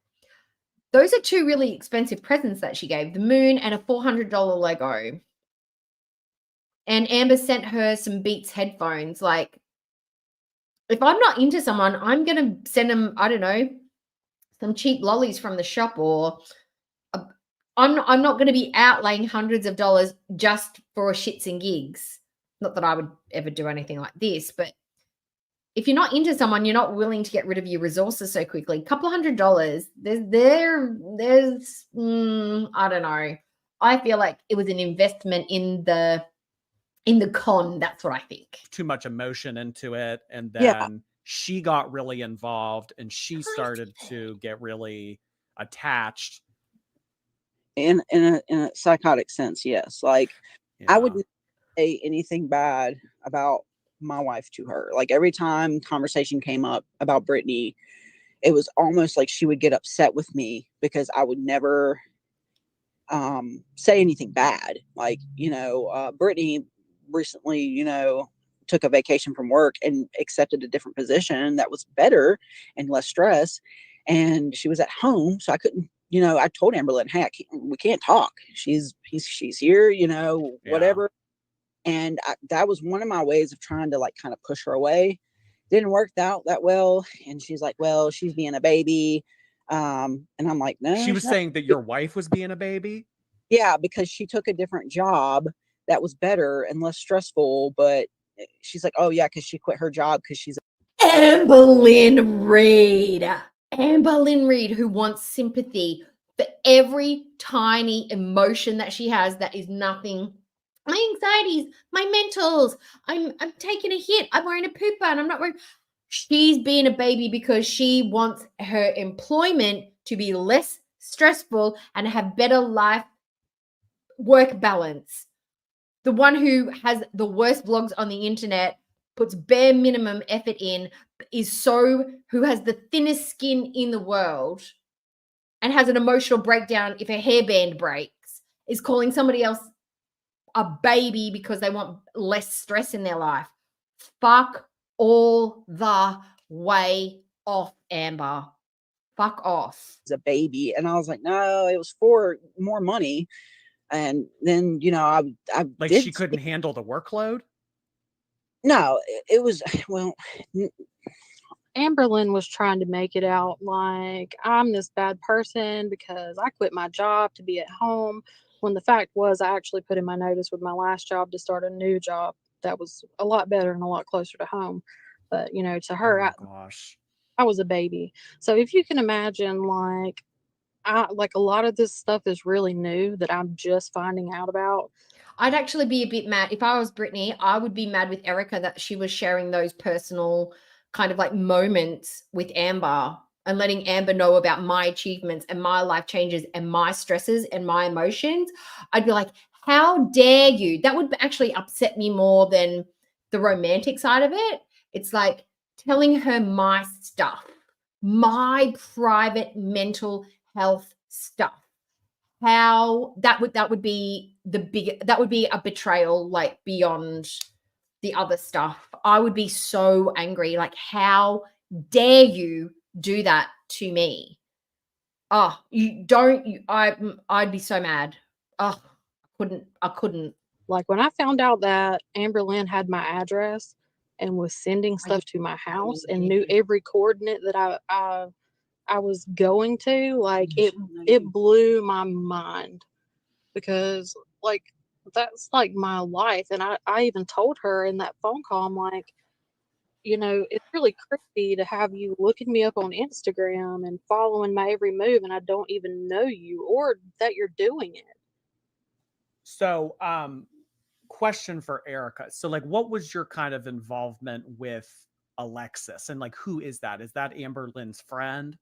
those are two really expensive presents that she gave, the moon and a $400 Lego. And Amber sent her some Beats headphones. Like, if I'm not into someone, I'm going to send them, I don't know, some cheap lollies from the shop, or I'm not going to be outlaying hundreds of dollars just for shits and gigs. Not that I would ever do anything like this, but if you're not into someone, you're not willing to get rid of your resources so quickly. A couple of $100, there's I don't know. I feel like it was an investment in the con. That's what I think. Too much emotion into it, and then she got really involved, and she started to get really attached. In a psychotic sense, yes. Like I wouldn't say anything bad about my wife to her. Like every time conversation came up about Brittany, it was almost like she would get upset with me because I would never say anything bad. Like, you know, Brittany recently, you know, took a vacation from work and accepted a different position that was better and less stress, and she was at home, so I couldn't, you know, I told Amberlynn, hey, we can't talk. She's here, you know, whatever. And that was one of my ways of trying to like kind of push her away. Didn't work out that well. And she's like, well, she's being a baby. And I'm like, no. She was saying that your wife was being a baby? Yeah, because she took a different job that was better and less stressful. But she's like, oh yeah, because she quit her job because she's Amberlynn Reid. Amberlynn Reid, who wants sympathy for every tiny emotion that she has that is nothing. My anxieties, my mentals, I'm taking a hit, I'm wearing a pooper and I'm not wearing. She's being a baby because she wants her employment to be less stressful and have better life work balance. The one who has the worst blogs on the internet, puts bare minimum effort in, who has the thinnest skin in the world and has an emotional breakdown if a hairband breaks, is calling somebody else a baby because they want less stress in their life. Fuck all the way off, Amber. Fuck off. a baby. And I was like, no, it was for more money. And then, you know, I like did she couldn't handle the workload. No, it was, well, Amberlynn was trying to make it out like I'm this bad person because I quit my job to be at home, when the fact was I actually put in my notice with my last job to start a new job that was a lot better and a lot closer to home. But, you know, to her, I was a baby. So if you can imagine, like a lot of this stuff is really new that I'm just finding out about. I'd actually be a bit mad. If I was Brittany, I would be mad with Erica that she was sharing those personal kind of like moments with Amber and letting Amber know about my achievements and my life changes and my stresses and my emotions. I'd be like, how dare you? That would actually upset me more than the romantic side of it. It's like telling her my stuff, my private mental health stuff. How that would be a betrayal, like beyond the other stuff. I would be so angry. Like, how dare you do that to me? Oh, I'd be so mad. Oh, I couldn't. Like when I found out that Amberlynn had my address and was sending stuff to my house and knew every coordinate that I I was going to, like, it blew my mind, because like that's like my life. And I even told her in that phone call, I'm like, it's really creepy to have you looking me up on Instagram and following my every move, and I don't even know you or that you're doing it. So, question for Erica. So, like, what was your kind of involvement with Alexis, and like, who is that? Is that Amber Lynn's friend?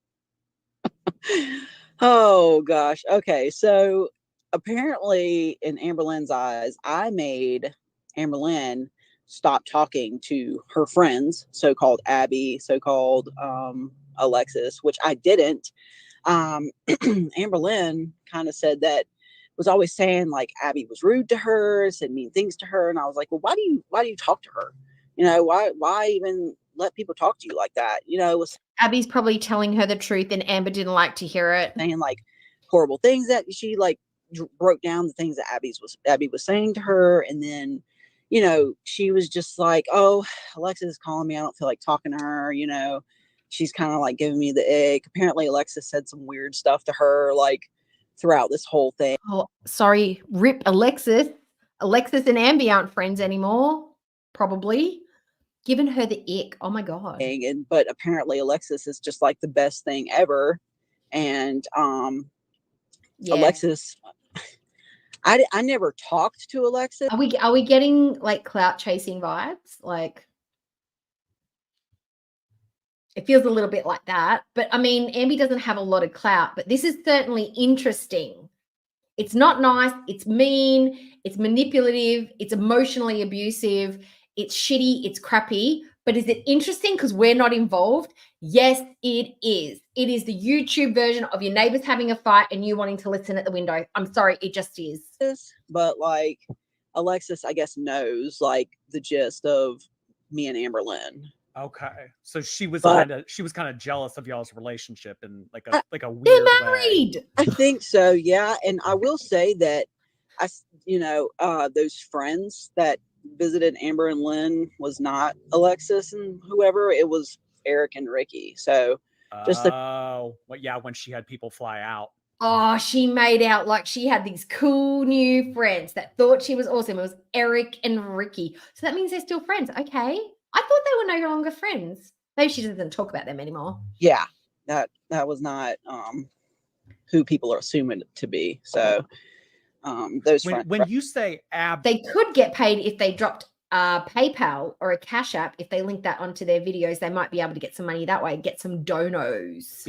Oh gosh. Okay. So apparently in Amber Lynn's eyes, I made Amber Lynn stop talking to her friends, so-called Abby, so-called Alexis, which I didn't. Amber Lynn kind of said that, was always saying like Abby was rude to her, said mean things to her. And I was like, well, why do you talk to her? Why even let people talk to you like that? It was Abby's probably telling her the truth, and Amber didn't like to hear it. saying like horrible things that she like wrote down the things that Abby was saying to her. And then, she was just like, oh, Alexis is calling me. I don't feel like talking to her. She's kind of like giving me the ick. Apparently Alexis said some weird stuff to her, like throughout this whole thing. Oh, sorry. Rip Alexis. Alexis and Amber aren't friends anymore. Probably. Giving her the ick. Oh my God. But apparently Alexis is just like the best thing ever. And Yeah. Alexis, I never talked to Alexis. Are we getting like clout chasing vibes? Like, it feels a little bit like that. But I mean, Amber doesn't have a lot of clout, but this is certainly interesting. It's not nice. It's mean. It's manipulative. It's emotionally abusive. It's shitty. It's crappy. But is it interesting because we're not involved? Yes, it is. It is the YouTube version of your neighbors having a fight and you wanting to listen at the window. I'm sorry, it just is. But like Alexis, I guess, knows like the gist of me and Amber Lynn. Okay, so she was kind of jealous of y'all's relationship in like a weird they're married. way. I think so, yeah. And I will say that those friends that visited Amber and Lynn was not Alexis and whoever, it was Eric and Ricky. So just when she had people fly out. Oh, she made out like she had these cool new friends that thought she was awesome. It was Eric and Ricky. So that means they're still friends. Okay. I thought they were no longer friends. Maybe she doesn't talk about them anymore. Yeah, that was not who people are assuming it to be. So those friends. When you say they could get paid if they dropped PayPal or a Cash App. If they link that onto their videos, they might be able to get some money that way, get some donos.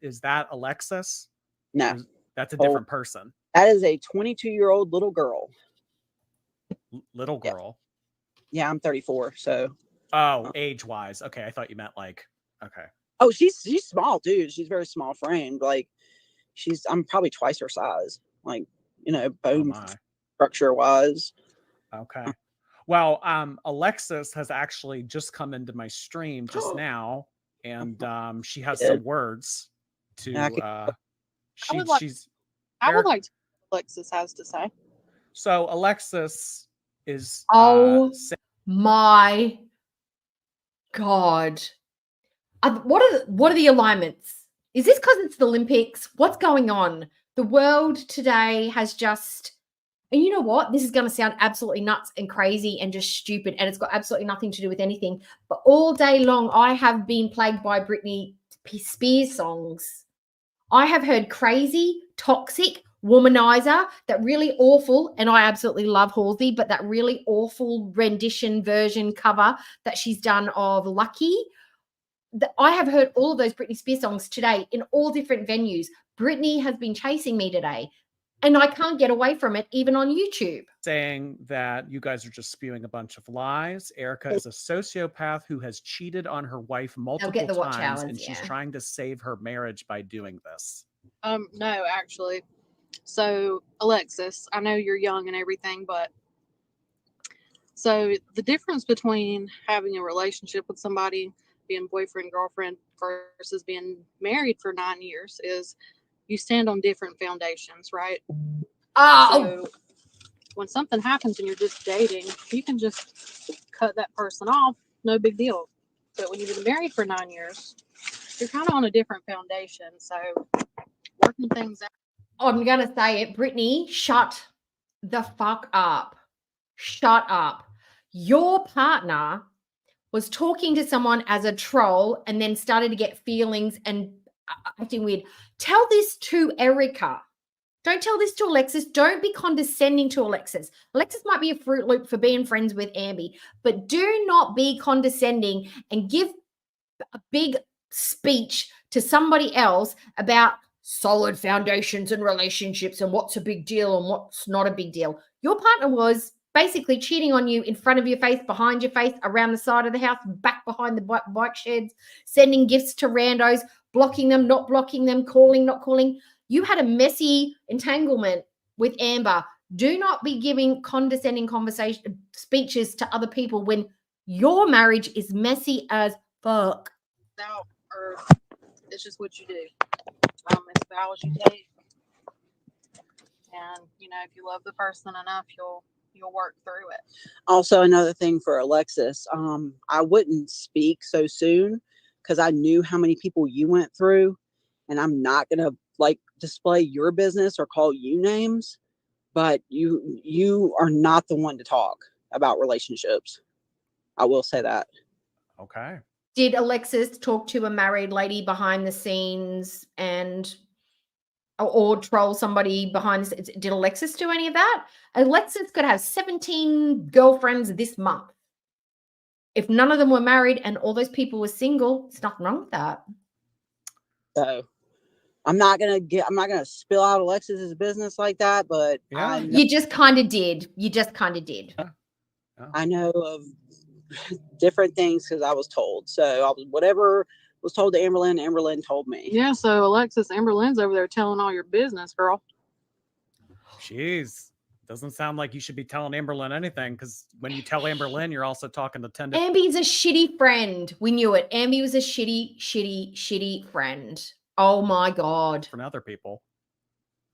Is that Alexis? No, that's a different person. That is a 22-year-old little girl. Little girl. Yeah, I'm 34. So. Oh, age-wise. Okay, I thought you meant like. Okay. Oh, she's small, dude. She's very small framed. Like, I'm probably twice her size. Like, bone structure wise. Okay. Well, Alexis has actually just come into my stream just now, and she has some words to. I would like to hear what Alexis has to say. So Alexis is. My God. What are the alignments? Is this because it's the Olympics? What's going on? The world today has just, and you know what? This is going to sound absolutely nuts and crazy and just stupid, and it's got absolutely nothing to do with anything. But all day long, I have been plagued by Britney Spears songs. I have heard crazy, toxic, womanizer, that really awful, and I absolutely love Halsey, but that really awful rendition version cover that she's done of Lucky. I have heard all of those Britney Spears songs today in all different venues. Britney has been chasing me today, and I can't get away from it, even on YouTube. Saying that you guys are just spewing a bunch of lies. Erica is a sociopath who has cheated on her wife multiple times, and she's trying to save her marriage by doing this. No, actually. So, Alexis, I know you're young and everything, but so the difference between having a relationship with somebody, being boyfriend, girlfriend, versus being married for 9 years is you stand on different foundations, right? So when something happens and you're just dating, you can just cut that person off, no big deal. But when you've been married for 9 years, you're kind of on a different foundation. So working things out. I'm going to say it. Brittany, shut the fuck up. Shut up. Your partner was talking to someone as a troll and then started to get feelings and acting weird. Tell this to Erica. Don't tell this to Alexis. Don't be condescending to Alexis. Alexis might be a Fruit Loop for being friends with Ambi, but do not be condescending and give a big speech to somebody else about solid foundations and relationships and what's a big deal and what's not a big deal. Your partner was basically cheating on you in front of your face, behind your face, around the side of the house, back behind the bike sheds, sending gifts to randos, blocking them, not blocking them, calling, not calling. You had a messy entanglement with Amber. Do not be giving condescending speeches to other people when your marriage is messy as fuck. Out, or it's just what you do. It's vows you take, and if you love the person enough, you'll work through it. Also, another thing for Alexis, I wouldn't speak so soon because I knew how many people you went through, and I'm not gonna display your business or call you names, but you are not the one to talk about relationships. I will say that. Okay. Did Alexis talk to a married lady behind the scenes or troll somebody behind the scenes? Did Alexis do any of that? Alexis could have 17 girlfriends this month. If none of them were married and all those people were single, there's nothing wrong with that. So I'm not gonna spill out Alexis's business like that, but Yeah. You just kind of did. I know of different things because I was told. So whatever was told to Amberlynn told me. Yeah, so Alexis, Amberlynn's over there telling all your business, girl. Jeez. Doesn't sound like you should be telling Amberlynn anything, because when you tell Amberlynn, you're also talking to 10 different... Ambi's a shitty friend. We knew it. Ambi was a shitty friend. Oh my God. From other people.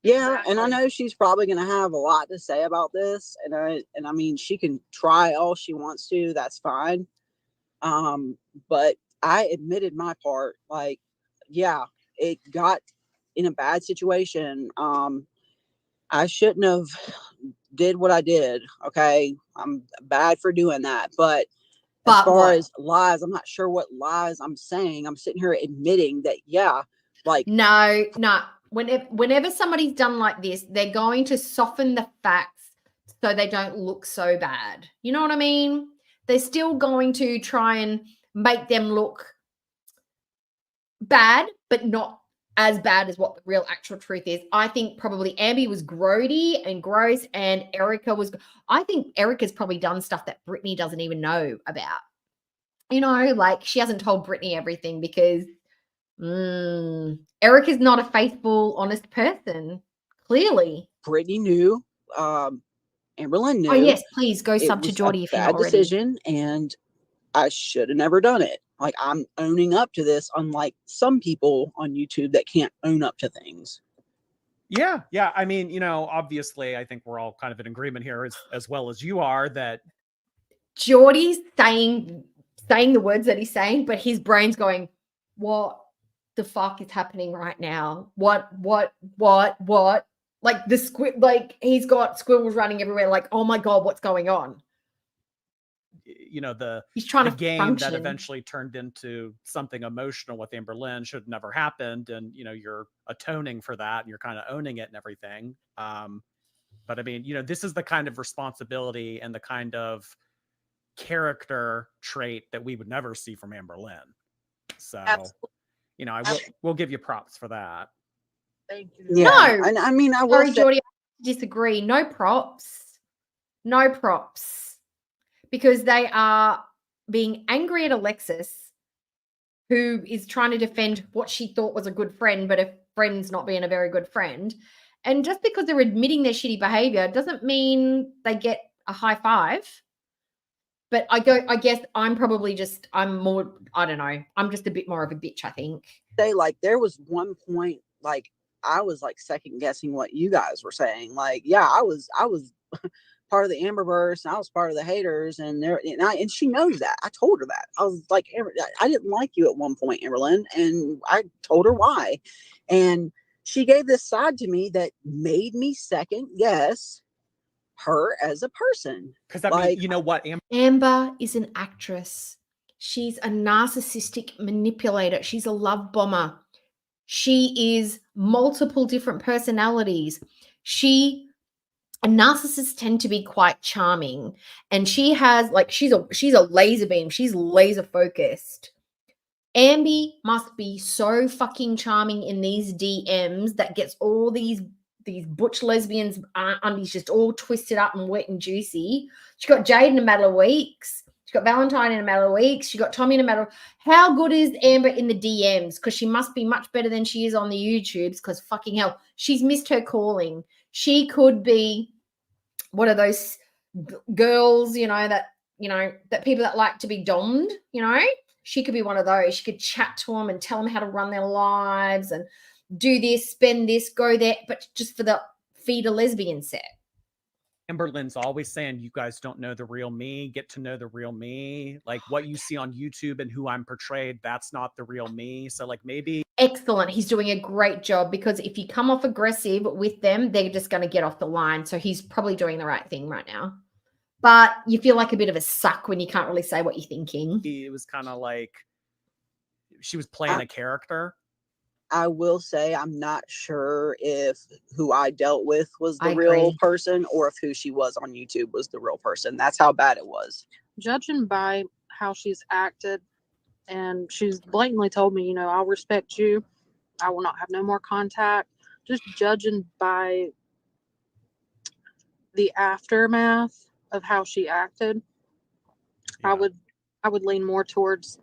Yeah, and I know she's probably going to have a lot to say about this, and I mean, she can try all she wants to. That's fine. But I admitted my part. Yeah, it got in a bad situation. I shouldn't have did what I did. Okay, I'm bad for doing that. But as far as lies, I'm not sure what lies I'm saying. I'm sitting here admitting that. Yeah, no. Whenever somebody's done like this, they're going to soften the facts so they don't look so bad. You know what I mean? They're still going to try and make them look bad, but not as bad as what the real actual truth is. I think probably Ambi was grody and gross, and I think Erica's probably done stuff that Brittany doesn't even know about. She hasn't told Brittany everything because Erica's not a faithful, honest person. Clearly, Brittany knew. Amberlynn knew. Oh yes, please go sub to Geordie if you're not already. Decision, and I should have never done it. I'm owning up to this, unlike some people on YouTube that can't own up to things. Yeah. I mean, obviously, I think we're all kind of in agreement here, as well as you are, that Geordie's saying the words that he's saying, but his brain's going, what the fuck is happening right now? What? Like he's got squirrels running everywhere. Oh my God, what's going on? He's trying the to game function. that eventually turned into something emotional with Amberlynn should have never happened, and you're atoning for that and you're kind of owning it and everything. But I mean, this is the kind of responsibility and the kind of character trait that we would never see from Amberlynn. So absolutely. We'll give you props for that. Thank you. Yeah. No, and I mean, I will sorry, Geordie, I disagree. No props, because they are being angry at Alexis, who is trying to defend what she thought was a good friend, but a friend's not being a very good friend. And just because they're admitting their shitty behavior doesn't mean they get a high five. But I guess I'm more, I don't know. I'm just a bit more of a bitch, I think. There was one point, I was second guessing what you guys were saying. I was part of the Amberverse and I was part of the haters, and she knows that. I told her that. I was like, I didn't like you at one point, Amberlynn, and I told her why. And she gave this side to me that made me second guess her as a person. Because I mean, you know what, Amber is an actress. She's a narcissistic manipulator. She's a love bomber. She is multiple different personalities. Narcissists tend to be quite charming, and she has like she's a laser beam. She's laser focused. Ambi must be so fucking charming in these DMs that gets all these butch lesbians undies just all twisted up and wet and juicy. She got Jade in a matter of weeks. She got Valentine in a matter of weeks. She got Tommy in a matter of... How good is Amber in the DMs? Because she must be much better than she is on the YouTubes, because fucking hell, she's missed her calling. She could be one of those girls, that people that like to be domed, She could be one of those. She could chat to them and tell them how to run their lives and do this, spend this, go there, but just for the feed a lesbian set. Amberlynn's always saying, you guys don't know the real me, get to know the real me. Like what you see on YouTube and who I'm portrayed, that's not the real me. So like maybe. Excellent. He's doing a great job, because if you come off aggressive with them, they're just going to get off the line. So he's probably doing the right thing right now. But you feel like a bit of a suck when you can't really say what you're thinking. It was kind of like she was playing a character. I will say I'm not sure if who I dealt with was the real person or if who she was on YouTube was the real person. That's how bad it was. Judging by how she's acted, and she's blatantly told me, I'll respect you. I will not have no more contact. Just judging by the aftermath of how she acted, yeah. I would lean more towards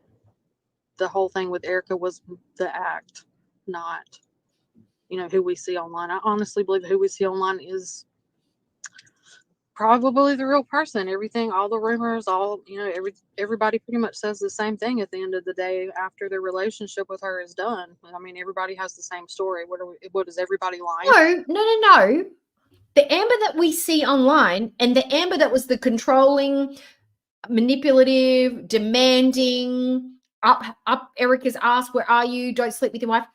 the whole thing with Erica was the act, not who we see online. I honestly believe who we see online is probably the real person. Everything, all the rumors, everybody pretty much says the same thing at the end of the day after their relationship with her is done. I mean, everybody has the same story. What does everybody like? No. The Amber that we see online and the Amber that was the controlling, manipulative, demanding, up Erica's ass, where are you? Don't sleep with your wife.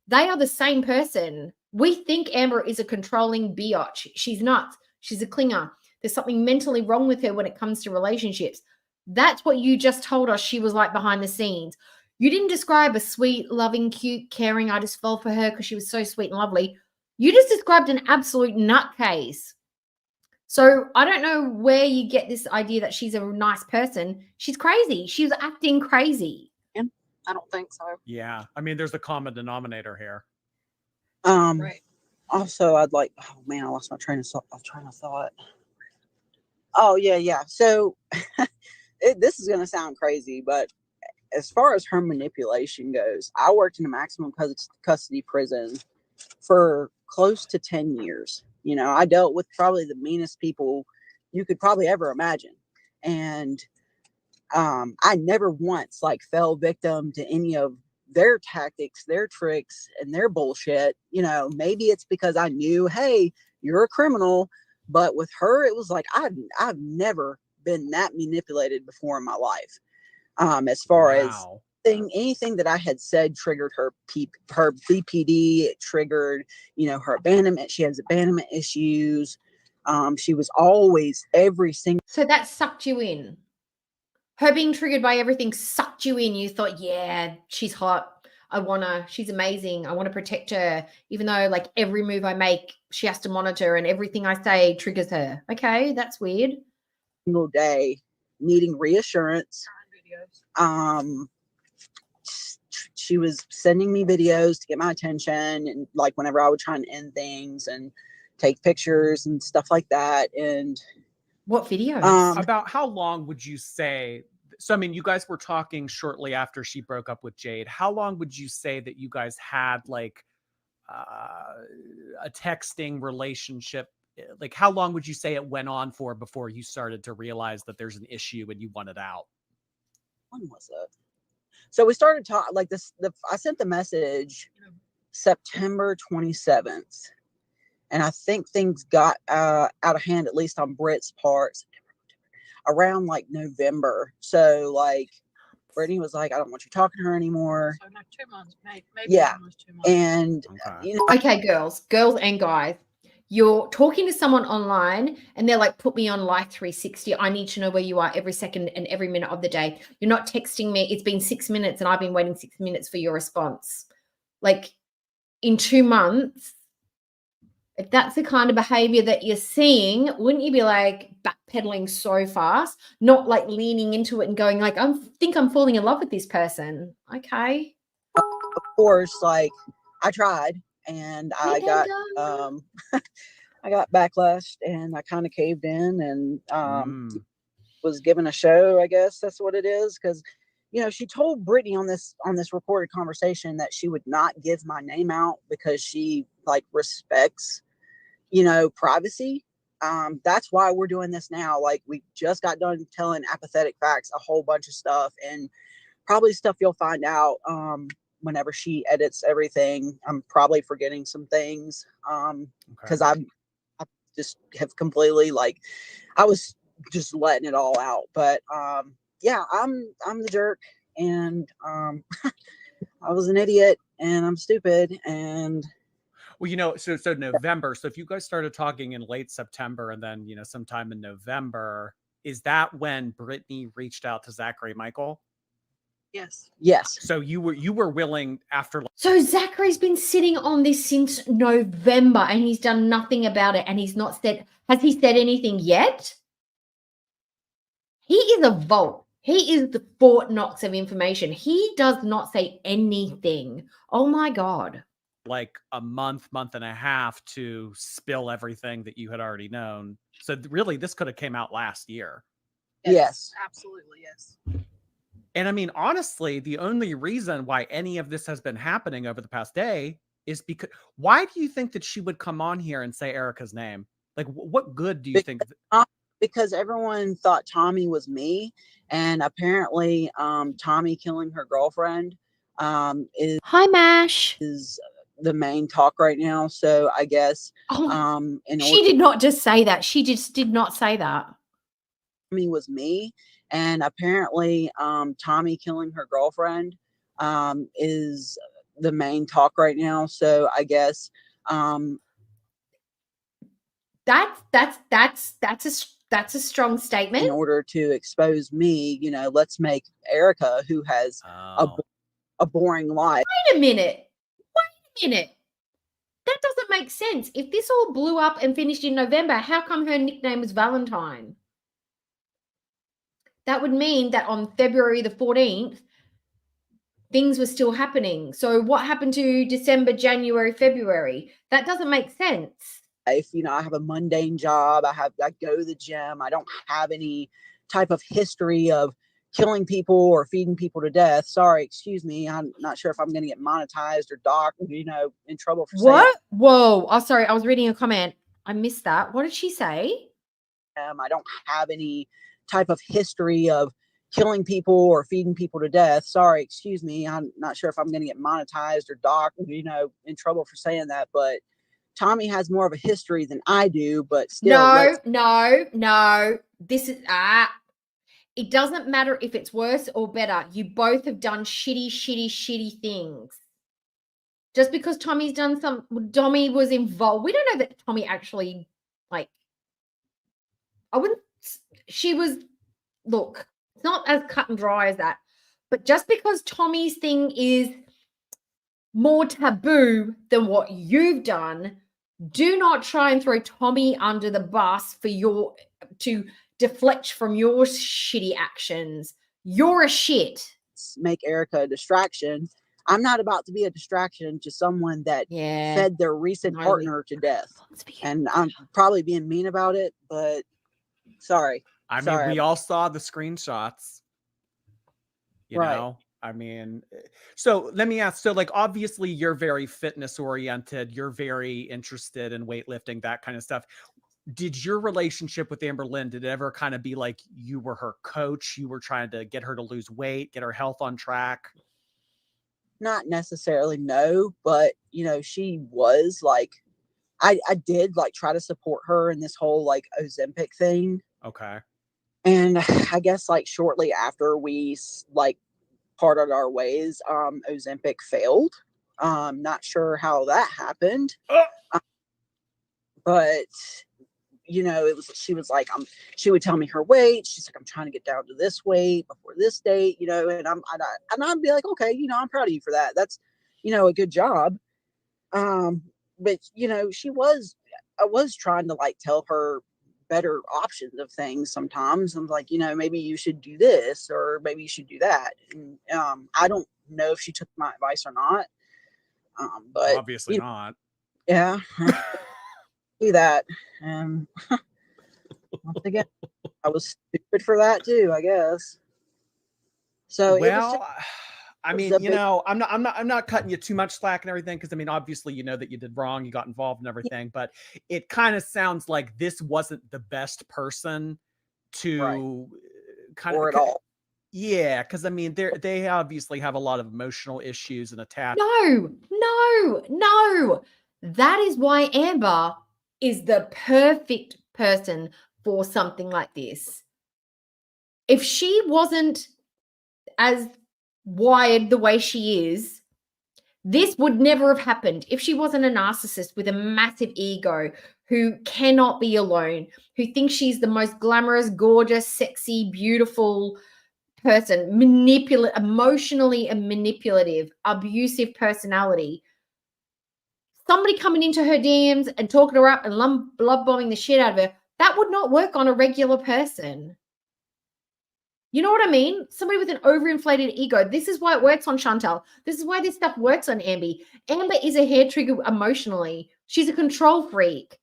They are the same person. We think Amber is a controlling biatch. She's not. She's a clinger. There's something mentally wrong with her when it comes to relationships. That's what you just told us she was like behind the scenes. You didn't describe a sweet, loving, cute, caring, I just fell for her because she was so sweet and lovely. You just described an absolute nutcase. So I don't know where you get this idea that she's a nice person. She's crazy. She was acting crazy. Yeah, I don't think so. Yeah. I mean, there's a common denominator here. Right. Also, I lost my train of thought. Oh, yeah. So this is going to sound crazy, but as far as her manipulation goes, I worked in a maximum custody prison for close to 10 years. I dealt with probably the meanest people you could probably ever imagine. And I never once fell victim to any of their tactics, their tricks, and their bullshit. Maybe it's because I knew, hey, you're a criminal. But with her, it was like I've never been that manipulated before in my life. As far as anything that I had said triggered her BPD, it triggered, her abandonment. She has abandonment issues. She was always every single. So that sucked you in. Her being triggered by everything sucked you in. You thought, yeah, she's hot. She's amazing. I want to protect her. Even though every move I make, she has to monitor and everything I say triggers her. Okay, that's weird. Single day needing reassurance. She was sending me videos to get my attention, and whenever I would try and end things and take pictures and stuff like that. And what videos? About how long would you say? So, I mean, you guys were talking shortly after she broke up with Jade. How long would you say that you guys had a texting relationship? How long would you say it went on for before you started to realize that there's an issue and you wanted out? When was it? So we started talking I sent the message September 27th. And I think things got out of hand, at least on Britt's part, around like November. So like Brittany was like, I don't want you talking to her anymore. So no, 2 months, maybe Yeah. almost 2 months. And Okay. you know, Okay, girls and guys, you're talking to someone online and they're like, put me on Life 360. I need to know where you are every second and every minute of the day. You're not texting me. It's been 6 minutes and I've been waiting 6 minutes for your response. Like in 2 months, if that's the kind of behavior that you're seeing, wouldn't you be like backpedaling so fast, not like leaning into it and going like, I think I'm falling in love with this person. Okay. of course, like I tried and I got I got backlash and I kind of caved in and was given a show, I guess that's what it is. Because you know, she told Brittany on this recorded conversation that she would not give my name out because she like respects, you know, privacy. That's why we're doing this now. Like we just got done telling apathetic facts, a whole bunch of stuff, and probably stuff you'll find out whenever she edits everything. I'm probably forgetting some things because I just have completely like I was just letting it all out. But yeah, I'm the jerk, and I was an idiot, and I'm stupid, and well, you know, so November. So if you guys started talking in late September and then, you know, sometime in November, is that when Brittany reached out to Zachary Michael? Yes. yes. So you were willing after. So Zachary's been sitting on this since November and he's done nothing about it, and he's not said, has he said anything yet? He is a vault. He is the Fort Knox of information. He does not say anything. Oh my God. Like a month and a half to spill everything that you had already known. So really this could have came out last year. Yes. Absolutely, yes. And I mean, honestly, the only reason why any of this has been happening over the past day is because why do you think that she would come on here and say Erica's name? Like what good do you think? Because everyone thought Tommy was me, and apparently Tommy killing her girlfriend is Hi, Mash. the main talk right now. So I guess She did not just say that. She just did not say that. Tommy was me, and apparently Tommy killing her girlfriend is the main talk right now. So I guess that's a strong statement. in order to expose me, you know, let's make Erica, who has a boring life. Wait a minute. That doesn't make sense. If this all blew up and finished in November, how come her nickname was Valentine? That would mean that on February the 14th, things were still happening. So what happened to December, January, February? That doesn't make sense. You know, I have a mundane job. I go to the gym. I don't have any type of history of killing people or feeding people to death. Sorry, excuse me. I'm not sure if I'm going to get monetized or docked, you know, in trouble for what? saying. Whoa. Oh, sorry. I was reading a comment. I missed that. What did she say? I don't have any type of history of killing people or feeding people to death. Sorry, excuse me. I'm not sure if I'm going to get monetized or docked, you know, in trouble for saying that. But Tommy has more of a history than I do, but still. No. This is it doesn't matter if it's worse or better. You both have done shitty things. Just because Tommy was involved. We don't know that Tommy actually, like, look, it's not as cut and dry as that. But just because Tommy's thing is more taboo than what you've done, do not try and throw Tommy under the bus to deflect from your shitty actions. You're a shit. Make Erica a distraction. I'm not about to be a distraction to someone that fed their recent partner to death. And I'm probably being mean about it, but sorry. I mean, we all saw the screenshots. You know? I mean, so let me ask, so like, obviously you're very fitness oriented. You're very interested in weightlifting, that kind of stuff. Did your relationship with Amber Lynn, did it ever kind of be like you were her coach? You were trying to get her to lose weight, get her health on track? Not necessarily, no, but you know, she was like I did like try to support her in this whole like Ozempic thing. Okay. And I guess like shortly after we like parted our ways, Ozempic failed. Not sure how that happened. But you know, she was like, she would tell me her weight. She's like, I'm trying to get down to this weight before this date, you know, and I'd be like, okay, you know, I'm proud of you for that. That's, you know, a good job. But you know, I was trying to like tell her better options of things sometimes. I'm like, you know, maybe you should do this or maybe you should do that. And I don't know if she took my advice or not. But obviously not. Yeah. Do that. And once again, I was stupid for that too, I guess. So well, I mean, you know, I'm not cutting you too much slack and everything, because I mean, obviously, you know that you did wrong, you got involved and everything, but it kind of sounds like this wasn't the best person to kind of at all. Yeah, because I mean, they obviously have a lot of emotional issues and attachment. No. That is why Amber is the perfect person for something like this. If she wasn't as wired the way she is, this would never have happened. If she wasn't a narcissist with a massive ego who cannot be alone, who thinks she's the most glamorous, gorgeous, sexy, beautiful person, emotionally and manipulative, abusive personality, somebody coming into her DMs and talking her up and love bombing the shit out of her, that would not work on a regular person. You know what I mean? Somebody with an overinflated ego. This is why it works on Chantal. This is why this stuff works on Amber. Amber is a hair trigger emotionally. She's a control freak.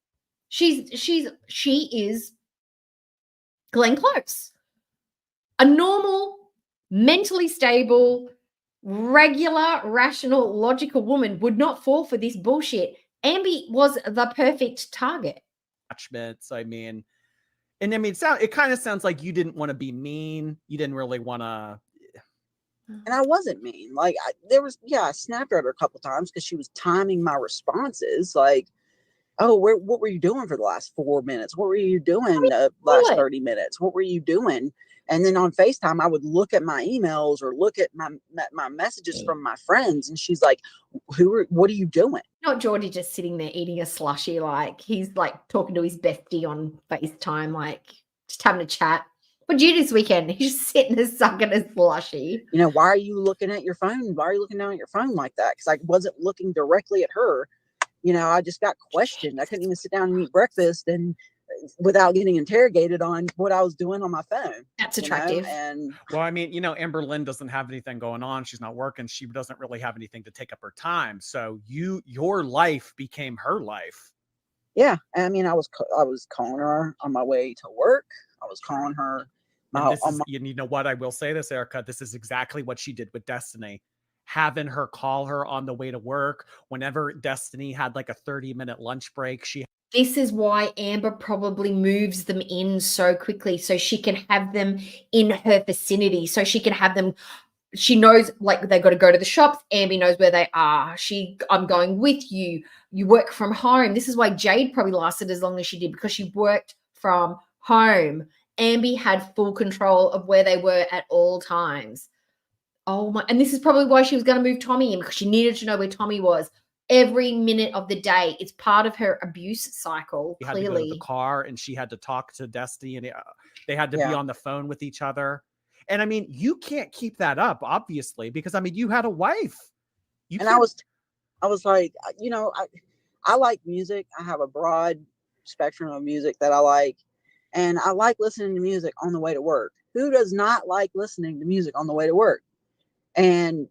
She is Glenn Close. A normal, mentally stable, regular, rational, logical woman would not fall for this bullshit. Amby was the perfect target. I mean, and I mean, it kind of sounds like you didn't want to be mean. You didn't really want to. And I wasn't mean. Like I snapped at her a couple times because she was timing my responses. Like, oh, what were you doing for the last 4 minutes? What were you doing the last 30 minutes? What were you doing? And then on FaceTime, I would look at my emails or look at my messages from my friends. And she's like, what are you doing? Not Geordie just sitting there eating a slushie. Like he's like talking to his bestie on FaceTime, like just having a chat. What'd you do this weekend? He's just sitting there sucking a slushie. You know, why are you looking at your phone? Why are you looking down at your phone like that? Because I wasn't looking directly at her. You know, I just got questioned. I couldn't even sit down and eat breakfast and without getting interrogated on what I was doing on my phone. That's attractive. And well, I mean, you know, LYNNE doesn't have anything going on. She's not working. She doesn't really have anything to take up her time. So your life became her life. Yeah. I mean, I was calling her on my way to work. I was calling her. You know what? I will say this, Erica, this is exactly what she did with Destiny. Having her call her on the way to work whenever Destiny had like a 30-minute lunch break. This is why Amber probably moves them in so quickly so she can have them in her vicinity, so she can have them. She knows like they got to go to the shops. Amber knows where they are. I'm going with you. You work from home. This is why Jade probably lasted as long as she did, because she worked from home. Amber had full control of where they were at all times. Oh my, and this is probably why she was going to move Tommy in, because she needed to know where Tommy was every minute of the day. It's part of her abuse cycle. She had to go to the car and she had to talk to Destiny, and they had to be on the phone with each other. And I mean, you can't keep that up, obviously, because I mean, you had a wife. I was like, you know, I like music. I have a broad spectrum of music that I like, and I like listening to music on the way to work. Who does not like listening to music on the way to work? And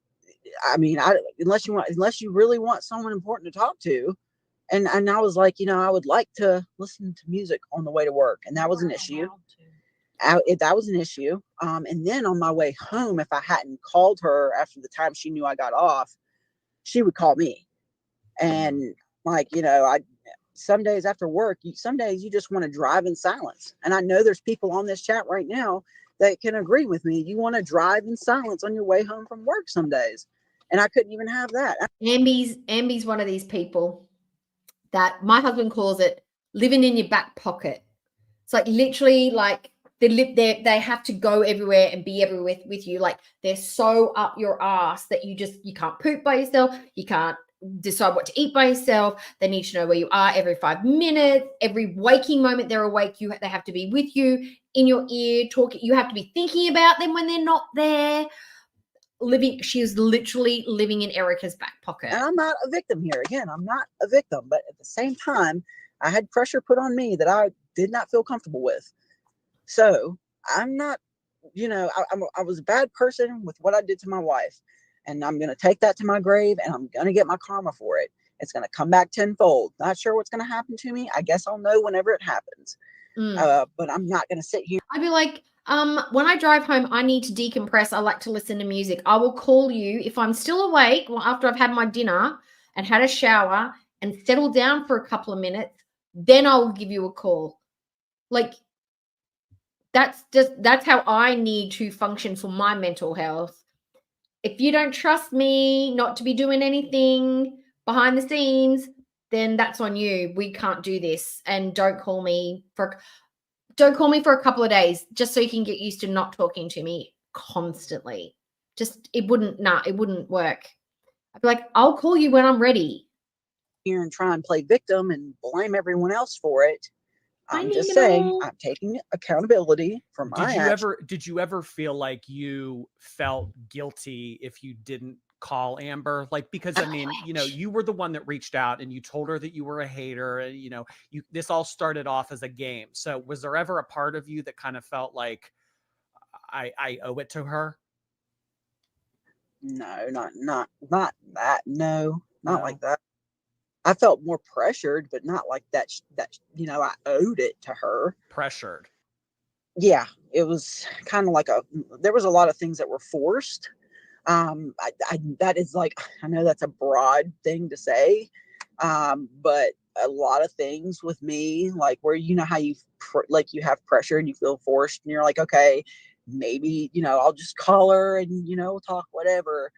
I mean, unless you really want someone important to talk to. And I was like, you know, I would like to listen to music on the way to work. And that was an issue. That was an issue. And then on my way home, if I hadn't called her after the time she knew I got off, she would call me. And like, you know, some days after work, some days you just want to drive in silence. And I know there's people on this chat right now that can agree with me. You want to drive in silence on your way home from work some days. And I couldn't even have that. Amby's one of these people that my husband calls it living in your back pocket. It's like literally like they have to go everywhere and be everywhere with you. Like they're so up your ass that you can't poop by yourself. You can't decide what to eat by yourself. They need to know where you are every 5 minutes. Every waking moment they're awake, they have to be with you, in your ear, talking. You have to be thinking about them when they're not there. She is literally living in Erica's back pocket. And I'm not a victim here. Again, I'm not a victim, but at the same time, I had pressure put on me that I did not feel comfortable with. So I'm not, I was a bad person with what I did to my wife, and I'm going to take that to my grave, and I'm going to get my karma for it. It's going to come back tenfold. Not sure what's going to happen to me. I guess I'll know whenever it happens. But I'm not going to sit here. I'd be like, when I drive home, I need to decompress. I like to listen to music. I will call you if I'm still awake, after I've had my dinner and had a shower and settled down for a couple of minutes, then I'll give you a call. Like, that's how I need to function for my mental health. If you don't trust me not to be doing anything behind the scenes, then that's on you. We can't do this. And don't call me for a couple of days, just so you can get used to not talking to me constantly. It wouldn't work. I'd be like, I'll call you when I'm ready. Here and try and play victim and blame everyone else for it. I'm just saying, I'm taking accountability for my actions. Did you ever feel like you felt guilty if you didn't call Amber? Like, because I mean, you were the one that reached out and you told her that you were a hater, and this all started off as a game. So was there ever a part of you that kind of felt like I owe it to her? No, not that. No, not like that. I felt more pressured, but not like that, I owed it to her. Pressured. Yeah, it was kind of like there was a lot of things that were forced. That is like, I know that's a broad thing to say. But a lot of things with me, like where, how you have pressure and you feel forced and you're like, okay, maybe, I'll just call her and, we'll talk, whatever.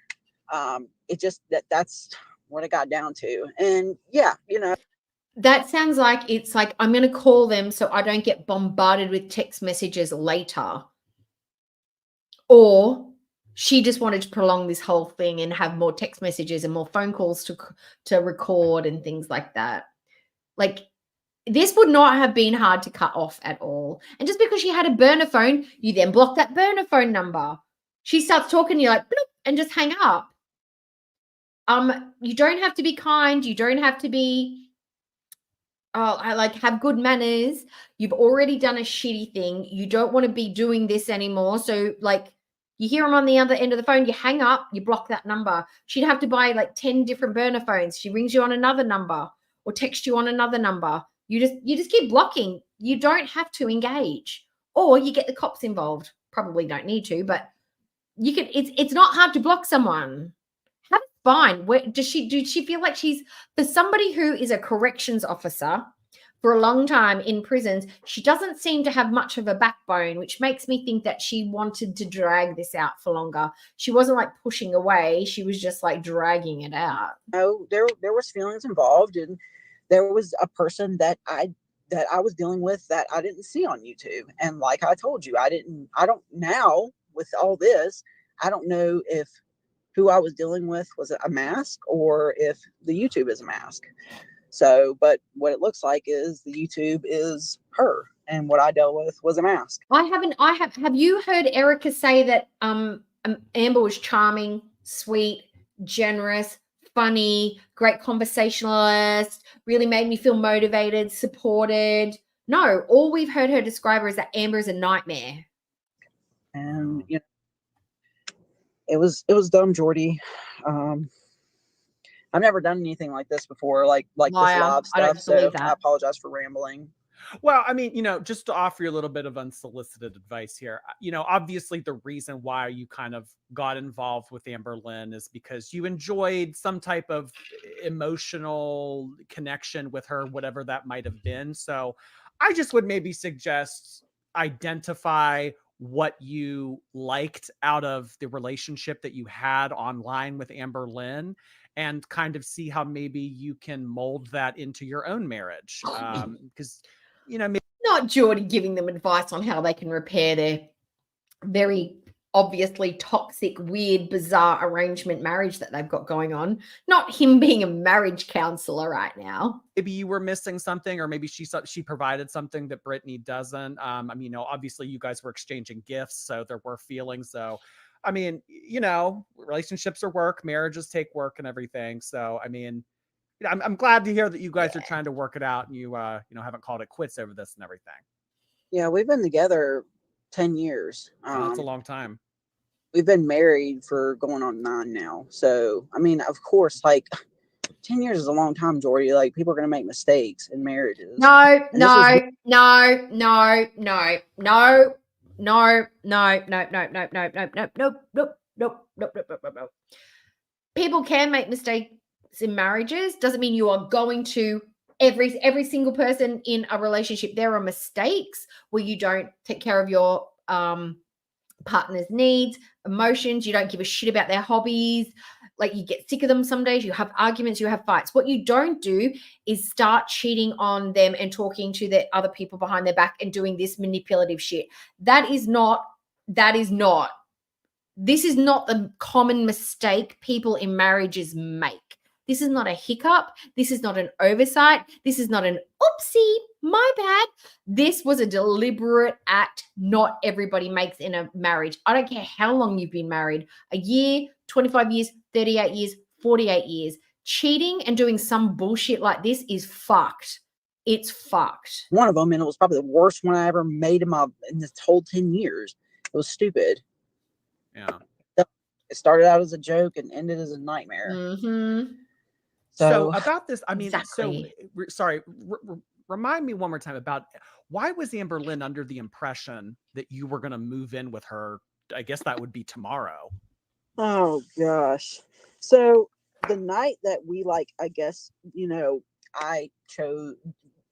It just, that's what it got down to. And yeah, that sounds like it's like, I'm going to call them so I don't get bombarded with text messages later. Or she just wanted to prolong this whole thing and have more text messages and more phone calls to record and things like that. Like, this would not have been hard to cut off at all. And just because she had a burner phone, you then block that burner phone number. She starts talking, you're like, bloop, and just hang up. You don't have to be kind. You don't have to be, have good manners. You've already done a shitty thing. You don't want to be doing this anymore. So, you hear them on the other end of the phone, you hang up, you block that number. She'd have to buy 10 different burner phones. She rings you on another number or text you on another number. You just keep blocking. You don't have to engage, or you get the cops involved. Probably don't need to, but you can. It's not hard to block someone. Have fine. Did she feel like she's, for somebody who is a corrections officer for a long time in prisons, she doesn't seem to have much of a backbone, which makes me think that she wanted to drag this out for longer. She wasn't pushing away. She was just dragging it out. No, there was feelings involved, and there was a person that I was dealing with that I didn't see on YouTube. And like I told you, I don't now, with all this, I don't know if who I was dealing with was a mask or if the YouTube is a mask. So, but what it looks like is the YouTube is her, and what I dealt with was a mask. Have you heard Erica say that Amber was charming, sweet, generous, funny, great conversationalist, really made me feel motivated, supported? No, all we've heard her describe her is that Amber is a nightmare. And it was dumb, Jordy. I've never done anything like this before, like this live stuff. So I apologize for rambling. Well, I mean, just to offer you a little bit of unsolicited advice here, obviously the reason why you kind of got involved with Amber Lynn is because you enjoyed some type of emotional connection with her, whatever that might have been. So I just would maybe suggest identify what you liked out of the relationship that you had online with Amber Lynn, and kind of see how maybe you can mold that into your own marriage. Because, you know, Not Geordie giving them advice on how they can repair their very obviously toxic, weird, bizarre arrangement marriage that they've got going on. Not him being a marriage counselor right now. maybe you were missing something, or maybe she provided something that Brittany doesn't. I mean, you know, obviously you guys were exchanging gifts, so there were feelings. So, I mean, you know, relationships are work, marriages take work and everything. So, I mean, you know, I'm glad to hear that you guys are trying to work it out, and you know, haven't called it quits over this and everything. Yeah, we've been together 10 years. That's a long time. We've been married for going on 9 now. So, I mean, of course, like 10 years is a long time, Jordy. Like, people are going to make mistakes in marriages. No. People can make mistakes in marriages. Doesn't mean you are going to every single person in a relationship. There are mistakes where you don't take care of your partner's needs, emotions. You don't give a shit about their hobbies. Like, you get sick of them some days. You have arguments, you have fights. What you don't do is start cheating on them and talking to the other people behind their back and doing this manipulative shit. This is not the common mistake people in marriages make. This is not a hiccup. This is not an oversight. This is not an oopsie, my bad. This was a deliberate act not everybody makes in a marriage. I don't care how long you've been married, a year, 25 years, 38 years, 48 years. Cheating and doing some bullshit like this is fucked. It's fucked. One of them, and it was probably the worst one I ever made in this whole 10 years. It was stupid. Yeah. It started out as a joke and ended as a nightmare. Mm-hmm. So about this, I mean, Exactly. so sorry, remind me one more time about why was Amber Lynn under the impression that you were going to move in with her? I guess that would be tomorrow. Oh gosh. So the night that we, like, I guess, you know, I chose,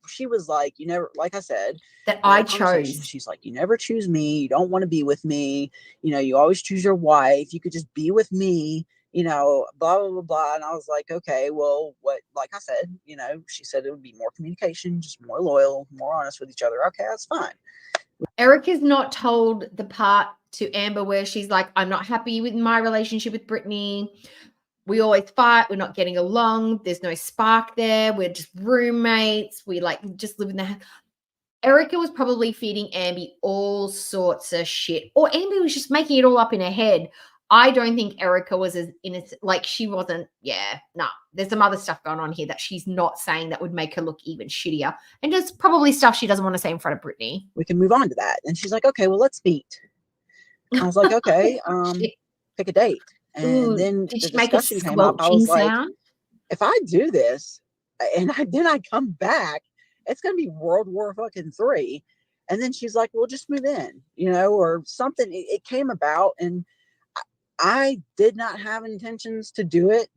she was like, you never, like I said, That we had I a conversation. chose. She's like, you never choose me. You don't want to be with me. You know, you always choose your wife. You could just be with me, you know, blah, blah, blah, blah. And I was like, okay, well, what, like I said, you know, she said it would be more communication, just more loyal, more honest with each other. Okay, that's fine. Erica's not told the part to Amber where she's like, I'm not happy with my relationship with Brittany. We always fight. We're not getting along. There's no spark there. We're just roommates. We like just live in the house. Erica was probably feeding Amber all sorts of shit. Or Amber was just making it all up in her head. I don't think Erica was as innocent. Like, she wasn't. Yeah, no. There's some other stuff going on here that she's not saying that would make her look even shittier. And there's probably stuff she doesn't want to say in front of Brittany. We can move on to that. And she's like, okay, well, let's meet. I was like, okay, pick a date. And Ooh, then did the she make a discussion came up. I squelching was like, sound? if I do this and then I come back, it's going to be World War fucking 3. And then she's like, well, just move in, you know, or something. It came about, and I did not have intentions to do it.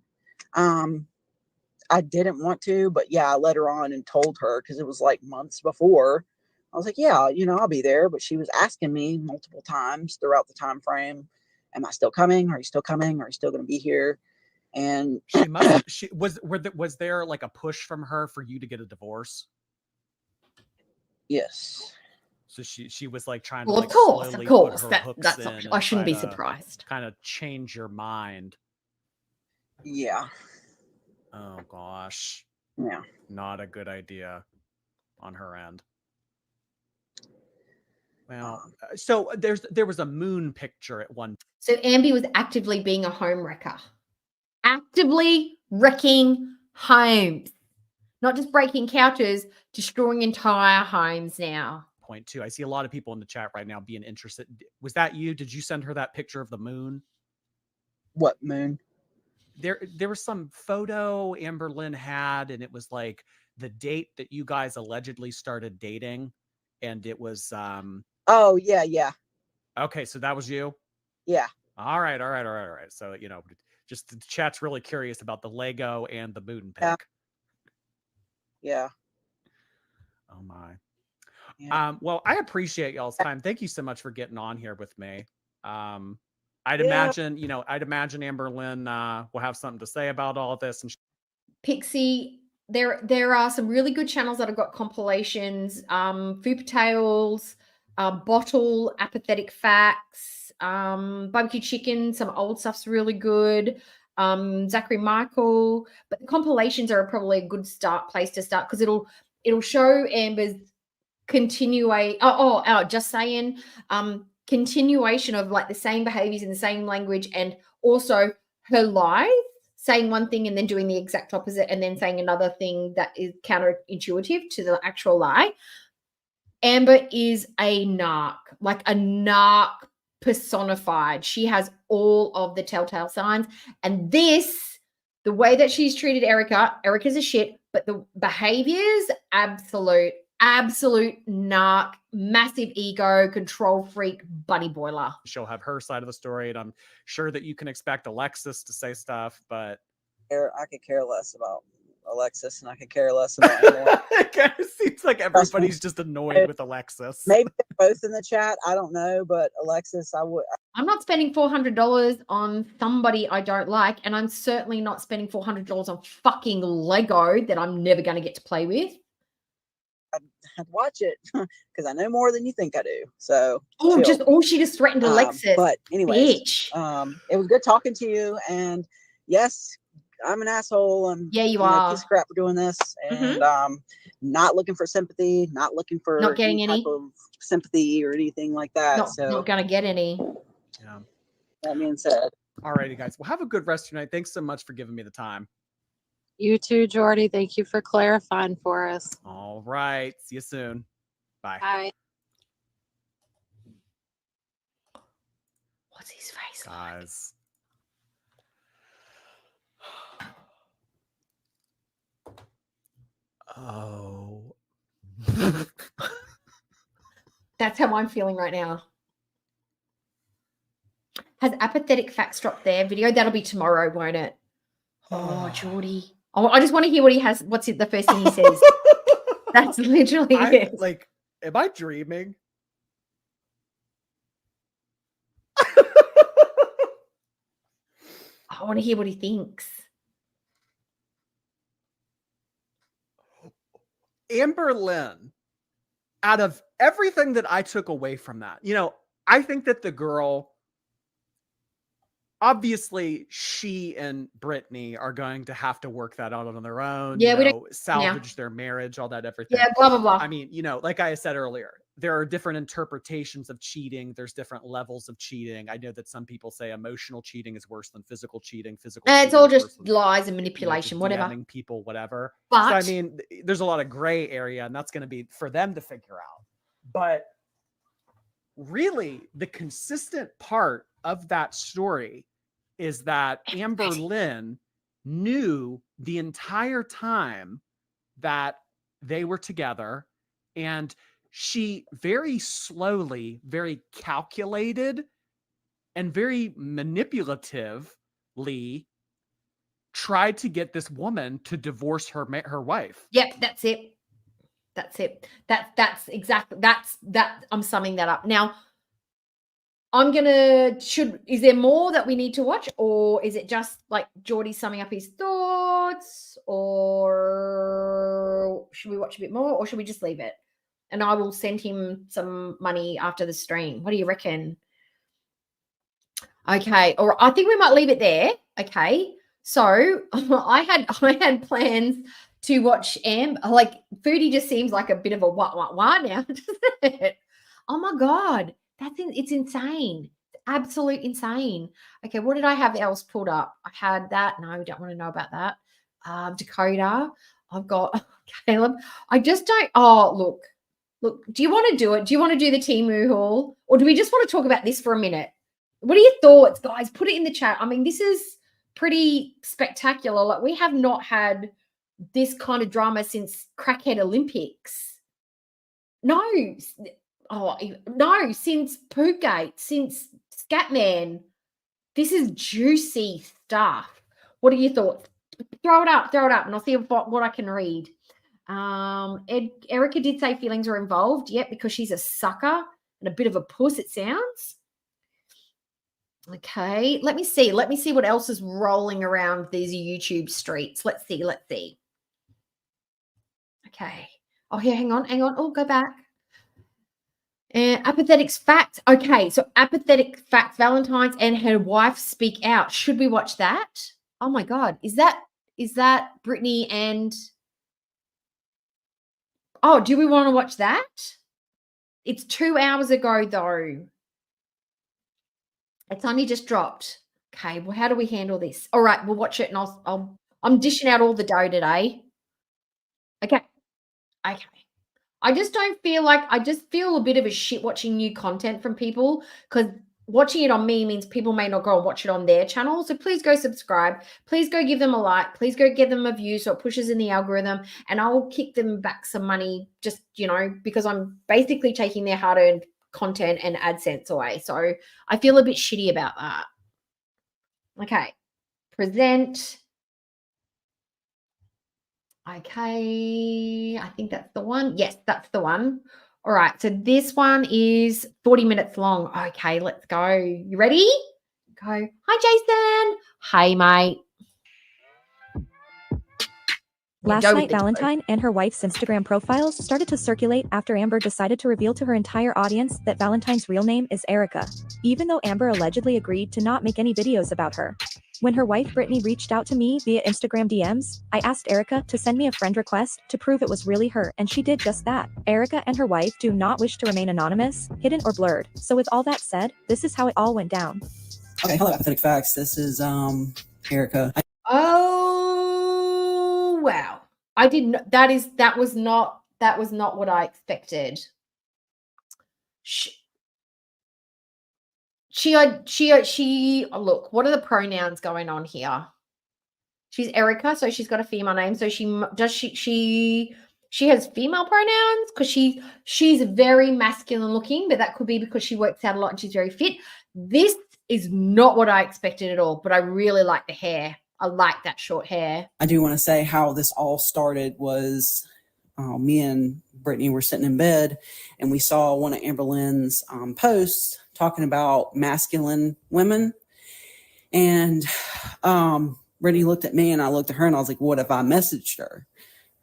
I didn't want to, but yeah, I led her on and told her, because it was like months before. I was like, yeah, you know, I'll be there. But she was asking me multiple times throughout the time frame, am I still coming? Are you still coming? Are you still going to be here? And was there like a push from her for you to get a divorce? Yes. So she was like trying Well, to, like, of course. That's not, I shouldn't be surprised. Kind of change your mind. Yeah. Oh gosh. Yeah. Not a good idea on her end. Well, so there was a moon picture at one. So Amber was actively being a home wrecker. Actively wrecking homes. Not just breaking couches, destroying entire homes now. Point two. I see a lot of people in the chat right now being interested. Was that you? Did you send her that picture of the moon? What moon? There was some photo Amber Lynn had, and it was like the date that you guys allegedly started dating, and it was oh yeah. Okay, so that was you? Yeah. All right. So, you know, just the chat's really curious about the Lego and the moon pic. Yeah. Oh my. Yeah. Well, I appreciate y'all's time. Thank you so much for getting on here with me. I'd Yeah. imagine, I'd imagine Amber Lynn will have something to say about all of this. And Pixie, there are some really good channels that have got compilations. Fupa Tales, Bottle, Apathetic Facts, Barbecue Chicken. Some old stuff's really good. Zachary Michael, but the compilations are probably a good place to start because it'll show Amber's just saying continuation of like the same behaviors in the same language, and also her lies, saying one thing and then doing the exact opposite and then saying another thing that is counterintuitive to the actual lie. Amber is a narc, like a narc personified. She has all of the telltale signs. And this, the way that she's treated Erica's a shit, but the behaviors, absolute narc, massive ego, control freak, bunny boiler. she'll have her side of the story. And I'm sure that you can expect Alexis to say stuff, but I could care less about Alexis, and I could care less about anyone. it kind of seems like everybody's just annoyed with Alexis. Maybe they're both in the chat. I don't know, but Alexis, I'm not spending $400 on somebody I don't like, and I'm certainly not spending $400 on fucking Lego that I'm never going to get to play with. I'd watch it because I know more than you think I do. So She just threatened Alexis. But anyways, bitch. It was good talking to you. And yes, I'm an asshole. Yeah, you are. are. Piece of crap for doing this, and not looking for sympathy, not looking for not getting any type of sympathy or anything like that. Not gonna get any. Yeah. That being said, alrighty, guys. Well, have a good rest of your night. Thanks so much for giving me the time. You too, Jordy. Thank you for clarifying for us. All right. See you soon. Bye. Bye. What's his face guys? Oh. That's how I'm feeling right now. Has Apathetic Facts dropped their video? That'll be tomorrow, won't it? Oh, Jordy. Oh, I just want to hear what he has. What's the first thing he says? That's literally it. Like, am I dreaming? I want to hear what he thinks. Amber Lynn, out of everything that I took away from that, I think that the girl, obviously she and Brittany are going to have to work that out on their own, salvage their marriage, all that, everything. Yeah, blah, blah, blah. I mean, like I said earlier, there are different interpretations of cheating. There's different levels of cheating. I know that some people say emotional cheating is worse than physical cheating. It's all just lies and manipulation, whatever. DMing people, whatever. But so, I mean, there's a lot of gray area, and that's going to be for them to figure out. But really, the consistent part of that story is that Amber Lynn knew the entire time that they were together, and she very slowly, very calculated, and very manipulatively tried to get this woman to divorce her wife. Yep, that's it. That's it. That's exactly that. I'm summing that up. Now, is there more that we need to watch, or is it just like Jordy summing up his thoughts, or should we watch a bit more, or should we just leave it? And I will send him some money after the stream. What do you reckon? Okay, or I think we might leave it there. Okay, so I had plans to watch like Foodie just seems like a bit of a what now, doesn't it? Oh my God. It's insane. It's absolute insane. Okay, what did I have else pulled up? I had that. No, we don't want to know about that. Dakota. I've got Caleb. I just don't. Oh, look. Do you want to do it? Do you want to do the Temu haul, or do we just want to talk about this for a minute? What are your thoughts, guys? Put it in the chat. I mean, this is pretty spectacular. Like, we have not had this kind of drama since Crackhead Olympics. No. Oh, no, since Poopgate, since Scatman. This is juicy stuff. What are your thoughts? Throw it up, and I'll see what I can read. Erica did say feelings were involved. Yep, because she's a sucker and a bit of a puss, it sounds. Okay, let me see. Let me see what else is rolling around these YouTube streets. Let's see. Let's see. Okay. Oh, here, hang on, hang on. Oh, go back. Apathetic facts. Okay, so apathetic facts. Valentine's and her wife speak out. Should we watch that? Oh my God, is that Brittany and? Oh, do we want to watch that? It's 2 hours ago though. It's only just dropped. Okay, well, how do we handle this? All right, we'll watch it, and I'm dishing out all the dough today. Okay, okay. I just feel a bit of a shit watching new content from people, because watching it on me means people may not go and watch it on their channel. So please go subscribe. Please go give them a like. Please go give them a view so it pushes in the algorithm, and I'll kick them back some money just, because I'm basically taking their hard-earned content and AdSense away. So I feel a bit shitty about that. Okay. Present. Okay, I think that's the one. Yes, that's the one. All right, so this one is 40 minutes long. Okay, let's go. You ready? Go. Hi, Jason. Hey, mate. Last night, Valentine and her wife's Instagram profiles started to circulate after Amber decided to reveal to her entire audience that Valentine's real name is Erica, even though Amber allegedly agreed to not make any videos about her. When her wife Brittany reached out to me via Instagram DMs, I asked Erica to send me a friend request to prove it was really her, and she did just that. Erica and her wife do not wish to remain anonymous, hidden, or blurred. So with all that said, this is how it all went down. Okay, hello, Apathetic Facts. This is Erica. Oh, wow. I didn't. That was not what I expected. She look, what are the pronouns going on here? She's Erica, so she's got a female name. So she has female pronouns, because she's very masculine looking, but that could be because she works out a lot and she's very fit. This is not what I expected at all, but I really like the hair. I like that short hair. I do want to say how this all started was me and Brittany were sitting in bed, and we saw one of Amber Lynn's posts talking about masculine women. And Brittany looked at me, and I looked at her, and I was like, what if I messaged her?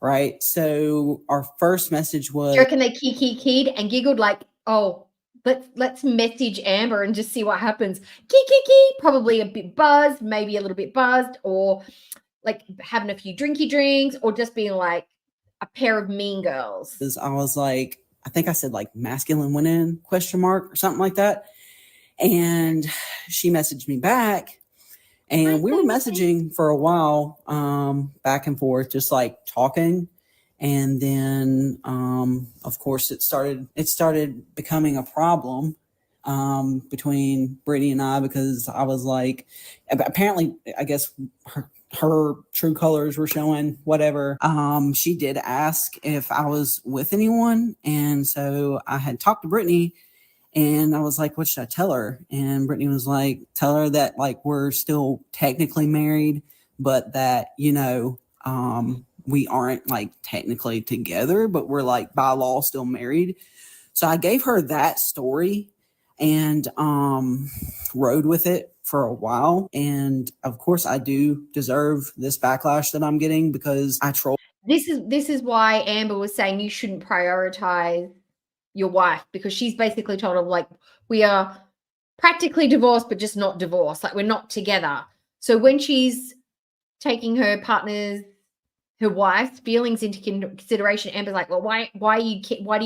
Right. So our first message was, do you reckon they keyed and giggled like, oh, let's message Amber and just see what happens. Key, probably a bit buzzed, maybe a little bit buzzed, or like having a few drinky drinks, or just being like a pair of mean girls. Because I was like, I think I said like masculine women ? Or something like that. And she messaged me back, and we were messaging for a while, back and forth, just like talking. And then, of course, it started becoming a problem between Brittany and I, because I was like, apparently, I guess her true colors were showing, whatever. She did ask if I was with anyone. And so I had talked to Brittany, and I was like, what should I tell her? And Brittany was like, tell her that like we're still technically married, but that, we aren't like technically together, but we're like by law still married. So I gave her that story and rode with it for a while. And of course I do deserve this backlash that I'm getting, because I troll. This is why Amber was saying you shouldn't prioritize your wife, because she's basically told her, like, we are practically divorced, but just not divorced. Like, we're not together. So when she's taking her wife's feelings into consideration, Amber's like, well, why do you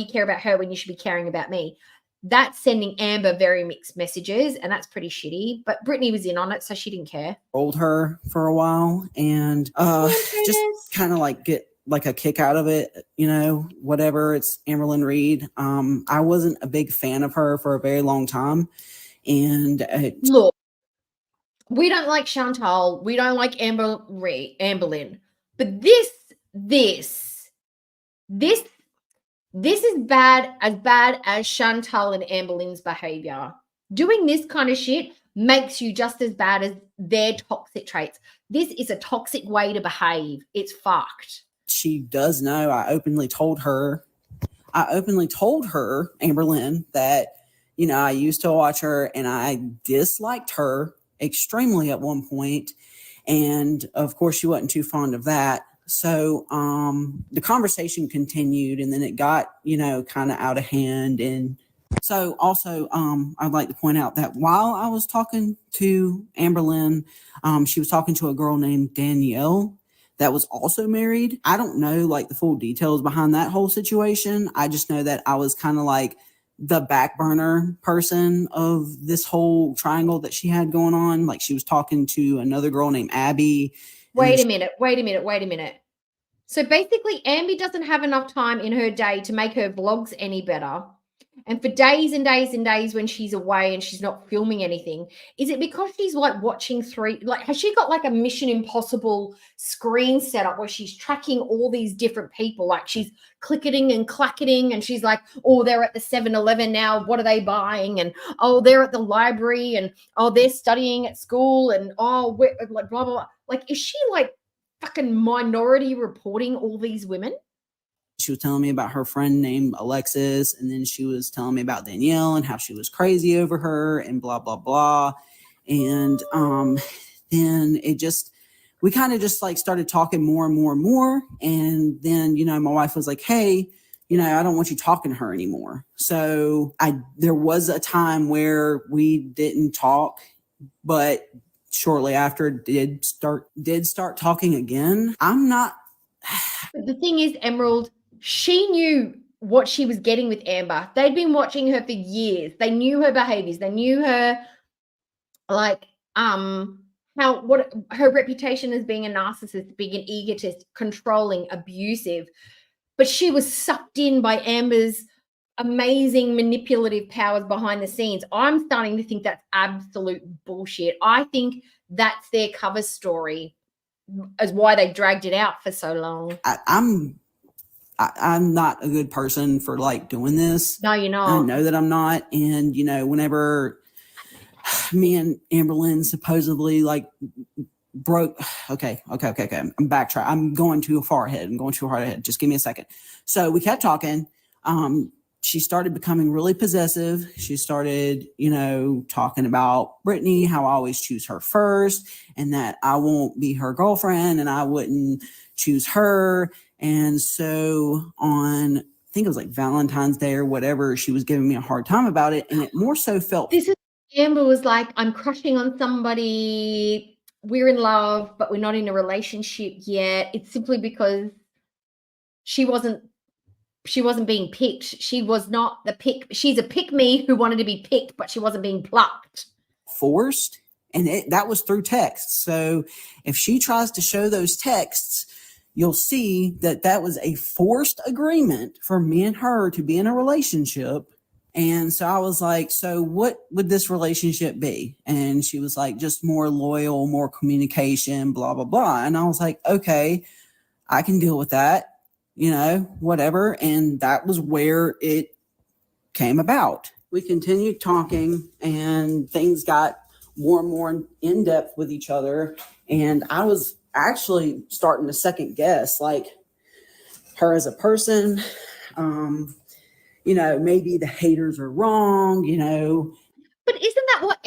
care about her when you should be caring about me? That's sending Amber very mixed messages, and that's pretty shitty. But Brittany was in on it, so she didn't care. Trolled her for a while, and just kind of like get like a kick out of it, whatever. It's Amber Lynn Reid. I wasn't a big fan of her for a very long time, and look, we don't like Chantal, we don't like Amber Lynn. But this is bad as Chantal and Amber Lynn's behavior. Doing this kind of shit makes you just as bad as their toxic traits. This is a toxic way to behave. It's fucked. She does know. I openly told her, Amber Lynn, that, you know, I used to watch her and I disliked her extremely at one point. And of course, she wasn't too fond of that. So the conversation continued, and then it got, you know, kind of out of hand. And so also, I'd like to point out that while I was talking to Amberlynn, she was talking to a girl named Danielle that was also married. I don't know like the full details behind that whole situation. I just know that I was kind of like the back burner person of this whole triangle that she had going on. Like she was talking to another girl named Abby. Wait a minute. So basically, Amby doesn't have enough time in her day to make her vlogs any better. And for days and days and days when she's away and she's not filming anything, is it because she's like watching has she got like a Mission Impossible screen set up where she's tracking all these different people? Like she's clicketing and clacketing and she's like, oh, they're at the 7-Eleven now. What are they buying? And oh, they're at the library and oh, they're studying at school and oh, we're like blah, blah, blah. Like, is she like fucking minority reporting all these women? She was telling me about her friend named Alexis, and then she was telling me about Danielle and how she was crazy over her and blah, blah, blah. And then we kind of just like started talking more and more and more. And then, you know, my wife was like, hey, you know, I don't want you talking to her anymore. So there was a time where we didn't talk, but shortly after did start talking again. But the thing is, Emerald, she knew what she was getting with Amber. They'd been watching her for years. They knew her behaviors. They knew her, like, what her reputation as being a narcissist, being an egotist, controlling, abusive. But she was sucked in by Amber's amazing manipulative powers behind the scenes. I'm starting to think that's absolute bullshit. I think that's their cover story as why they dragged it out for so long. I'm not a good person for like doing this. No, you're not. I know that I'm not. And, you know, whenever me and Amberlynn supposedly like broke. Okay. I'm backtrack. I'm going too far ahead. Just give me a second. So we kept talking. She started becoming really possessive. She started, you know, talking about Brittany, how I always choose her first and that I won't be her girlfriend and I wouldn't choose her. And so on, I think it was like Valentine's Day or whatever, she was giving me a hard time about it. And it more so felt. Amber was like, I'm crushing on somebody. We're in love, but we're not in a relationship yet. It's simply because she wasn't being picked. She was not the pick. She's a pick me who wanted to be picked, but she wasn't being plucked. Forced. And that was through text. So if she tries to show those texts, you'll see that was a forced agreement for me and her to be in a relationship. And so I was like, so what would this relationship be? And she was like, just more loyal, more communication, blah, blah, blah. And I was like, okay, I can deal with that, you know, whatever. And that was where it came about. We continued talking and things got more and more in depth with each other. And I was actually starting to second guess like her as a person. You know, maybe the haters are wrong, you know. But isn't that what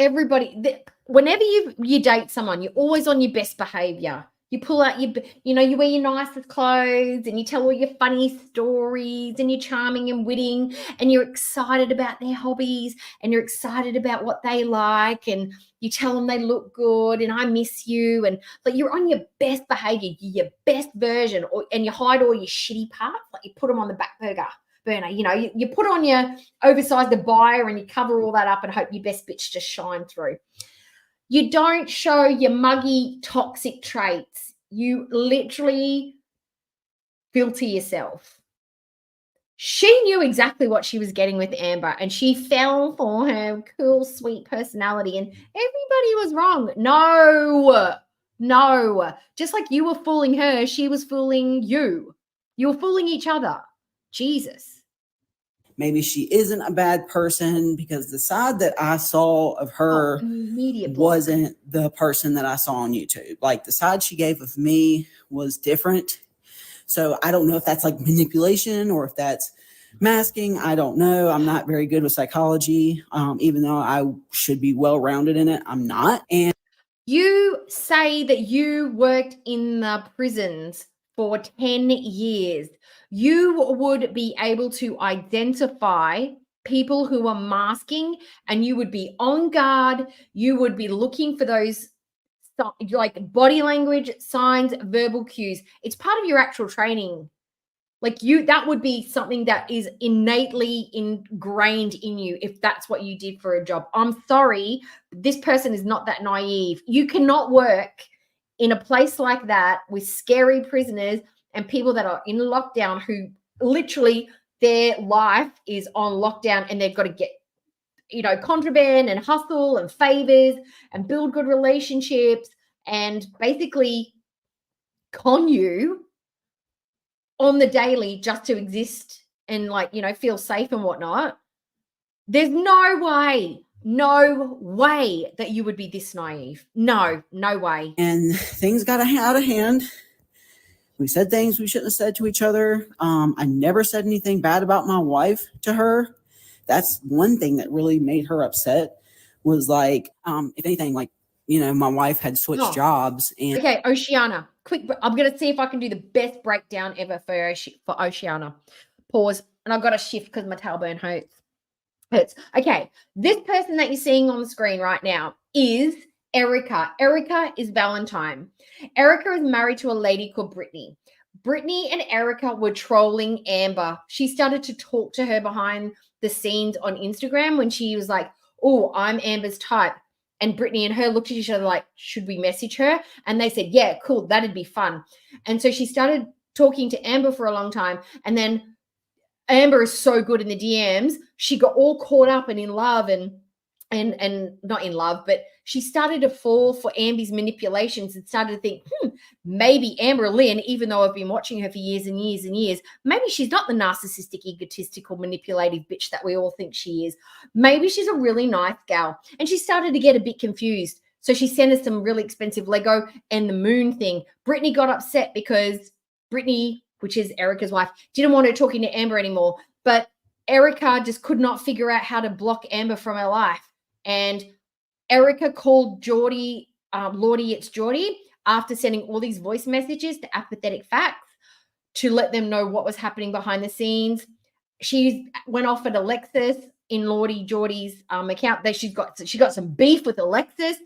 whenever you date someone, you're always on your best behavior. You pull out you wear your nicest clothes and you tell all your funny stories and you're charming and witting and you're excited about their hobbies and you're excited about what they like and you tell them they look good and I miss you and like you're on your best behavior, your best version, and you hide all your shitty parts, like you put them on the back burner. You know, you put on your oversized abaya and you cover all that up and hope your best bitch just shine through. You don't show your muggy, toxic traits. You literally filter yourself. She knew exactly what she was getting with Amber and she fell for her cool, sweet personality and everybody was wrong. No. Just like you were fooling her, she was fooling you. You were fooling each other. Jesus. Maybe she isn't a bad person because the side that I saw of her wasn't the person that I saw on YouTube. Like the side she gave of me was different. So I don't know if that's like manipulation or if that's masking. I don't know. I'm not very good with psychology. Even though I should be well-rounded in it, I'm not. And You say that you worked in the prisons for 10 years. You would be able to identify people who are masking, and you would be on guard. You would be looking for those like body language, signs, verbal cues. It's part of your actual training. Like that would be something that is innately ingrained in you if that's what you did for a job. I'm sorry, this person is not that naive. You cannot work in a place like that with scary prisoners and people that are in lockdown who literally their life is on lockdown and they've got to get, contraband and hustle and favors and build good relationships and basically con you on the daily just to exist and feel safe and whatnot. There's no way that you would be this naive. No way. And things got out of hand. We said things we shouldn't have said to each other. I never said anything bad about my wife to her. That's one thing that really made her upset was if anything, my wife had switched jobs. And okay, Oceana, quick. I'm going to see if I can do the best breakdown ever for Oceana. Pause. And I've got to shift because my tailbone hurts. Okay, this person that you're seeing on the screen right now is Erica. Erica is Valentine. Erica is married to a lady called Brittany. Brittany and Erica were trolling Amber. She started to talk to her behind the scenes on Instagram when she was like, oh, I'm Amber's type. And Brittany and her looked at each other like, should we message her? And they said, yeah, cool, that'd be fun. And so she started talking to Amber for a long time. And then Amber is so good in the DMs. She got all caught up and in love and not in love, but she started to fall for Amber's manipulations and started to think, maybe Amber Lynn, even though I've been watching her for years and years and years, maybe she's not the narcissistic, egotistical, manipulative bitch that we all think she is. Maybe she's a really nice gal. And she started to get a bit confused. So she sent us some really expensive Lego and the moon thing. Brittany got upset because Brittany, which is Erica's wife, didn't want her talking to Amber anymore. But Erica just could not figure out how to block Amber from her life. And Erica called Geordie, Lordy, it's Geordie, after sending all these voice messages to Apathetic Facts to let them know what was happening behind the scenes. She went off at Alexis in Lordy Geordie's account. She got some beef with Alexis.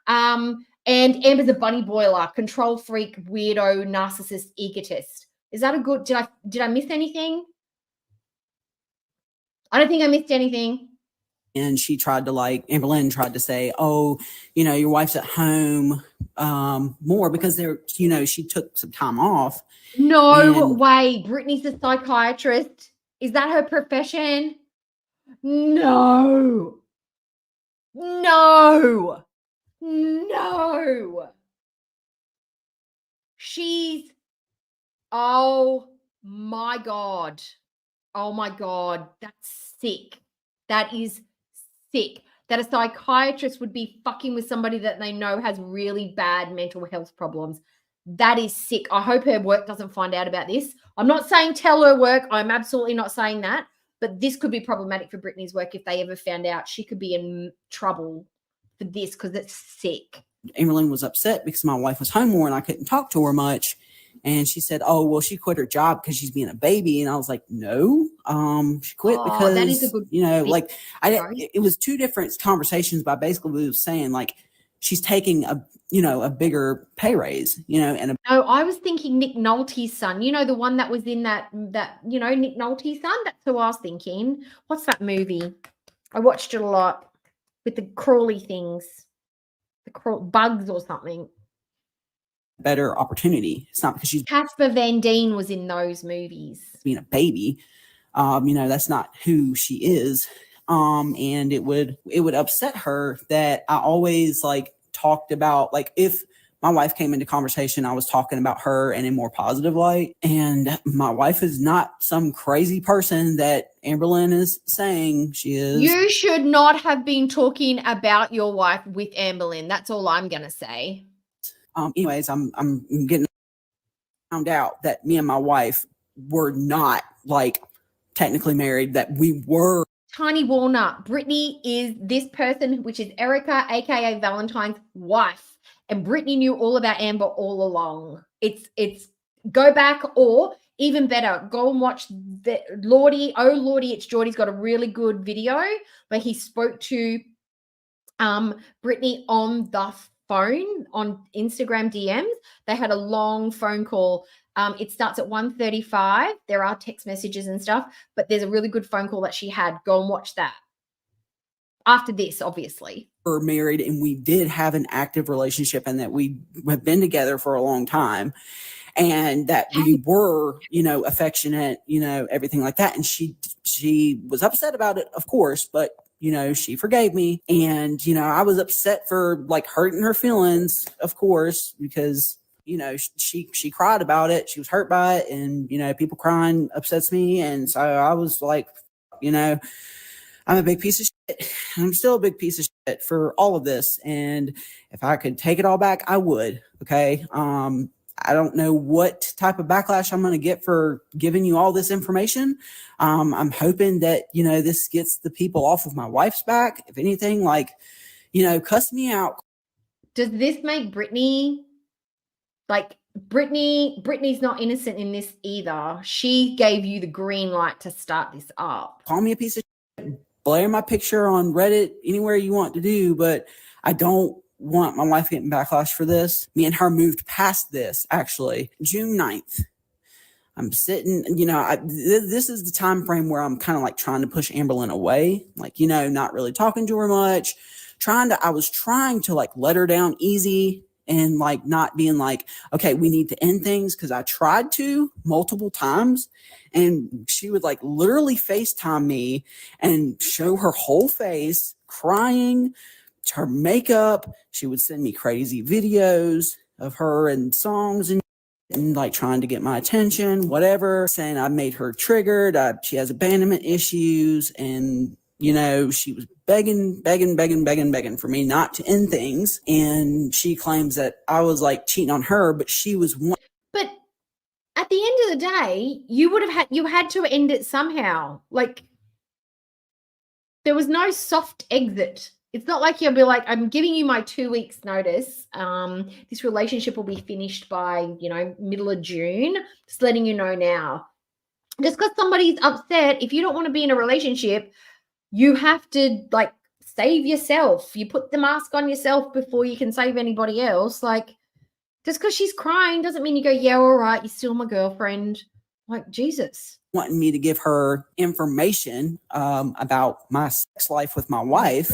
And Amber's a bunny boiler, control freak, weirdo, narcissist, egotist. Is that a good? Did I miss anything? I don't think I missed anything. And she tried to Amber Lynn tried to say, oh, your wife's at home more because she took some time off. No way. Brittany's a psychiatrist. Is that her profession? No. She's, oh my God. That's sick. That is sick. That a psychiatrist would be fucking with somebody that they know has really bad mental health problems. That is sick. I hope her work doesn't find out about this. I'm not saying tell her work. I'm absolutely not saying that. But this could be problematic for Brittany's work if they ever found out. She could be in trouble for this because it's sick. Amber Lynn was upset because my wife was home more and I couldn't talk to her much. And she said, oh, well, she quit her job because she's being a baby. And I was like, no, she quit because, that is a good it was two different conversations, but basically we was saying she's taking a bigger pay raise, and no, I was thinking Nick Nolte's son, the one that was in that Nick Nolte's son. That's who I was thinking. What's that movie? I watched it a lot with the crawly things, bugs or something. Better opportunity. It's not because she's Casper Van Dien was in those movies. Being a baby, that's not who she is. And it would upset her that I always talked about if my wife came into conversation, I was talking about her in a more positive light. And my wife is not some crazy person that Amber Lynn is saying she is. You should not have been talking about your wife with Amber Lynn. That's all I'm gonna say. Anyways, I'm getting found out that me and my wife were not technically married, that we were. Tiny Walnut. Brittany is this person, which is Erica, aka Valentine's wife, and Brittany knew all about Amber all along. It's go back, or even better, go and watch the Lordy. Oh Lordy, it's Geordie's got a really good video where he spoke to Brittany on the phone on Instagram DMs. They had a long phone call. It starts at 1:35. There are text messages and stuff, but there's a really good phone call that she had. Go and watch that. After this, obviously. Were married, and we did have an active relationship, and that we have been together for a long time, and that we were, affectionate, everything like that. And she was upset about it, of course, but she forgave me. And, I was upset for like hurting her feelings, of course, because, she cried about it. She was hurt by it. And, people crying upsets me. And so I was like, I'm a big piece of shit. I'm still a big piece of shit for all of this. And if I could take it all back, I would. Okay. I don't know what type of backlash I'm going to get for giving you all this information. I'm hoping that, this gets the people off of my wife's back. If anything, like, cuss me out. Does this make Brittany, like, Brittany's not innocent in this either. She gave you the green light to start this up. Call me a piece of shit, blare my picture on Reddit, anywhere you want to do, but I don't want my wife getting backlash for this. Me and her moved past this, actually. June 9th. I'm sitting, this is the time frame where I'm kind of like trying to push Amberlynn away. Like, not really talking to her much. I was trying to like let her down easy and like not being like, okay, we need to end things. Cause I tried to multiple times, and she would like literally FaceTime me and show her whole face crying, her makeup. She would send me crazy videos of her and songs and like trying to get my attention, whatever, saying I made her triggered. She has abandonment issues. And, she was begging for me not to end things. And she claims that I was like cheating on her, but she was one. But at the end of the day, you had to end it somehow. Like, there was no soft exit. It's not like you'll be like, I'm giving you my 2 weeks notice. This relationship will be finished by, middle of June. Just letting you know now. Just because somebody's upset, if you don't want to be in a relationship, you have to like save yourself. You put the mask on yourself before you can save anybody else. Like, just because she's crying doesn't mean you go, yeah, all right, you're still my girlfriend. Like, Jesus. Wanting me to give her information about my sex life with my wife.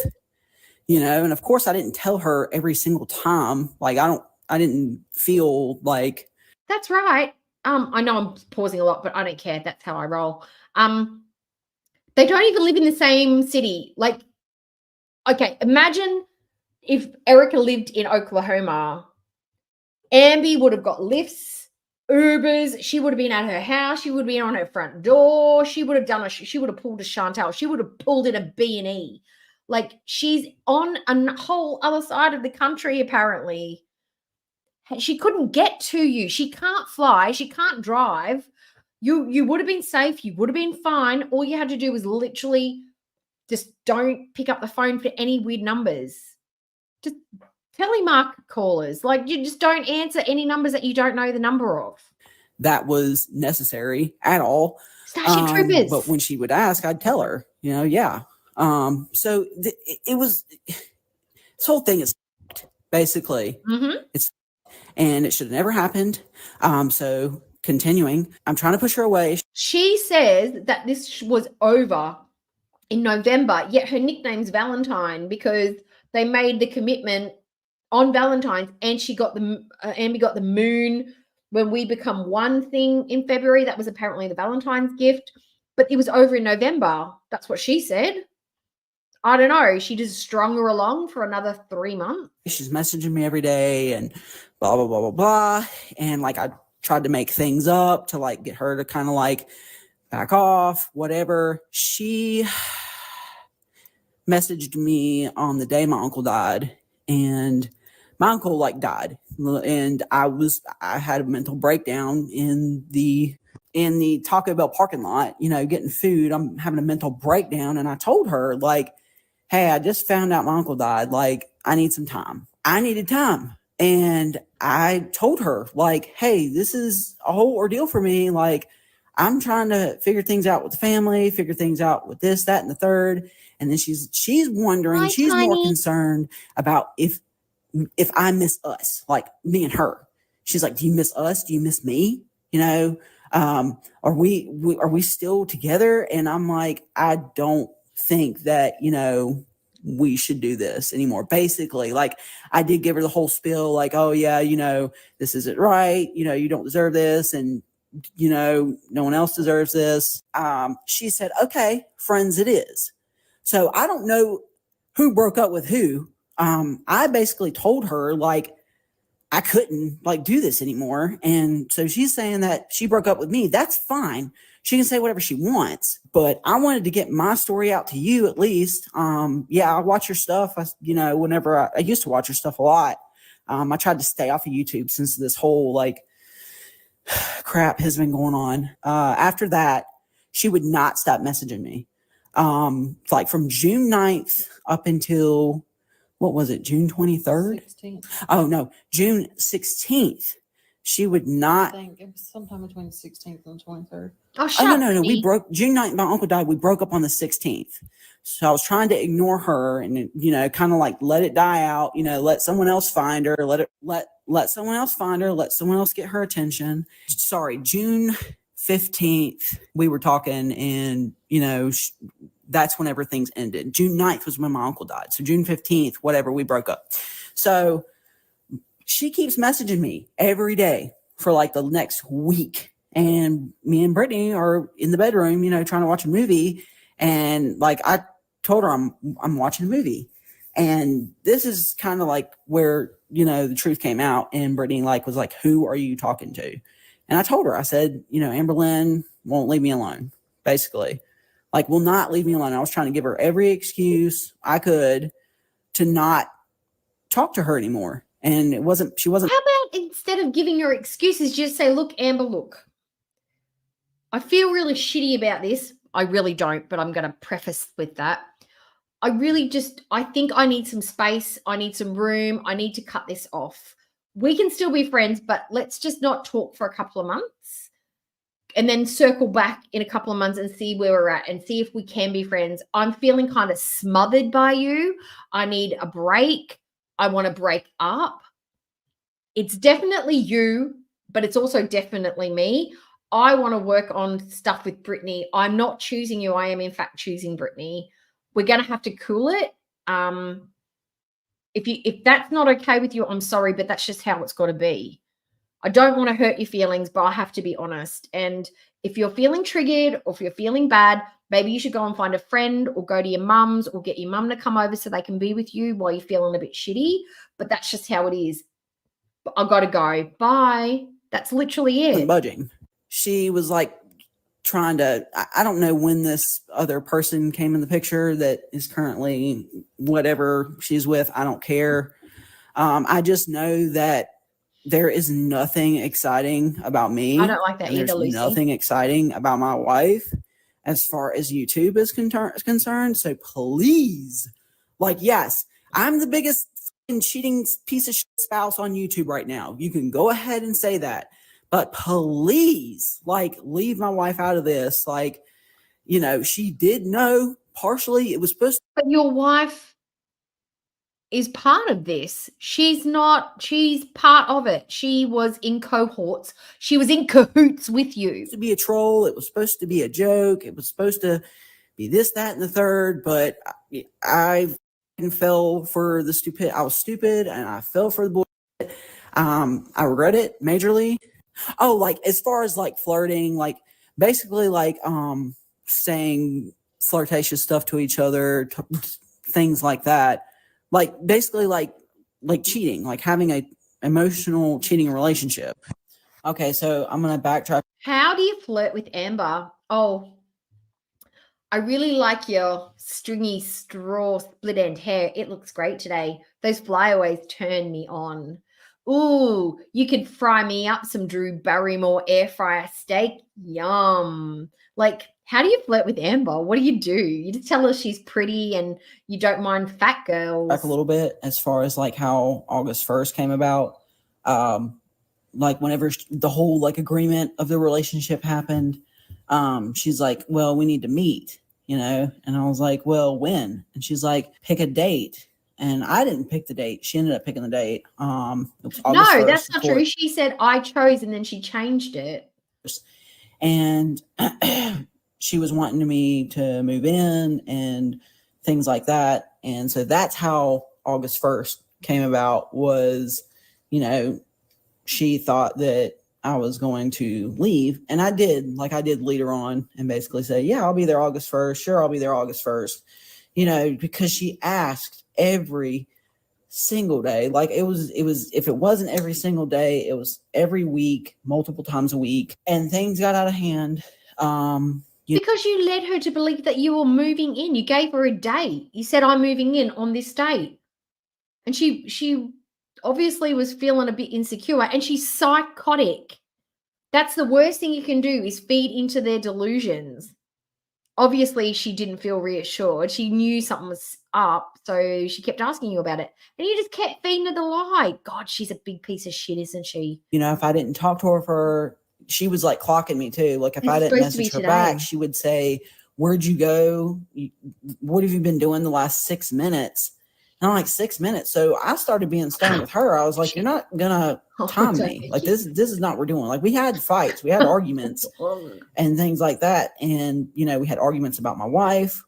And of course I didn't tell her every single time. Like, I didn't feel like. That's right. I know I'm pausing a lot, but I don't care. That's how I roll. They don't even live in the same city. Like, okay, imagine if Erica lived in Oklahoma. Amby would have got lifts, Ubers. She would have been at her house. She would have been on her front door. She would have pulled a Chantel. She would have pulled in a B&E. Like, she's on a whole other side of the country, apparently. She couldn't get to you. She can't fly. She can't drive. You would have been safe. You would have been fine. All you had to do was literally just don't pick up the phone for any weird numbers. Just telemark callers. Like, you just don't answer any numbers that you don't know the number of. That was necessary at all. Starship Troopers. But when she would ask, I'd tell her, yeah. So it was, this whole thing is basically, and it should have never happened. So continuing, I'm trying to push her away. She says that this was over in November, yet her nickname's Valentine because they made the commitment on Valentine's, and she got Amby got the moon when we become one thing in February. That was apparently the Valentine's gift, but it was over in November. That's what she said. I don't know. She just strung her along for another 3 months. She's messaging me every day and blah, blah, blah, blah, blah. And like, I tried to make things up to like get her to kind of like back off, whatever. She messaged me on the day my uncle died, and my uncle like died. And I had a mental breakdown in the in the Taco Bell parking lot, you know, getting food. I'm having a mental breakdown. And I told her, like, hey, I just found out my uncle died. Like, I need some time. I needed time. And I told her, like, hey, this is a whole ordeal for me. Like, I'm trying to figure things out with the family, figure things out with this, that, and the third. And then she's wondering, Hi, she's more Tiny. concerned about if I miss us, like me and her. She's like, do you miss us? Do you miss me? You know, are we still together? And I'm like, I don't think that, you know, we should do this anymore. Basically, like, I did give her the whole spiel, like, oh yeah, you know, this isn't right. You know, you don't deserve this. And, you know, no one else deserves this. She said, okay, friends it is. So I don't know who broke up with who. I basically told her, like, I couldn't, like, do this anymore. And so she's saying that she broke up with me. That's fine. She can say whatever she wants, but I wanted to get my story out to you at least. Yeah, I watch your stuff. You know, whenever I used to watch your stuff a lot. I tried to stay off of YouTube since this whole, like, crap has been going on. After that, she would not stop messaging me. Like from June 9th up until, what was it, June 23rd? 16th. Oh, no, June 16th. She would I not. think it was sometime between the 16th and the 23rd. Oh, shut Oh, up. no. We Brittany. broke June 9th. My uncle died. We broke up on the 16th. So I was trying to ignore her and, you know, kind of like let it die out, you know, let someone else find her, let someone else find her, let someone else get her attention. Sorry, June 15th, we were talking and, you know, that's whenever things ended. June 9th was when my uncle died. So June 15th, whatever, we broke up. So she keeps messaging me every day for like the next week. And me and Brittany are in the bedroom, you know, trying to watch a movie. And like, I told her I'm watching a movie. And this is kind of like where, you know, the truth came out. And Brittany like was like, who are you talking to? And I told her, I said, you know, LYNNE won't leave me alone, basically. Like, will not leave me alone. I was trying to give her every excuse I could to not talk to her anymore. And she wasn't. How about instead of giving your excuses, just say, look, Amber, look, I feel really shitty about this. I really don't, but I'm going to preface with that. I think I need some space. I need some room. I need to cut this off. We can still be friends, but let's just not talk for a couple of months and then circle back in a couple of months and see where we're at and see if we can be friends. I'm feeling kind of smothered by you. I need a break. I want to break up. It's definitely you, but it's also definitely me. I want to work on stuff with Brittany. I'm not choosing you. I am, in fact, choosing Brittany. We're going to have to cool it. If that's not okay with you, I'm sorry, but that's just how it's got to be. I don't want to hurt your feelings, but I have to be honest. And if you're feeling triggered or if you're feeling bad, maybe you should go and find a friend or go to your mum's or get your mum to come over so they can be with you while you're feeling a bit shitty. But that's just how it is. I've got to go. Bye. That's literally it. Budging. She was like trying to, I don't know when this other person came in the picture that is currently whatever she's with. I don't care. I just know that there is nothing exciting about me. I don't like that either, there's Lucy. nothing exciting about my wife as far as YouTube is concerned. So please, like, yes, I'm the biggest cheating piece of shit spouse on YouTube right now. You can go ahead and say that. But please, like, leave my wife out of this. Like, you know, she did know partially it was supposed to. But your wife is part of this. She's part of it. She was in cohorts. She was in cahoots with you. To be a troll. It was supposed to be a joke. It was supposed to be this, that, and the third. But I fell for the stupid. I was stupid and I fell for the bullshit. I regret it majorly. Oh, like, as far as like flirting, like basically like saying flirtatious stuff to each other, things like that. Like basically like cheating, like having a emotional cheating relationship. Okay, so I'm gonna backtrack. How do you flirt with Amber? Oh, I really like your stringy straw split end hair. It looks great today. Those flyaways turn me on. Ooh, you could fry me up some Drew Barrymore air fryer steak. Yum. Like, how do you flirt with Amber? What do? You just tell her she's pretty and you don't mind fat girls. Back a little bit as far as like how August 1st came about. Like whenever the whole like agreement of the relationship happened, she's like, well, we need to meet, you know? And I was like, well, when? And she's like, pick a date. And I didn't pick the date. She ended up picking the date. It was August No, 1st, that's not true. She said I chose and then she changed it. And she was wanting me to move in and things like that. And so that's how August 1st came about was, you know, she thought that I was going to leave. And I did lead her on and basically say, yeah, I'll be there August 1st. Sure, I'll be there August 1st. You know, because she asked every single day. Like it was, if it wasn't every single day, it was every week, multiple times a week. And things got out of hand. Because you led her to believe that you were moving in. You gave her a date. You said, I'm moving in on this date. And she obviously was feeling a bit insecure and she's psychotic. That's the worst thing you can do is feed into their delusions. Obviously, she didn't feel reassured. She knew something was up, so she kept asking you about it. And you just kept feeding her the lie. God, she's a big piece of shit, isn't she? You know, if I didn't talk to her she was like clocking me too. Like if I didn't message her back, she would say, where'd you go? What have you been doing the last 6 minutes? And I'm like, 6 minutes. So I started being stern with her. I was like, you're not gonna time me. Like this is not what we're doing. Like we had fights, we had arguments and things like that. And, you know, we had arguments about my wife.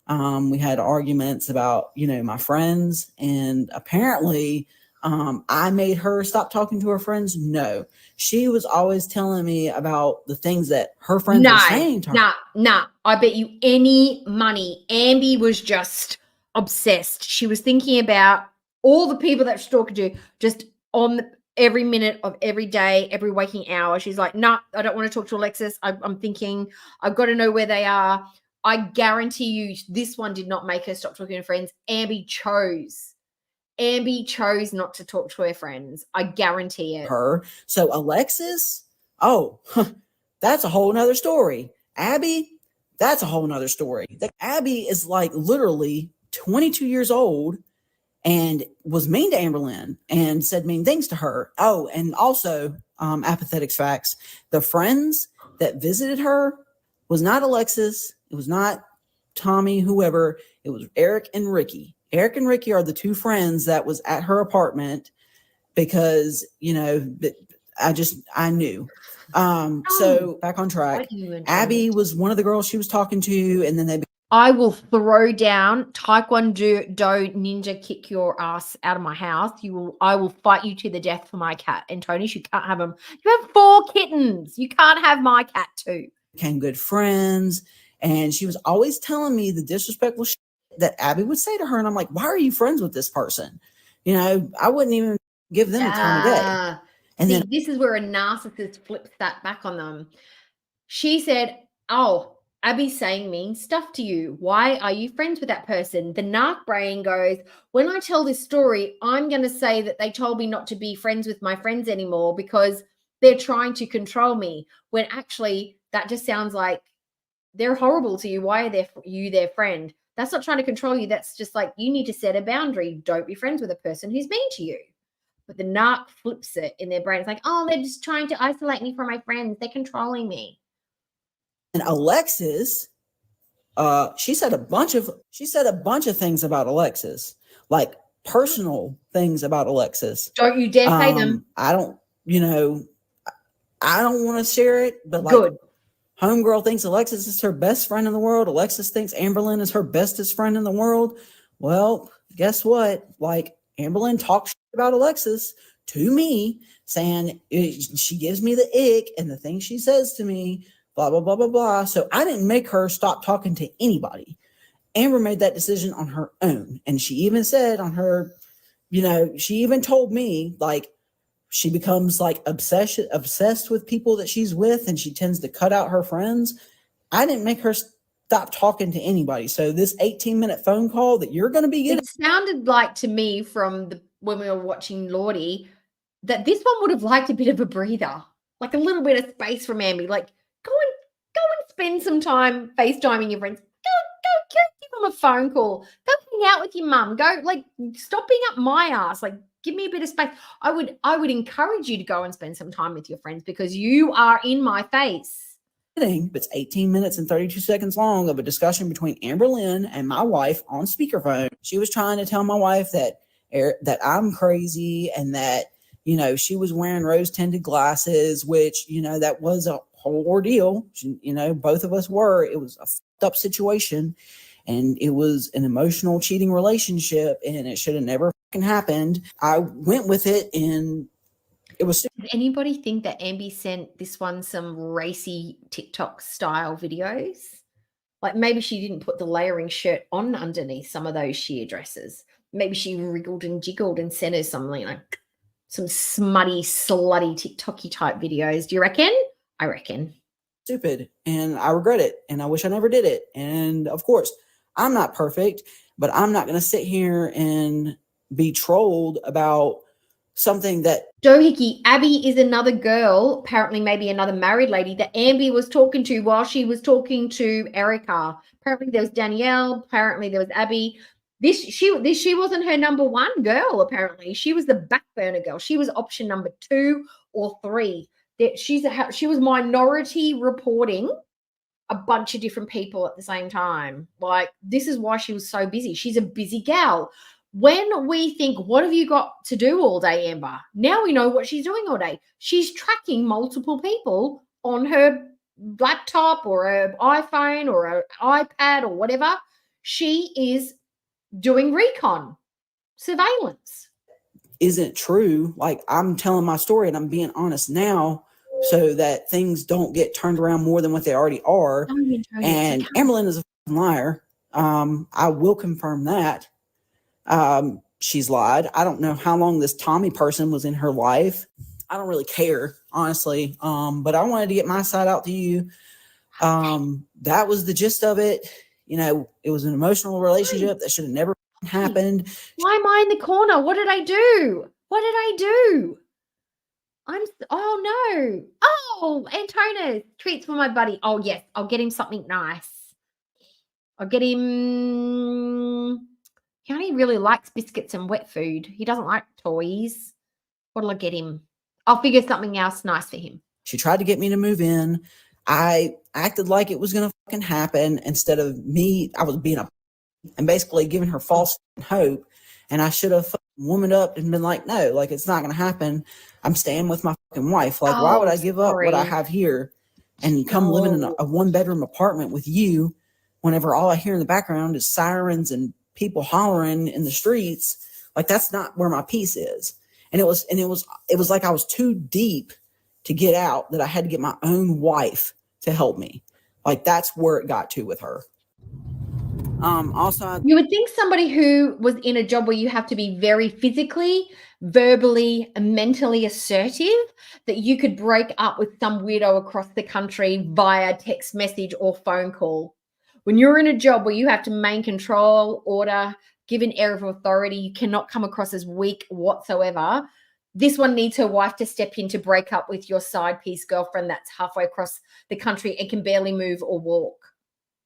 We had arguments about, you know, my friends. And apparently I made her stop talking to her friends. No, she was always telling me about the things that her friends were saying to her. Nah. I bet you any money. Ambi was just obsessed. She was thinking about all the people that she's talking to just on every minute of every day, every waking hour. She's like, nah, I don't want to talk to Alexis. I'm thinking I've got to know where they are. I guarantee you this one did not make her stop talking to friends. Ambi chose not to talk to her friends. I guarantee it. So Alexis, that's a whole nother story. Abby, that's a whole nother story. Abby is like literally 22 years old and was mean to Amberlynn and said mean things to her. Oh, and also apathetic facts. The friends that visited her was not Alexis. It was not Tommy, whoever. It was Eric and Ricky. Eric and Ricky are the two friends that was at her apartment because, you know, I knew. So back on track. Abby was one of the girls she was talking to, and then I will throw down Taekwondo ninja kick your ass out of my house. I will fight you to the death for my cat. And Tony, you can't have them. You have 4 kittens. You can't have my cat too. Became good friends. And she was always telling me the disrespectful shit that Abby would say to her. And I'm like, why are you friends with this person? You know, I wouldn't even give them the time of day. And see, then this is where a narcissist flips that back on them. She said, oh, Abby's saying mean stuff to you. Why are you friends with that person? The narc brain goes, when I tell this story, I'm going to say that they told me not to be friends with my friends anymore because they're trying to control me. When actually that just sounds like they're horrible to you. Why are you their friend? That's not trying to control you. That's just like you need to set a boundary. Don't be friends with a person who's mean to you. But the narc flips it in their brain. It's like, oh, they're just trying to isolate me from my friends. They're controlling me. And Alexis, she said a bunch of things about Alexis, like personal things about Alexis. Don't you dare say them. I don't want to share it, but like good. Homegirl thinks Alexis is her best friend in the world. Alexis thinks Amberlynn is her bestest friend in the world. Well, guess what? Like Amberlynn talks about Alexis to me, saying she gives me the ick and the things she says to me. Blah, blah, blah, blah, blah. So I didn't make her stop talking to anybody. Amber made that decision on her own. And she even said on her, you know, she even told me like she becomes like obsessed with people that she's with and she tends to cut out her friends. I didn't make her stop talking to anybody. So this 18-minute phone call that you're going to be getting. It sounded like to me from when we were watching Lordy, that this one would have liked a bit of a breather, like a little bit of space from Amby. Like, go and spend some time FaceTiming your friends. Go give them a phone call. Go hang out with your mum. Go, like, stop being up my ass. Like, give me a bit of space. I would encourage you to go and spend some time with your friends because you are in my face. It's 18 minutes and 32 seconds long of a discussion between Amber Lynn and my wife on speakerphone. She was trying to tell my wife that I'm crazy and that, you know, she was wearing rose-tinted glasses, which, you know, that was a whole ordeal. You know, both of us were. It was a fucked up situation, and it was an emotional cheating relationship, and it should have never fucking happened. I went with it, and it was. Did anybody think that Amby sent this one some racy TikTok style videos? Like, maybe she didn't put the layering shirt on underneath some of those sheer dresses. Maybe she wriggled and jiggled and sent her some, you know, some smutty, slutty, TikTok-y type videos. Do you reckon? I reckon. Stupid, and I regret it, and I wish I never did it. And of course, I'm not perfect, but I'm not going to sit here and be trolled about something that Doohickey, Abby is another girl, apparently maybe another married lady that Amby was talking to while she was talking to Erica. Apparently there was Danielle. Apparently there was Abby. She wasn't her number one girl, apparently. She was the back burner girl. She was option number 2 or 3. She was minority reporting a bunch of different people at the same time. Like, this is why she was so busy. She's a busy gal. When we think, what have you got to do all day, Amber? Now we know what she's doing all day. She's tracking multiple people on her laptop or her iPhone or her iPad or whatever. She is doing recon, surveillance. Isn't true. Like, I'm telling my story and I'm being honest now so that things don't get turned around more than what they already are. And Amberlynn is a liar. I will confirm that. She's lied. I don't know how long this Tommy person was in her life. I don't really care, honestly. But I wanted to get my side out to you. That was the gist of it. You know, it was an emotional relationship that should have never happened. Why am I in the corner? What did I do? What did I do? Oh no. Oh, Antonis, treats for my buddy. Oh yes, I'll get him something nice. I'll get him. He only really likes biscuits and wet food. He doesn't like toys. What'll I get him? I'll figure something else nice for him. She tried to get me to move in. I acted like it was going to fucking happen instead of me. I was being and basically giving her false hope. And I should have womaned up and been like, no, like, it's not going to happen. I'm staying with my fucking wife. Like, why would I give up what I have here and come living in a 1-bedroom apartment with you whenever all I hear in the background is sirens and people hollering in the streets? Like, that's not where my peace is. And it was like I was too deep to get out, that I had to get my own wife to help me. Like, that's where it got to with her. Also, you would think somebody who was in a job where you have to be very physically, verbally, and mentally assertive, that you could break up with some weirdo across the country via text message or phone call. When you're in a job where you have to maintain control, order, give an air of authority, you cannot come across as weak whatsoever. This one needs her wife to step in to break up with your side piece girlfriend that's halfway across the country and can barely move or walk.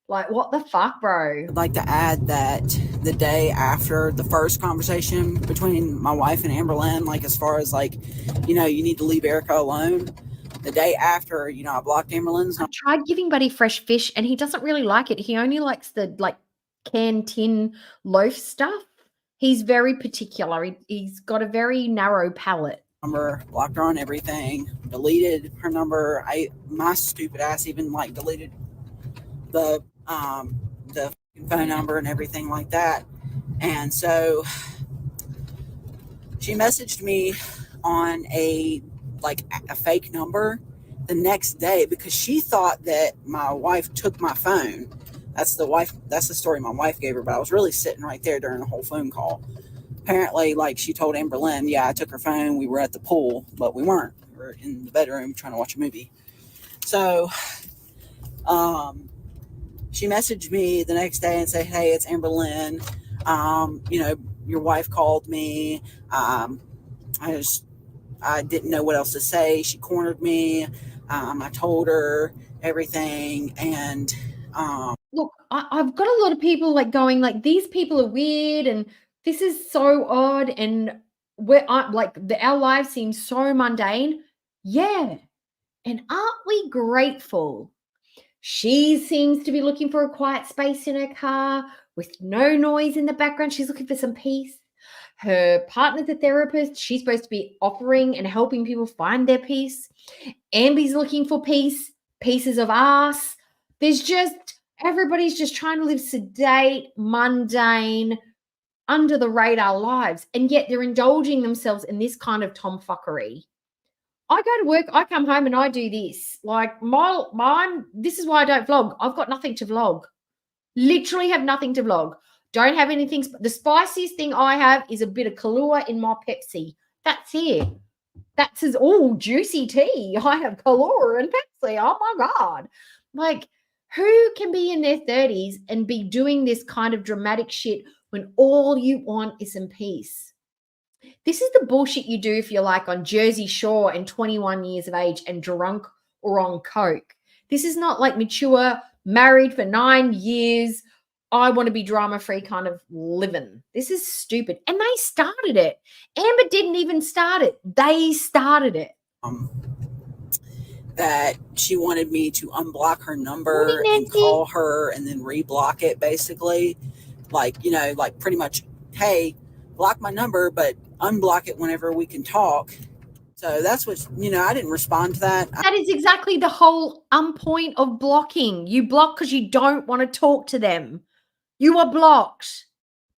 Like, what the fuck, bro? I'd like to add that the day after the first conversation between my wife and Amberlynn, like, as far as, like, you know, you need to leave Erica alone. The day after, you know, I blocked Amberlynn's. I tried giving Buddy fresh fish and he doesn't really like it. He only likes the, like, canned tin loaf stuff. He's very particular. He's got a very narrow palate. Number, blocked her on everything, deleted her number. My stupid ass even, like, deleted the phone number and everything like that. And so she messaged me on a fake number the next day because she thought that my wife took my phone. That's the story my wife gave her, but I was really sitting right there during the whole phone call. Apparently, like, she told Amberlynn, yeah, I took her phone. We were at the pool, but we weren't. We were in the bedroom trying to watch a movie. So, she messaged me the next day and said, hey, it's Amberlynn. You know, your wife called me. I I didn't know what else to say. She cornered me. I told her everything, and Look, I've got a lot of people like going like these people are weird and this is so odd and our lives seem so mundane. Yeah. And aren't we grateful? She seems to be looking for a quiet space in her car with no noise in the background. She's looking for some peace. Her partner's a therapist. She's supposed to be offering and helping people find their peace. Amby's looking for peace, pieces of ass. Everybody's just trying to live sedate, mundane, under the radar lives. And yet they're indulging themselves in this kind of tomfuckery. I go to work, I come home and I do this. Like this is why I don't vlog. I've got nothing to vlog. Literally have nothing to vlog. Don't have anything. The spiciest thing I have is a bit of Kahlua in my Pepsi. That's it. That's juicy tea. I have Kahlua and Pepsi. Oh my God. Like, who can be in their 30s and be doing this kind of dramatic shit when all you want is some peace? This is the bullshit you do if you're like on Jersey Shore and 21 years of age and drunk or on coke. This is not like mature, married for 9 years, I want to be drama-free kind of living. This is stupid. And they started it. Amber didn't even start it. They started it. That she wanted me to unblock her number and call her and then reblock it, basically. Like, like pretty much, hey, block my number, but unblock it whenever we can talk. So that's what, I didn't respond to that. That is exactly the whole point of blocking. You block because you don't want to talk to them. You are blocked.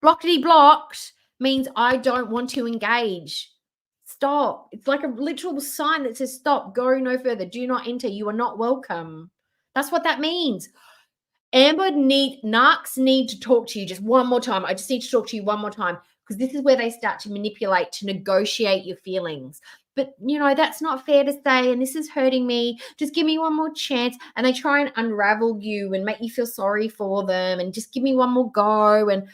Blockety blocked means I don't want to engage. Stop. It's like a literal sign that says stop, go no further, do not enter, you are not welcome. That's what that means. Narcs need to talk to you just one more time. I just need to talk to you one more time, because this is where they start to manipulate, to negotiate your feelings. But, that's not fair to say, and this is hurting me. Just give me one more chance. And they try and unravel you and make you feel sorry for them and just give me one more go. And,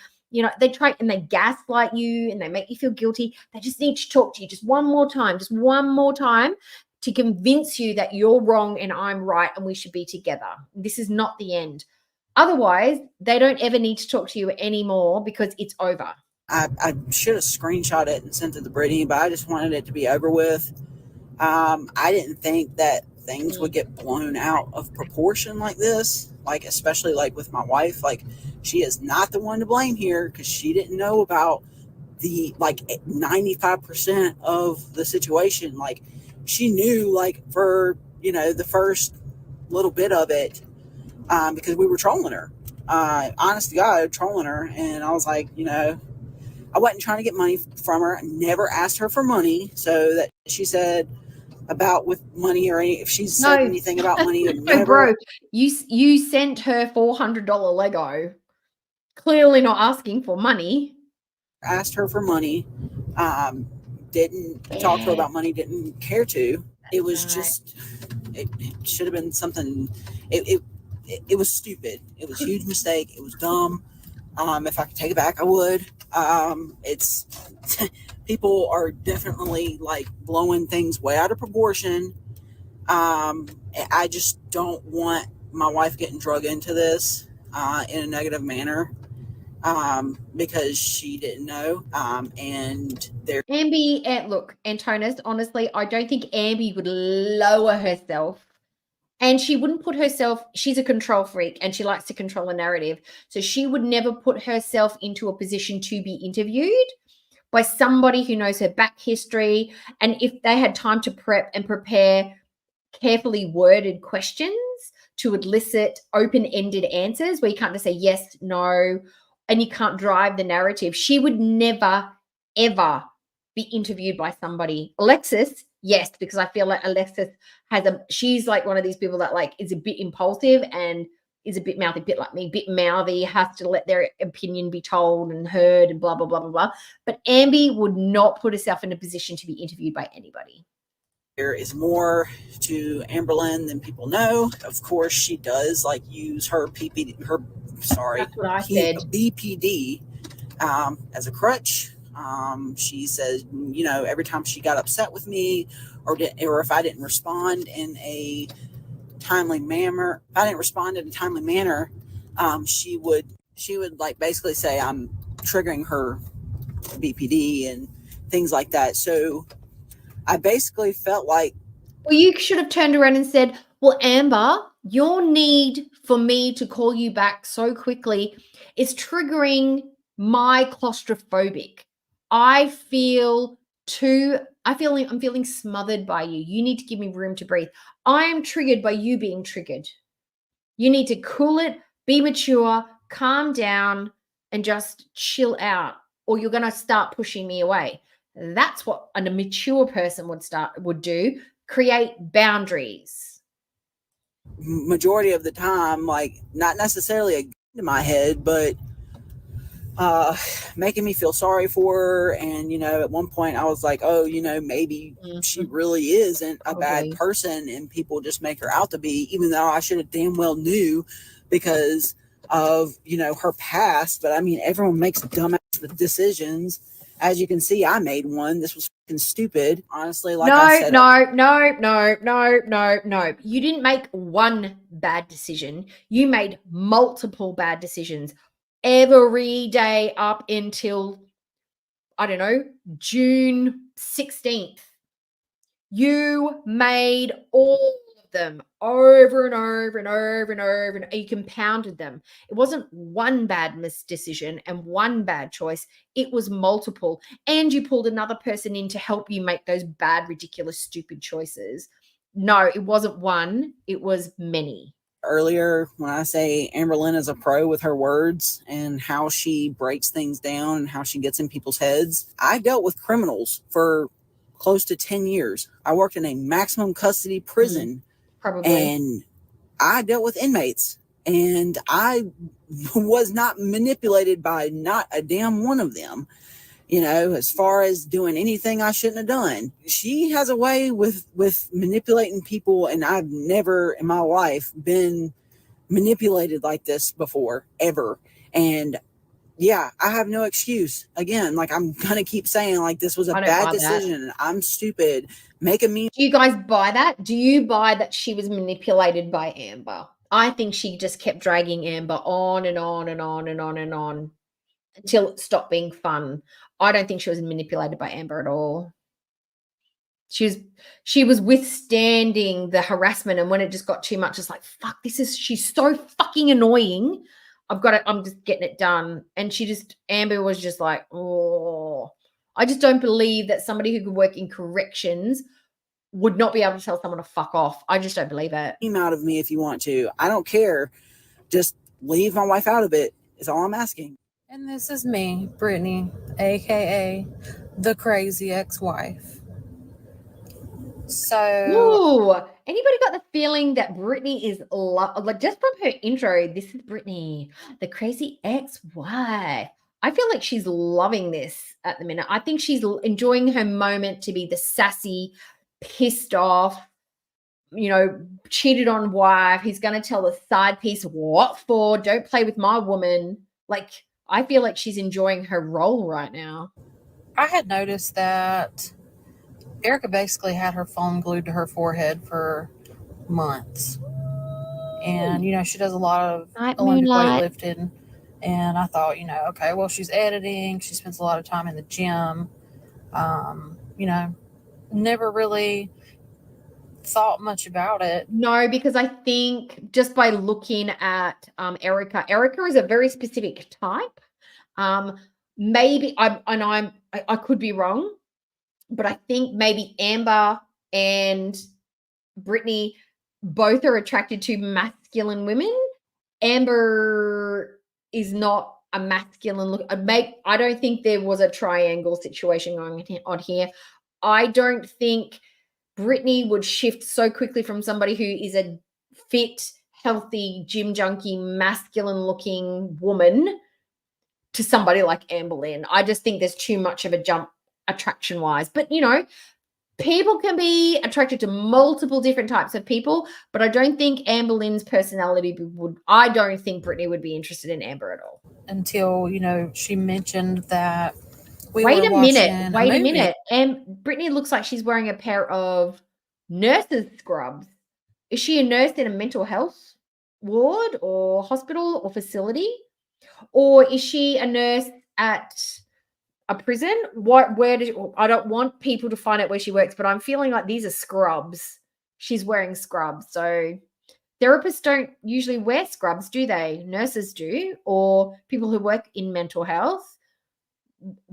they try and they gaslight you and they make you feel guilty. They just need to talk to you just one more time to convince you that you're wrong and I'm right and we should be together. This is not the end. Otherwise, they don't ever need to talk to you anymore because it's over. I should have screenshot it and sent it to Brittany, but I just wanted it to be over with. I didn't think that things would get blown out of proportion like this, like especially like with my wife. Like, she is not the one to blame here because she didn't know about the 95% of the situation. Like, she knew for the first little bit of it because we were trolling her. Honest to God, trolling her, and I was like, I wasn't trying to get money from her. I never asked her for money. So that she said about with money or if she's said anything about money. No, bro, you sent her $400 Lego. Clearly not asking for money. Asked her for money. Didn't talk to her about money. Didn't care to. It was just, it should have been something. It was stupid. It was a huge mistake. It was dumb. If I could take it back, I would. It's people are definitely blowing things way out of proportion. I just don't want my wife getting drug into this in a negative manner because she didn't know. And there. Amby, look, Antonis, honestly, I don't think Amby would lower herself. And she wouldn't put herself, she's a control freak and she likes to control a narrative. So she would never put herself into a position to be interviewed by somebody who knows her back history. And if they had time to prep and prepare carefully worded questions to elicit open-ended answers where you can't just say yes, no, and you can't drive the narrative, she would never, ever be interviewed by somebody. Alexis, yes, because I feel like Alexis she's like one of these people that is a bit impulsive and is a bit mouthy, a bit like me, bit mouthy, has to let their opinion be told and heard and blah, blah, blah, blah, blah. But Amby would not put herself in a position to be interviewed by anybody. There is more to Amberlynn than people know. Of course, she does use her BPD as a crutch. She says, you know, every time she got upset with me or if I didn't respond in a timely manner, she would like basically say I'm triggering her BPD and things like that. So I basically felt like, well, you should have turned around and said, well, Amber, your need for me to call you back so quickly is triggering my claustrophobic. I'm feeling smothered by you. You need to give me room to breathe. I am triggered by you being triggered. You need to cool it, be mature, calm down, and just chill out, or you're going to start pushing me away. That's what a mature person would do. Create boundaries. majority of the time, like not necessarily a gun to my head, but making me feel sorry for her. And, you know, at one point I was like, oh, you know, maybe she really isn't a bad person and people just make her out to be, even though I should have damn well knew because of, you know, her past. But I mean, everyone makes dumbass decisions. As you can see, I made one. This was fucking stupid. Honestly, like I said. No. You didn't make one bad decision. You made multiple bad decisions every day up until, I don't know, June 16th. You made all of them over and over and over and over, and you compounded them. It wasn't one bad decision and one bad choice. It was multiple. And you pulled another person in to help you make those bad, ridiculous, stupid choices. No, it wasn't one. It was many. Earlier, when I say Amber Lynn is a pro with her words and how she breaks things down and how she gets in people's heads, I dealt with criminals for close to 10 years. I worked in a maximum custody prison. Probably. And I dealt with inmates, and I was not manipulated by not a damn one of them. You know, as far as doing anything I shouldn't have done. She has a way with manipulating people, and I've never in my life been manipulated like this before, ever. And yeah, I have no excuse. Again, like I'm gonna keep saying, like this was a bad decision. I'm stupid. Making me. Do you guys buy that? Do you buy that she was manipulated by Amber? I think she just kept dragging Amber on and on and on and on and on until it stopped being fun. I don't think she was manipulated by Amber at all. She was withstanding the harassment, and when it just got too much, it's like, fuck, she's so fucking annoying. I'm just getting it done. And Amber was just like, oh, I just don't believe that somebody who could work in corrections would not be able to tell someone to fuck off. I just don't believe it. Out of me if you want to. I don't care. Just leave my wife out of it is all I'm asking. And this is me, Brittany, aka the crazy ex-wife. So, ooh, anybody got the feeling that Brittany is like, just from her intro, this is Brittany, the crazy ex-wife. I feel like she's loving this at the minute. I think she's enjoying her moment to be the sassy, pissed off, you know, cheated on wife. He's going to tell the side piece, what for? Don't play with my woman. Like, I feel like she's enjoying her role right now. I had noticed that Erica basically had her phone glued to her forehead for months. And, you know, she does a lot of Olympic weightlifting. And I thought, you know, okay, well, she's editing. She spends a lot of time in the gym. You know, never really thought much about it. No, because I think just by looking at Erica is a very specific type. Maybe I could be wrong, but I think maybe Amber and Brittany both are attracted to masculine women. Amber is not a masculine look. I don't think there was a triangle situation going on here. I don't think Brittany would shift so quickly from somebody who is a fit, healthy, gym junkie, masculine-looking woman to somebody like Amber Lynn. I just think there's too much of a jump attraction-wise. But, you know, people can be attracted to multiple different types of people, but I don't think Amber Lynn's personality I don't think Brittany would be interested in Amber at all. Until, you know, she mentioned that we Wait were a watching minute. Wait a movie. minute. And Brittany looks like she's wearing a pair of nurse's scrubs. Is she a nurse in a mental health ward or hospital or facility? Or is she a nurse at a prison? Where did I don't want people to find out where she works, but I'm feeling like these are scrubs. She's wearing scrubs. So therapists don't usually wear scrubs, do they? Nurses do, or people who work in mental health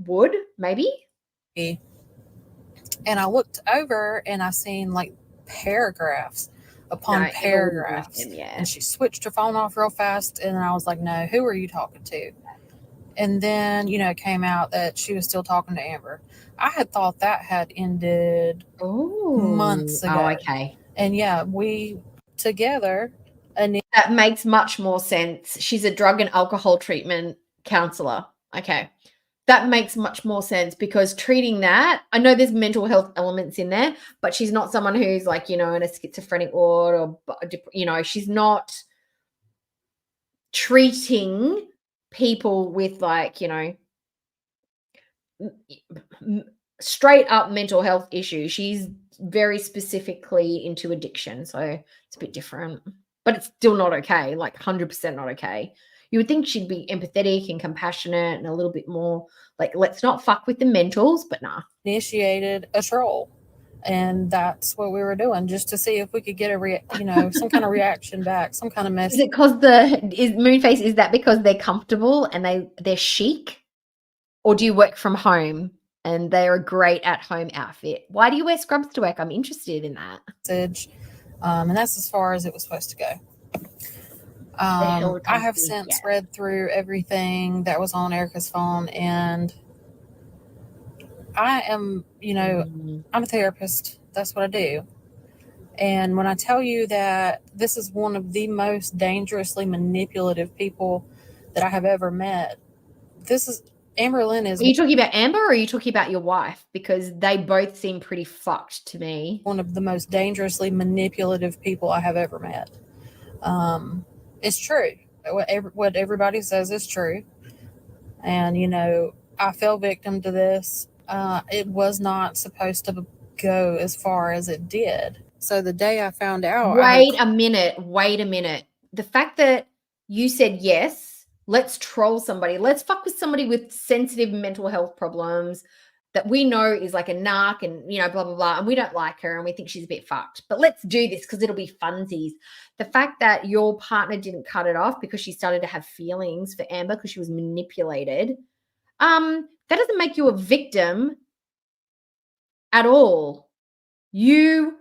would, maybe. And I looked over and I seen like paragraphs upon No, it all paragraphs. was them, yeah. And she switched her phone off real fast. And I was like, no, who are you talking to? And then, it came out that she was still talking to Amber. I had thought that had ended months ago. Oh, okay. And yeah, we together. That makes much more sense. She's a drug and alcohol treatment counselor. Okay. That makes much more sense because treating that, I know there's mental health elements in there, but she's not someone who's like, in a schizophrenic ward or, she's not treating people with like, straight up mental health issues. She's very specifically into addiction. So it's a bit different, but it's still not okay. Like 100% not okay. You would think she'd be empathetic and compassionate and a little bit more like, let's not fuck with the mentals, but nah. Initiated a troll. And that's what we were doing just to see if we could get some kind of reaction back, some kind of message. Is it because Moonface, is that because they're comfortable and they're chic? Or do you work from home and they're a great at-home outfit? Why do you wear scrubs to work? I'm interested in that. And that's as far as it was supposed to go. I have since read through everything that was on Erica's phone, and I am, I'm a therapist. That's what I do. And when I tell you that this is one of the most dangerously manipulative people that I have ever met, Amber Lynn is. Are you talking about Amber or are you talking about your wife? Because they both seem pretty fucked to me. One of the most dangerously manipulative people I have ever met. It's true. What everybody says is true. And, I fell victim to this. It was not supposed to go as far as it did. So the day I found out. Wait a minute. The fact that you said yes, let's troll somebody. Let's fuck with somebody with sensitive mental health problems that we know is like a narc and, blah, blah, blah. And we don't like her and we think she's a bit fucked. But let's do this because it'll be funsies. The fact that your partner didn't cut it off because she started to have feelings for Amber because she was manipulated, that doesn't make you a victim at all. You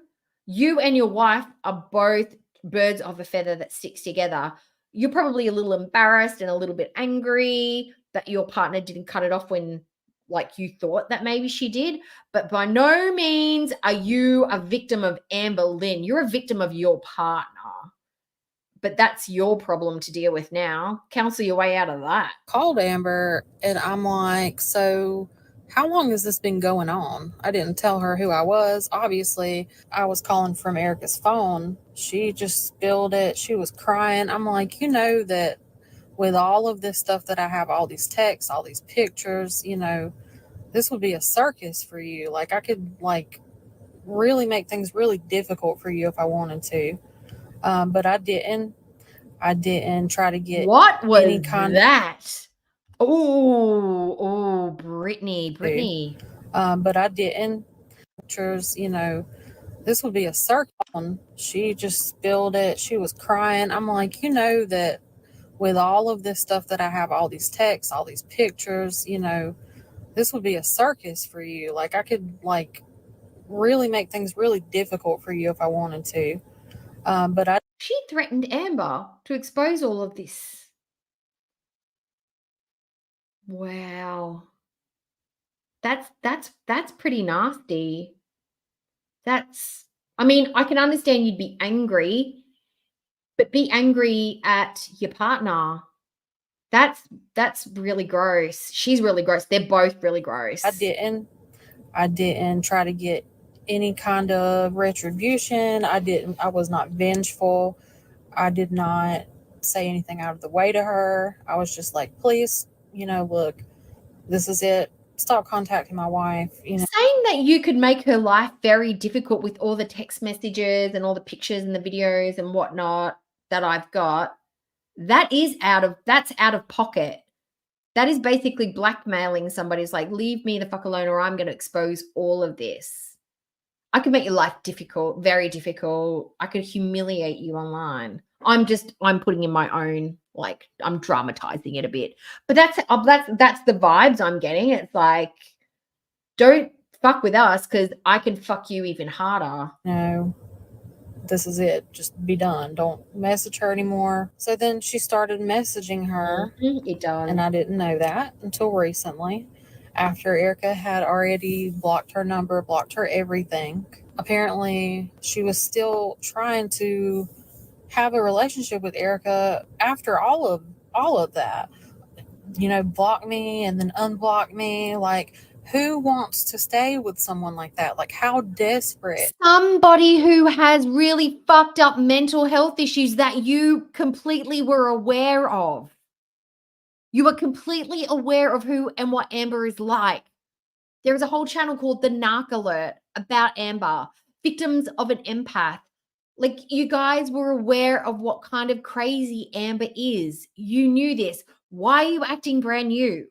and your wife are both birds of a feather that sticks together. You're probably a little embarrassed and a little bit angry that your partner didn't cut it off when you thought that maybe she did, but by no means are you a victim of Amber Lynn. You're a victim of your partner, but that's your problem to deal with now. Counsel your way out of that. Called Amber and I'm like, so how long has this been going on? I didn't tell her who I was. Obviously, I was calling from Erica's phone. She just spilled it. She was crying. I'm like, that with all of this stuff that I have, all these texts, all these pictures, this would be a circus for you. Like I could really make things really difficult for you if I wanted to. But I didn't try to get what was any kind that? Oh, Brittany. But I didn't. Pictures, this would be a circus. She just spilled it. She was crying. I'm like, that with all of this stuff that I have, all these texts, all these pictures, this would be a circus for you. Like I could really make things really difficult for you if I wanted to. But she threatened Amber to expose all of this. Wow. That's pretty nasty. I can understand you'd be angry, but be angry at your partner. That's really gross. She's really gross. They're both really gross. I didn't try to get any kind of retribution. I was not vengeful. I did not say anything out of the way to her. I was just like, please, look, this is it. stop contacting my wife. You know, saying that you could make her life very difficult with all the text messages and all the pictures and the videos and whatnot that I've got, that's out of pocket. That is basically blackmailing somebody. It's like, leave me the fuck alone or I'm going to expose all of this. I could make your life difficult, very difficult. I could humiliate you online. I'm putting in my own, like, I'm dramatizing it a bit. But that's the vibes I'm getting. It's like, don't fuck with us because I can fuck you even harder. no, this is it. Just be done. Don't message her anymore. So then she started messaging her. It does. And I didn't know that until recently, after Erica had already blocked her number, blocked her everything. Apparently, she was still trying to have a relationship with Erica after all of that. You know, block me and then unblock me. Like, who wants to stay with someone like that? Like, how desperate? Somebody who has really fucked up mental health issues that you completely were aware of. You are completely aware of who and what Amber is like. There is a whole channel called The Narc Alert about Amber, victims of an empath. Like, you guys were aware of what kind of crazy Amber is. You knew this. Why are you acting brand new?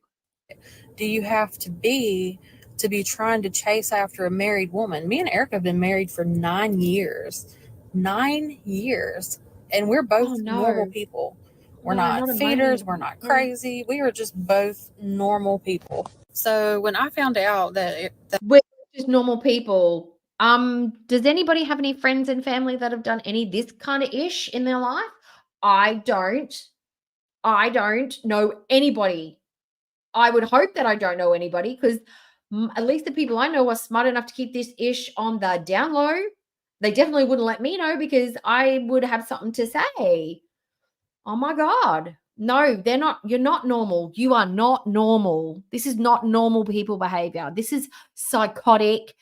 Do you have to be trying to chase after a married woman? Me and Erica have been married for 9 years. 9 years. And we're both normal people. We're not feeders. We're not crazy. We are just both normal people. So when I found out that we're just normal people, does anybody have any friends and family that have done any of this kind of ish in their life? I don't know anybody. I would hope that I don't know anybody because at least the people I know are smart enough to keep this ish on the down low. They definitely wouldn't let me know because I would have something to say. Oh my God. No, they're not. You're not normal. You are not normal. This is not normal people behavior. This is psychotic,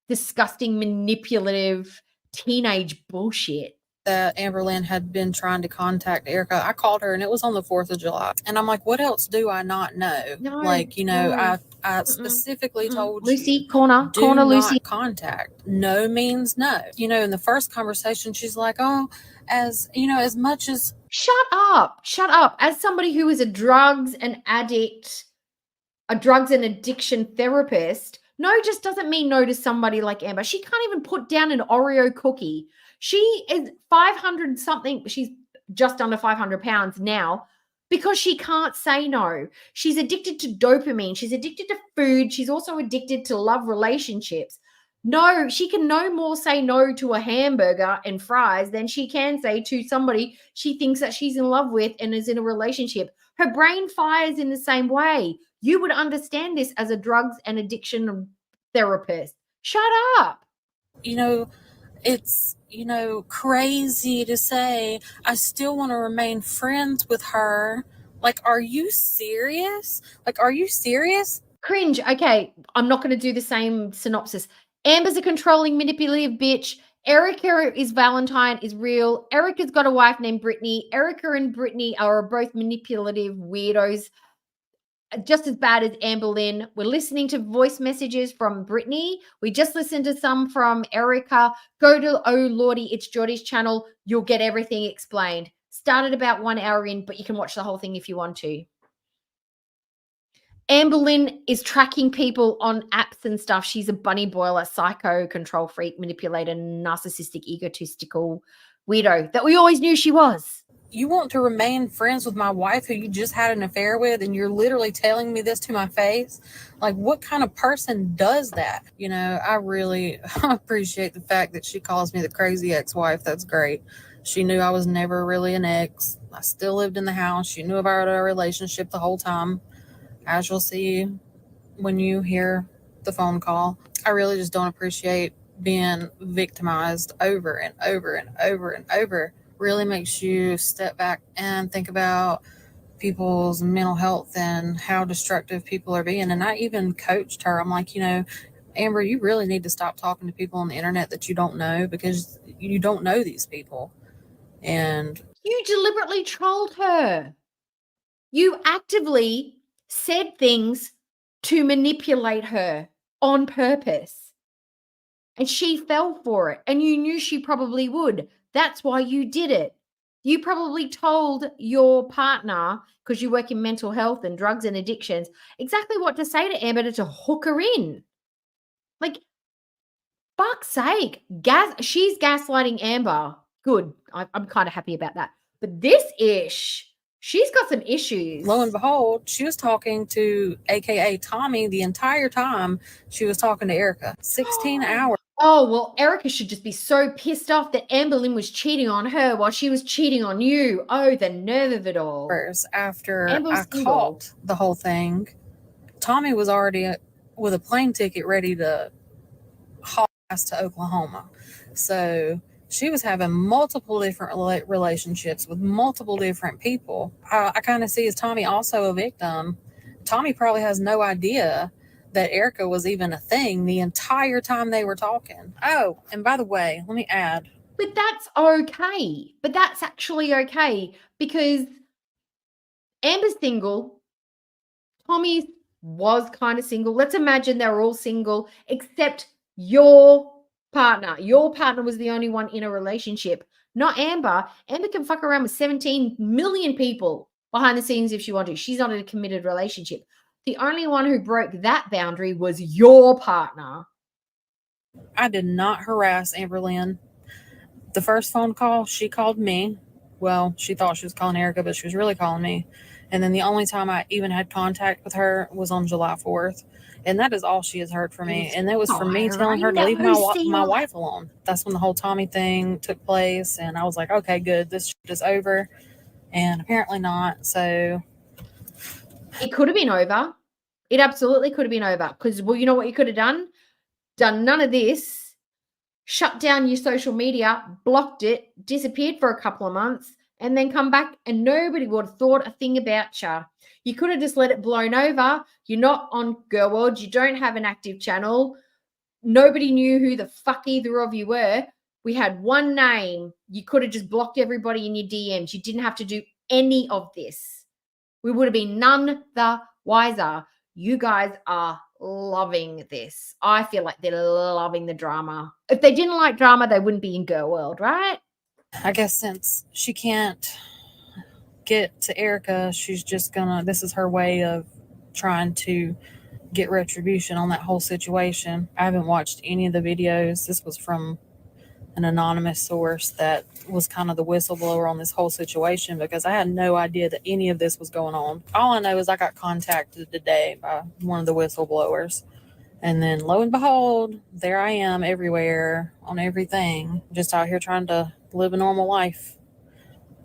disgusting, manipulative, teenage bullshit. that Amberlynn had been trying to contact Erica, I called her and it was on the 4th of July. And I'm like, what else do I not know? No, like, you know, no. I specifically told Lucy, you, corner not Lucy. Contact. No means no. You know, in the first conversation, she's like, oh, as you know, as much as. Shut up. As somebody who is a drugs and addiction therapist, no just doesn't mean no to somebody like Amber. She can't even put down an Oreo cookie. She is 500 something. She's just under 500 pounds now because she can't say no. She's addicted to dopamine. She's addicted to food. She's also addicted to love relationships. No, she can no more say no to a hamburger and fries than she can say to somebody she thinks that she's in love with and is in a relationship. Her brain fires in the same way. You would understand this as a drugs and addiction therapist. Shut up. You know, it's, you know, crazy to say I still want to remain friends with her. Like, are you serious? Cringe. Okay, I'm not going to do the same synopsis. Amber's a controlling, manipulative bitch. Erica is Valentine, is real. Erica's got a wife named Brittany. Erica and Brittany are both manipulative weirdos, just as bad as Amberlynn. We're listening to voice messages from Brittany. We just listened to some from Erica. Go to Oh Lordy, It's Geordie's channel. You'll get everything explained. Started about 1 hour in, but you can watch the whole thing if you want to. Amberlynn is tracking people on apps and stuff. She's a bunny boiler, psycho, control freak, manipulator, narcissistic, egotistical weirdo that we always knew she was. You want to remain friends with my wife who you just had an affair with, and you're literally telling me this to my face? Like, what kind of person does that? You know, I really appreciate the fact that she calls me the crazy ex-wife. That's great. She knew I was never really an ex. I still lived in the house. She knew about our relationship the whole time. As you'll see when you hear the phone call, I really just don't appreciate being victimized over and over and over and over. Really makes you step back and think about people's mental health and how destructive people are being. And I even coached her. I'm like, you know, Amber, you really need to stop talking to people on the internet that you don't know, because you don't know these people. And you deliberately trolled her. You actively said things to manipulate her on purpose. And she fell for it. And you knew she probably would. That's why you did it. You probably told your partner, because you work in mental health and drugs and addictions, exactly what to say to Amber to hook her in. Like, fuck's sake. She's gaslighting Amber. Good. I'm kind of happy about that. But this ish, she's got some issues. Lo and behold, she was talking to AKA Tommy the entire time she was talking to Erica. 16 hours. Oh, well, Erica should just be so pissed off that Amber Lynn was cheating on her while she was cheating on you. Oh, the nerve of it all. After Amber's I single. caught the whole thing, Tommy was already with a plane ticket ready to haul ass to Oklahoma. So she was having multiple different relationships with multiple different people. I kind of see as Tommy also a victim. Tommy probably has no idea that Erica was even a thing the entire time they were talking. Oh, and by the way, let me add. But that's okay. But that's actually okay because Amber's single. Tommy was kind of single. Let's imagine they're all single except your partner. Your partner was the only one in a relationship, not Amber. Amber can fuck around with 17 million people behind the scenes if she wanted to. She's not in a committed relationship. The only one who broke that boundary was your partner. I did not harass Amber Lynn. The first phone call, she called me. Well, she thought she was calling Erica, but she was really calling me. And then the only time I even had contact with her was on July 4th. And that is all she has heard from me. And that was from me telling her to leave my wife alone. That's when the whole Tommy thing took place. And I was like, okay, good. This shit is over. And apparently not. So it could have been over. It absolutely could have been over. Because, well, you know what you could have done? Done none of this. Shut down your social media, blocked it, disappeared for a couple of months, and then come back and nobody would have thought a thing about you. You could have just let it blown over. You're not on Girl World. You don't have an active channel. Nobody knew who the fuck either of you were. We had one name. You could have just blocked everybody in your DMs. You didn't have to do any of this. We would have been none the wiser. You guys are loving this. I feel like they're loving the drama. If they didn't like drama, they wouldn't be in Girl World, right? I guess since she can't get to Erica, she's just this is her way of trying to get retribution on that whole situation. I haven't watched any of the videos. This was from an anonymous source that was kind of the whistleblower on this whole situation because I had no idea that any of this was going on. All I know is I got contacted today by one of the whistleblowers. And then lo and behold, there I am everywhere on everything, just out here trying to live a normal life.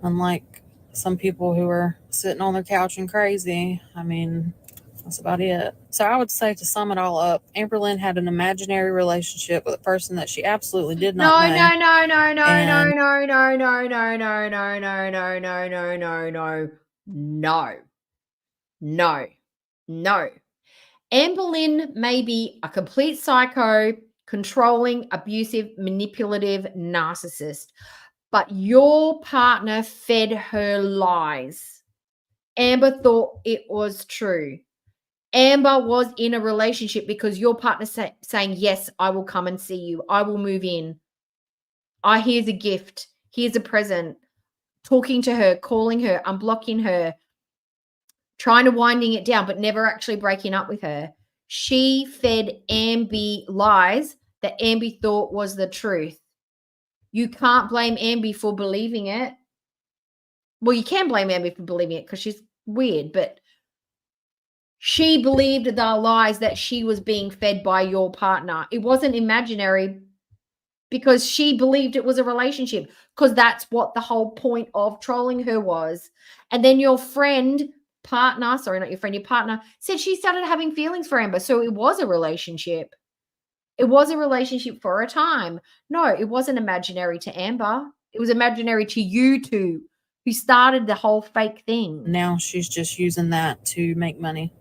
Unlike some people who are sitting on their couch and crazy. I mean, that's about it. So I would say to sum it all up, Amber Lynn had an imaginary relationship with a person that she absolutely did not know. No. Amber Lynn may be a complete psycho, controlling, abusive, manipulative narcissist, but your partner fed her lies. Amber thought it was true. Amber was in a relationship because your partner saying, yes, I will come and see you. I will move in. Here's a gift. Here's a present. Talking to her, calling her, unblocking her, trying to winding it down, but never actually breaking up with her. She fed Amby lies that Amby thought was the truth. You can't blame Amby for believing it. Well, you can blame Amby for believing it because she's weird, but she believed the lies that she was being fed by your partner. It wasn't imaginary because she believed it was a relationship because that's what the whole point of trolling her was. And then your partner said she started having feelings for Amber. So it was a relationship. It was a relationship for a time. No, it wasn't imaginary to Amber. It was imaginary to you two who started the whole fake thing. Now she's just using that to make money.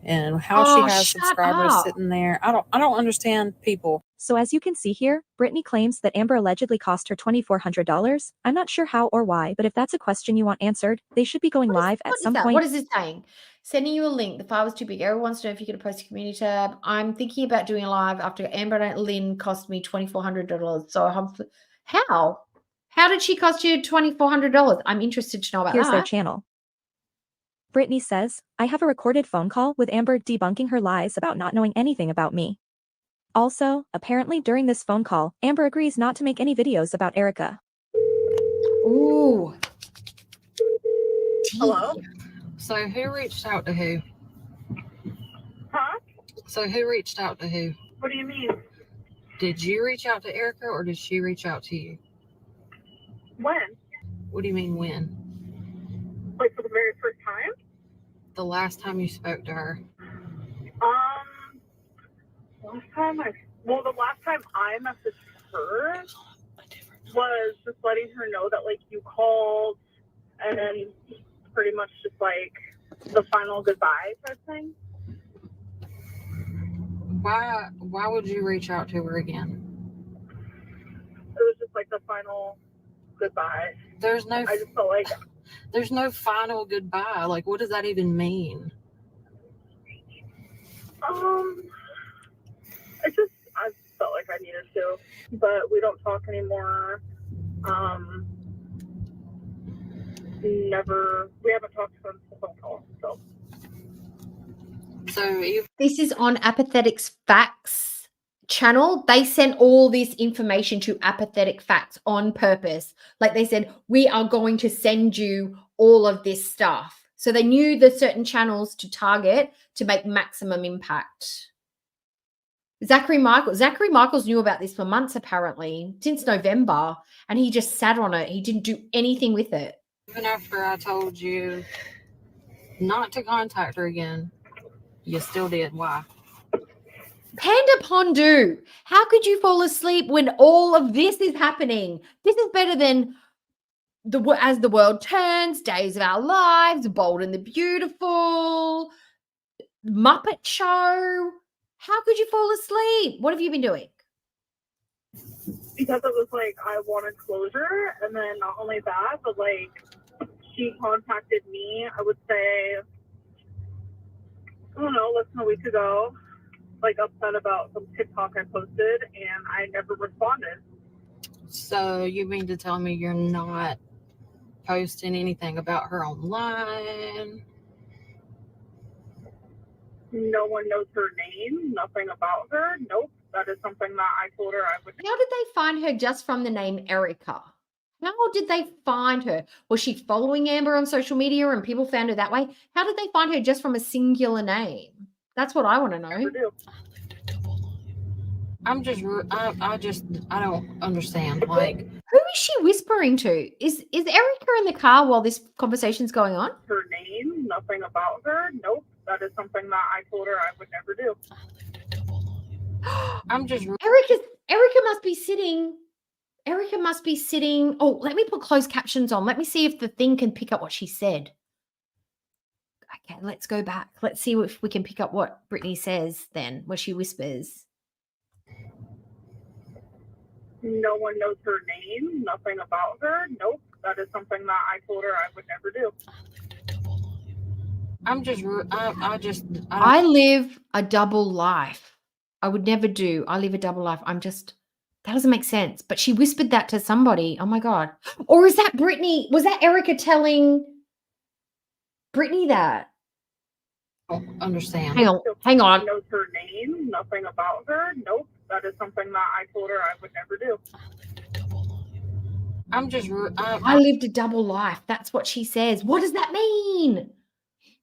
and how Oh, she has shut subscribers up. sitting there. I don't understand people. So as you can see here, Brittany claims that Amber allegedly cost her $2,400. I'm not sure how or why, but if that's a question you want answered, they should be going live at What is some that? point. What is it saying? Sending you a link. The file was too big. Everyone wants to know if you could post a community tab. I'm thinking about doing a live after Amber and LYNNE cost me $2,400. So how? How did she cost you $2,400? I'm interested to know about Here's their that. channel. Brittany says, I have a recorded phone call with Amber debunking her lies about not knowing anything about me. Also, apparently during this phone call, Amber agrees not to make any videos about Erica. Ooh. Hello? So who reached out to who? Huh? So who reached out to who? What do you mean? Did you reach out to Erica or did she reach out to you? When? What do you mean when? Like for the very first time? The last time you spoke to her. The last time I messaged her was just letting her know that like you called and then pretty much just like the final goodbye type thing. Why would you reach out to her again? It was just like the final goodbye. I just felt like there's no final goodbye. Like, what does that even mean? I felt like I needed to, but we don't talk anymore. We haven't talked since the phone call, so. This is on Apathetic's Facts channel. They sent all this information to Apathetic Facts on purpose. Like they said, we are going to send you all of this stuff. So they knew the certain channels to target to make maximum impact. Zachary Michaels knew about this for months, apparently, since November, and he just sat on it. He didn't do anything with it. Even after I told you not to contact her again, you still did. Why? Panda Pondu, how could you fall asleep when all of this is happening? This is better than As the World Turns, Days of Our Lives, Bold and the Beautiful, Muppet Show. How could you fall asleep? What have you been doing? Because it was like I wanted closure, and then not only that, but like she contacted me, I would say, I don't know, less than a week ago, like upset about some TikTok I posted, and I never responded. So you mean to tell me you're not posting anything about her online? No one knows her name, nothing about her. Nope. That is something that I told her I would. How did they find her just from the name Erica? How did they find her? Was she following Amber on social media and people found her that way? How did they find her just from a singular name? That's what I want to know. I don't understand. Like, who is she whispering to? Is Erica in the car while this conversation's going on? Her name, nothing about her. Nope. That is something that I told her I would never do. Erica must be sitting. Oh, let me put closed captions on. Let me see if the thing can pick up what she said. Okay, let's go back. Let's see if we can pick up what Brittany says then, where she whispers. No one knows her name, nothing about her. Nope. That is something that I told her I would never do. I live a double life. I would never do. I live a double life. That doesn't make sense. But she whispered that to somebody. Oh my God. Or is that Brittany? Was that Erica telling Brittany that? I don't understand. Hang on. Knows her name, nothing about her. Nope. That is something that I told her I would never do. I lived a double life. That's what she says. What does that mean?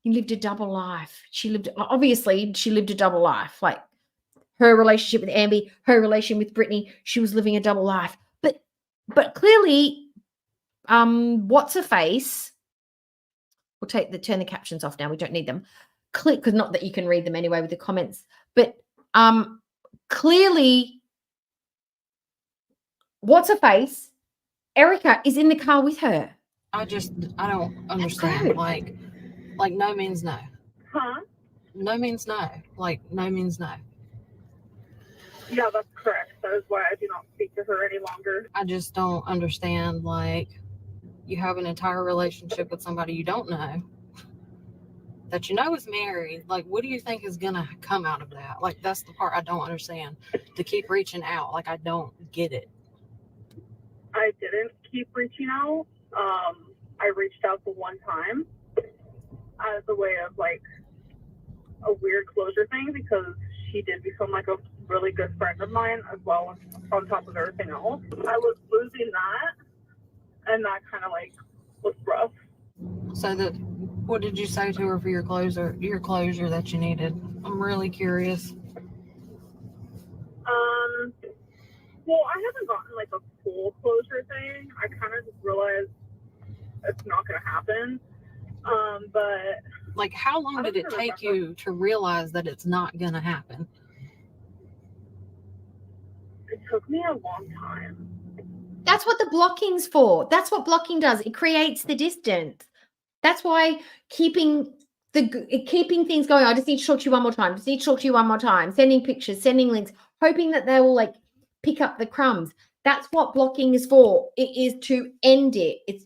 You lived a double life. She lived a double life. Like her relationship with Amby, her relation with Brittany, she was living a double life. But clearly, what's her face? We'll turn the captions off now. We don't need them. Because not that you can read them anyway with the comments. But clearly, what's her face? Erica is in the car with her. I don't understand. Like no means no. Huh? no means no. Like, no means no. Yeah, that's correct. That is why I do not speak to her any longer. I just don't understand, like, you have an entire relationship with somebody you don't know that you know is married. Like, what do you think is gonna come out of that? Like, that's the part I don't understand. To keep reaching out, like, I don't get it. I didn't keep reaching out. I reached out the one time as a way of like a weird closure thing because she did become like a really good friend of mine as well on top of everything else. I was losing that, and that kind of like was rough. So what did you say to her for your closure that you needed? I'm really curious. Well, I haven't gotten like a full closure thing. I kind of just realized it's not going to happen. But like, how long did it take you to realize that it's not going to happen? It took me a long time. That's what the blocking's for. That's what blocking does. It creates the distance. That's why keeping things going. I just need to talk to you one more time. Just need to talk to you one more time. Sending pictures, sending links, hoping that they will like pick up the crumbs. That's what blocking is for. It is to end it. It's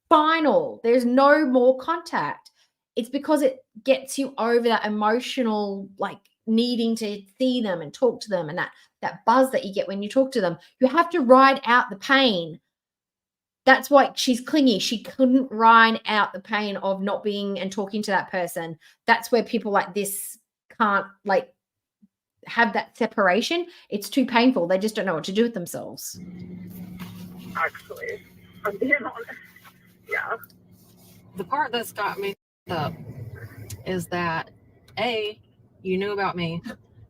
final. There's no more contact. It's because it gets you over that emotional, like needing to see them and talk to them, and that buzz that you get when you talk to them. You have to ride out the pain. That's why she's clingy. She couldn't ride out the pain of not being and talking to that person. That's where people like this can't like have that separation. It's too painful. They just don't know what to do with themselves. Actually, I'm being honest. Yeah. The part that's got me up is that A, you knew about me.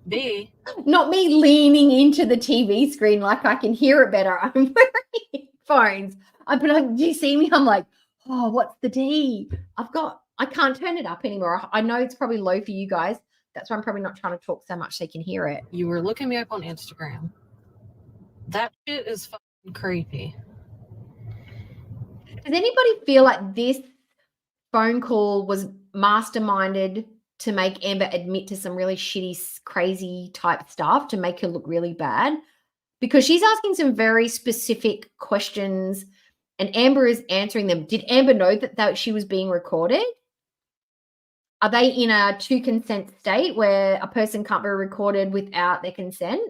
B, not me leaning into the TV screen like I can hear it better. I'm wearing headphones. But do you see me? I'm like, oh, what's the D? I can't turn it up anymore. I know it's probably low for you guys. That's why I'm probably not trying to talk so much so you can hear it. You were looking me up on Instagram. That shit is fucking creepy. Does anybody feel like this phone call was masterminded to make Amber admit to some really shitty, crazy type stuff to make her look really bad? Because she's asking some very specific questions and Amber is answering them. Did Amber know that she was being recorded? Are they in a to consent state where a person can't be recorded without their consent?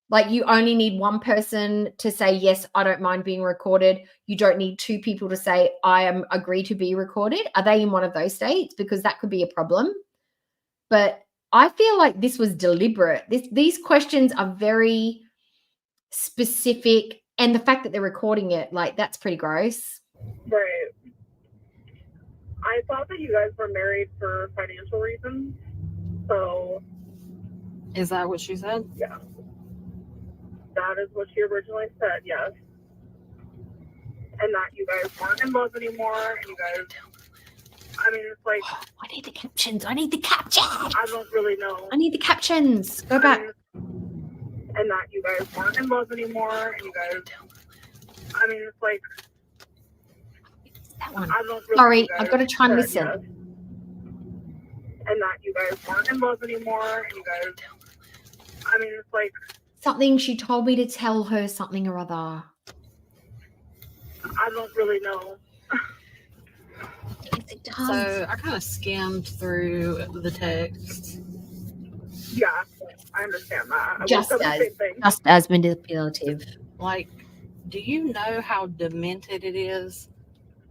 Like you only need one person to say, yes, I don't mind being recorded. You don't need two people to say, I am agree to be recorded. Are they in one of those states? Because that could be a problem. But I feel like this was deliberate. These questions are very specific. And the fact that they're recording it, like that's pretty gross. Right. I thought that you guys were married for financial reasons. So. Is that what she said? Yeah. That is what she originally said, yes. And that you guys weren't in love anymore, and you guys, I mean, it's like... I need the captions. I need the captions. I don't really know. I need the captions. Go back. And that you guys weren't in love anymore, and you guys, I mean, it's like... That one. I don't really Sorry, I've got to try and listen. Yes. And that you guys weren't in love anymore, and you guys, I mean, it's like... Something she told me to tell her something or other. I don't really know. Yes, it does. So I kind of skimmed through the text. Yeah, I understand that. Just as manipulative. Like, do you know how demented it is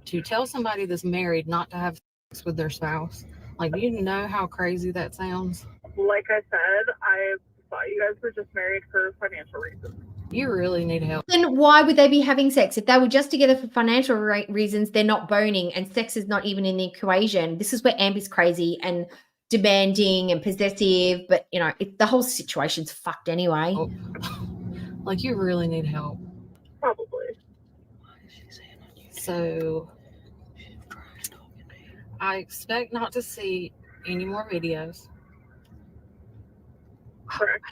to tell somebody that's married not to have sex with their spouse? Like, do you know how crazy that sounds? Like I said, I thought you guys were just married for financial reasons. You really need help. Then why would they be having sex? If they were just together for financial reasons, they're not boning and sex is not even in the equation. This is where Amber's crazy and demanding and possessive, but you know, the whole situation's fucked anyway. Oh. Like, you really need help. Probably. So I expect not to see any more videos. Correct.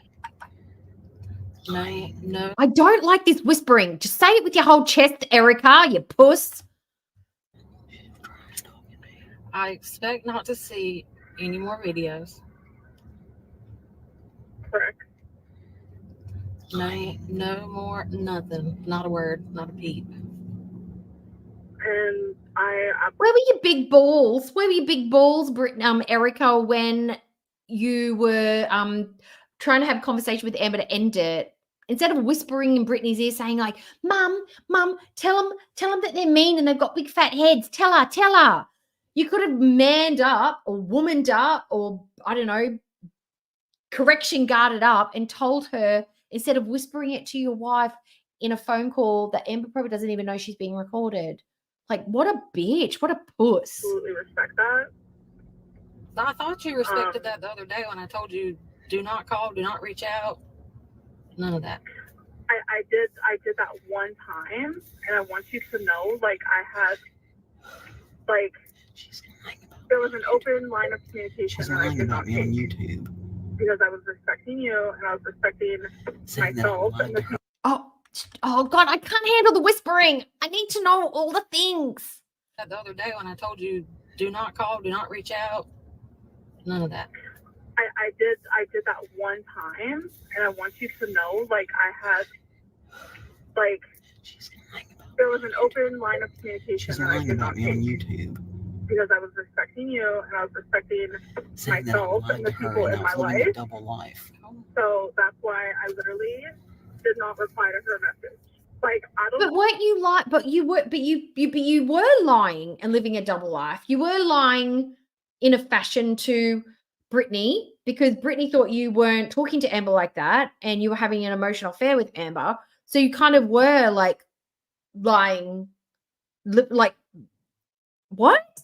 No. I don't like this whispering. Just say it with your whole chest, Erica, you puss. I expect not to see any more videos. Correct. No more, nothing. Not a word, not a peep. And Where were your big balls? Where were your big balls, Erica, when you were trying to have a conversation with Amber to end it? Instead of whispering in Brittany's ear saying like, Mum, tell them that they're mean and they've got big fat heads. Tell her. You could have manned up or womaned up or, I don't know, correction guarded up and told her instead of whispering it to your wife in a phone call that Amber probably doesn't even know she's being recorded. Like, what a bitch. What a puss. absolutely respect that. I thought you respected that the other day when I told you, do not call, do not reach out. None of that. I did that one time, and I want you to know, like, I had, like, there was an open line of communication that I did not take. YouTube. Because I was respecting you, and I was respecting myself. And the Oh God, I can't handle the whispering. I need to know all the things. The other day when I told you, do not call, do not reach out. None of that. I did that one time, and I want you to know, like, I had, like, there was an open line of communication that I did not take. YouTube. Because I was respecting you, and I was respecting myself and the people in my life. Double life. So that's why I literally did not reply to her message. Like, I don't. But weren't you like? But you were lying and living a double life. You were lying in a fashion to Brittany because Brittany thought you weren't talking to Amber like that, and you were having an emotional affair with Amber. So you kind of were like lying, like what?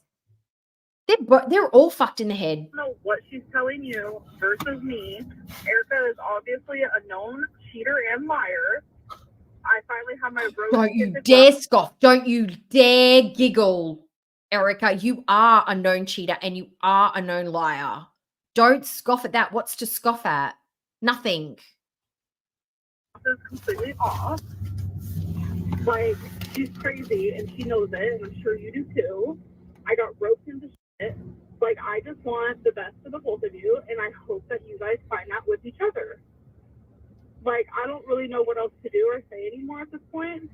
They're all fucked in the head. I don't know what she's telling you versus me. Erica is obviously a known cheater and liar. I finally have my rose. Don't you dare scoff. Don't you dare giggle, Erica. You are a known cheater and you are a known liar. Don't scoff at that. What's to scoff at? Nothing. Is completely off. Like, she's crazy and she knows it, and I'm sure you do too. I got roped into shit. Like, I just want the best for the both of you, and I hope that you guys find that with each other. Like, I don't really know what else to do or say anymore at this point.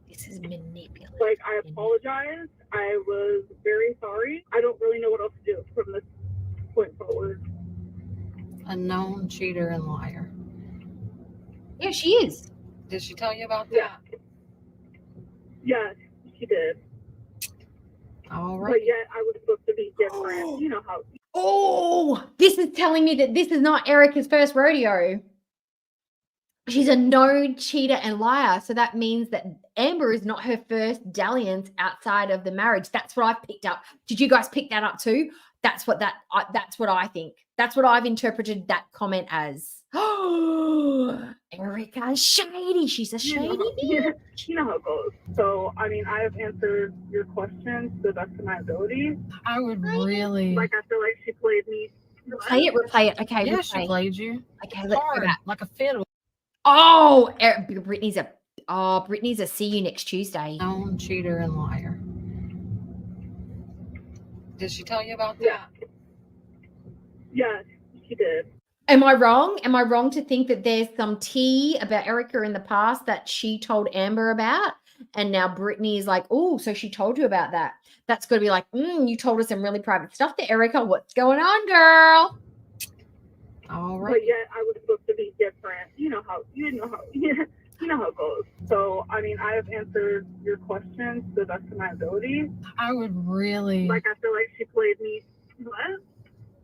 This is manipulative. Like, I apologize. I was very sorry. I don't really know what else to do from this point forward. A known cheater and liar. Yeah, she is. Did she tell you about Yeah. that? Yes, she did. All right. But yet, I was supposed to be different. You know how. Oh, this is telling me that this is not Erica's first rodeo. She's a known cheater and liar. So that means that Amber is not her first dalliance outside of the marriage. That's what I've picked up. Did you guys pick that up too? That's what I think. That's what I've interpreted that comment as. Oh, Erica's shady. She's a shady bitch. You know how it goes. So, I mean, I have answered your questions to the best of my ability. I would really. Like, I feel like she played me. Replay it. Okay, Yeah, replay. she played you. Okay, let's go Hard, back. like a fiddle. Oh, Brittany's a see you next Tuesday. Known cheater and liar. Did she tell you about that? Yeah. Yes, she did. Am I wrong? Am I wrong to think that there's some tea about Erica in the past that she told Amber about? And now Brittany is like, oh, so she told you about that. That's got to be like, you told us some really private stuff to Erica. What's going on, girl? All right. But yet, I was supposed to be different. You know how it goes. So, I mean, I have answered your questions to the best of my ability. I would really. Like, I feel like she played me. What?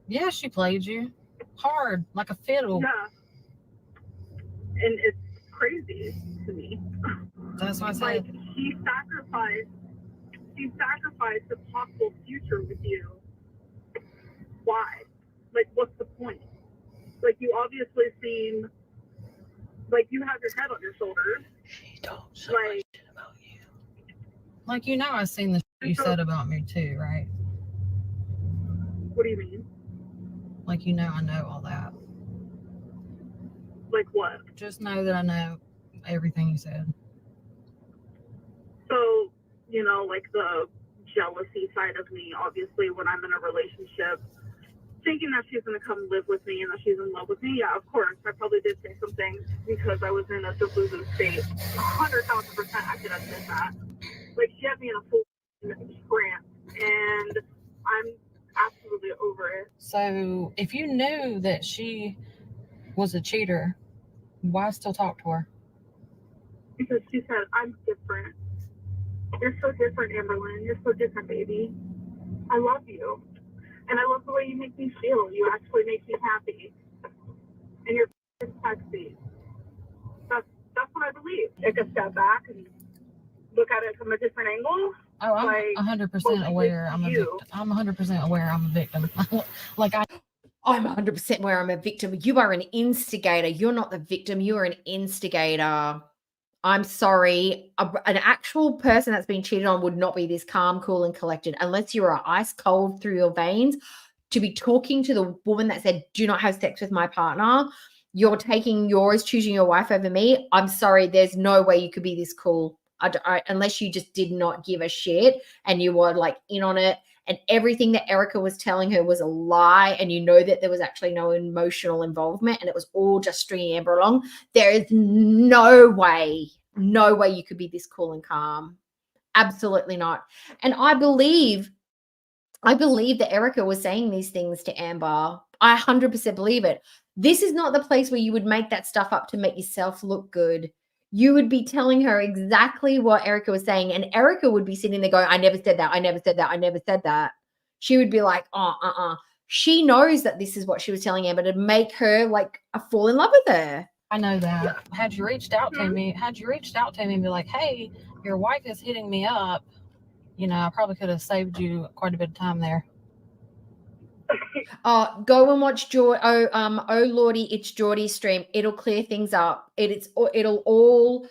Yeah, she played you. Hard, like a fiddle. Yeah. And it's crazy to me. That's what I Like, said. she sacrificed a possible future with you. Why? Like, what's the point? Like, you obviously seem like you have your head on your shoulders. She talks so Like- much shit about you. Like, you know, I seen the shit you said about me too, right? What do you mean? Like, you know, I know all that. Like what? Just know that I know everything you said. So, you know, like the jealousy side of me, obviously, when I'm in a relationship, thinking that she's going to come live with me and that she's in love with me. Yeah, of course. I probably did say some things because I was in a delusional state. 100,000% I could admit that. Like, she had me in a full trance, and I'm absolutely over it. So if you knew that she was a cheater, why still talk to her? Because she said, I'm different. You're so different, Amberlynn. You're so different, baby. I love you. And I love the way you make me feel. You actually make me happy. And you're sexy. That's what I believe. Take a step back and look at it from a different angle. Oh, I'm like, 100% aware I'm a victim. I'm 100% aware I'm a victim. I'm 100% aware I'm a victim. You are an instigator. You're not the victim. You are an instigator. I'm sorry. An actual person that's been cheated on would not be this calm, cool, and collected unless you are ice cold through your veins to be talking to the woman that said, do not have sex with my partner. You're choosing your wife over me. I'm sorry. There's no way you could be this cool. Unless you just did not give a shit and you were like in on it and everything that Erica was telling her was a lie and you know that there was actually no emotional involvement and it was all just stringing Amber along. There is no way you could be this cool and calm. Absolutely not. And I believe that Erica was saying these things to Amber. I 100% believe it. This is not the place where you would make that stuff up to make yourself look good. You would be telling her exactly what Erica was saying. And Erica would be sitting there going, I never said that. I never said that. I never said that. She would be like, She knows that this is what she was telling Amber to make her like fall in love with her. I know that. Had you reached out to me and be like, hey, your wife is hitting me up, I probably could have saved you quite a bit of time there. Go and watch Oh Lordy, It's Geordie's stream. It'll clear things up. It'll all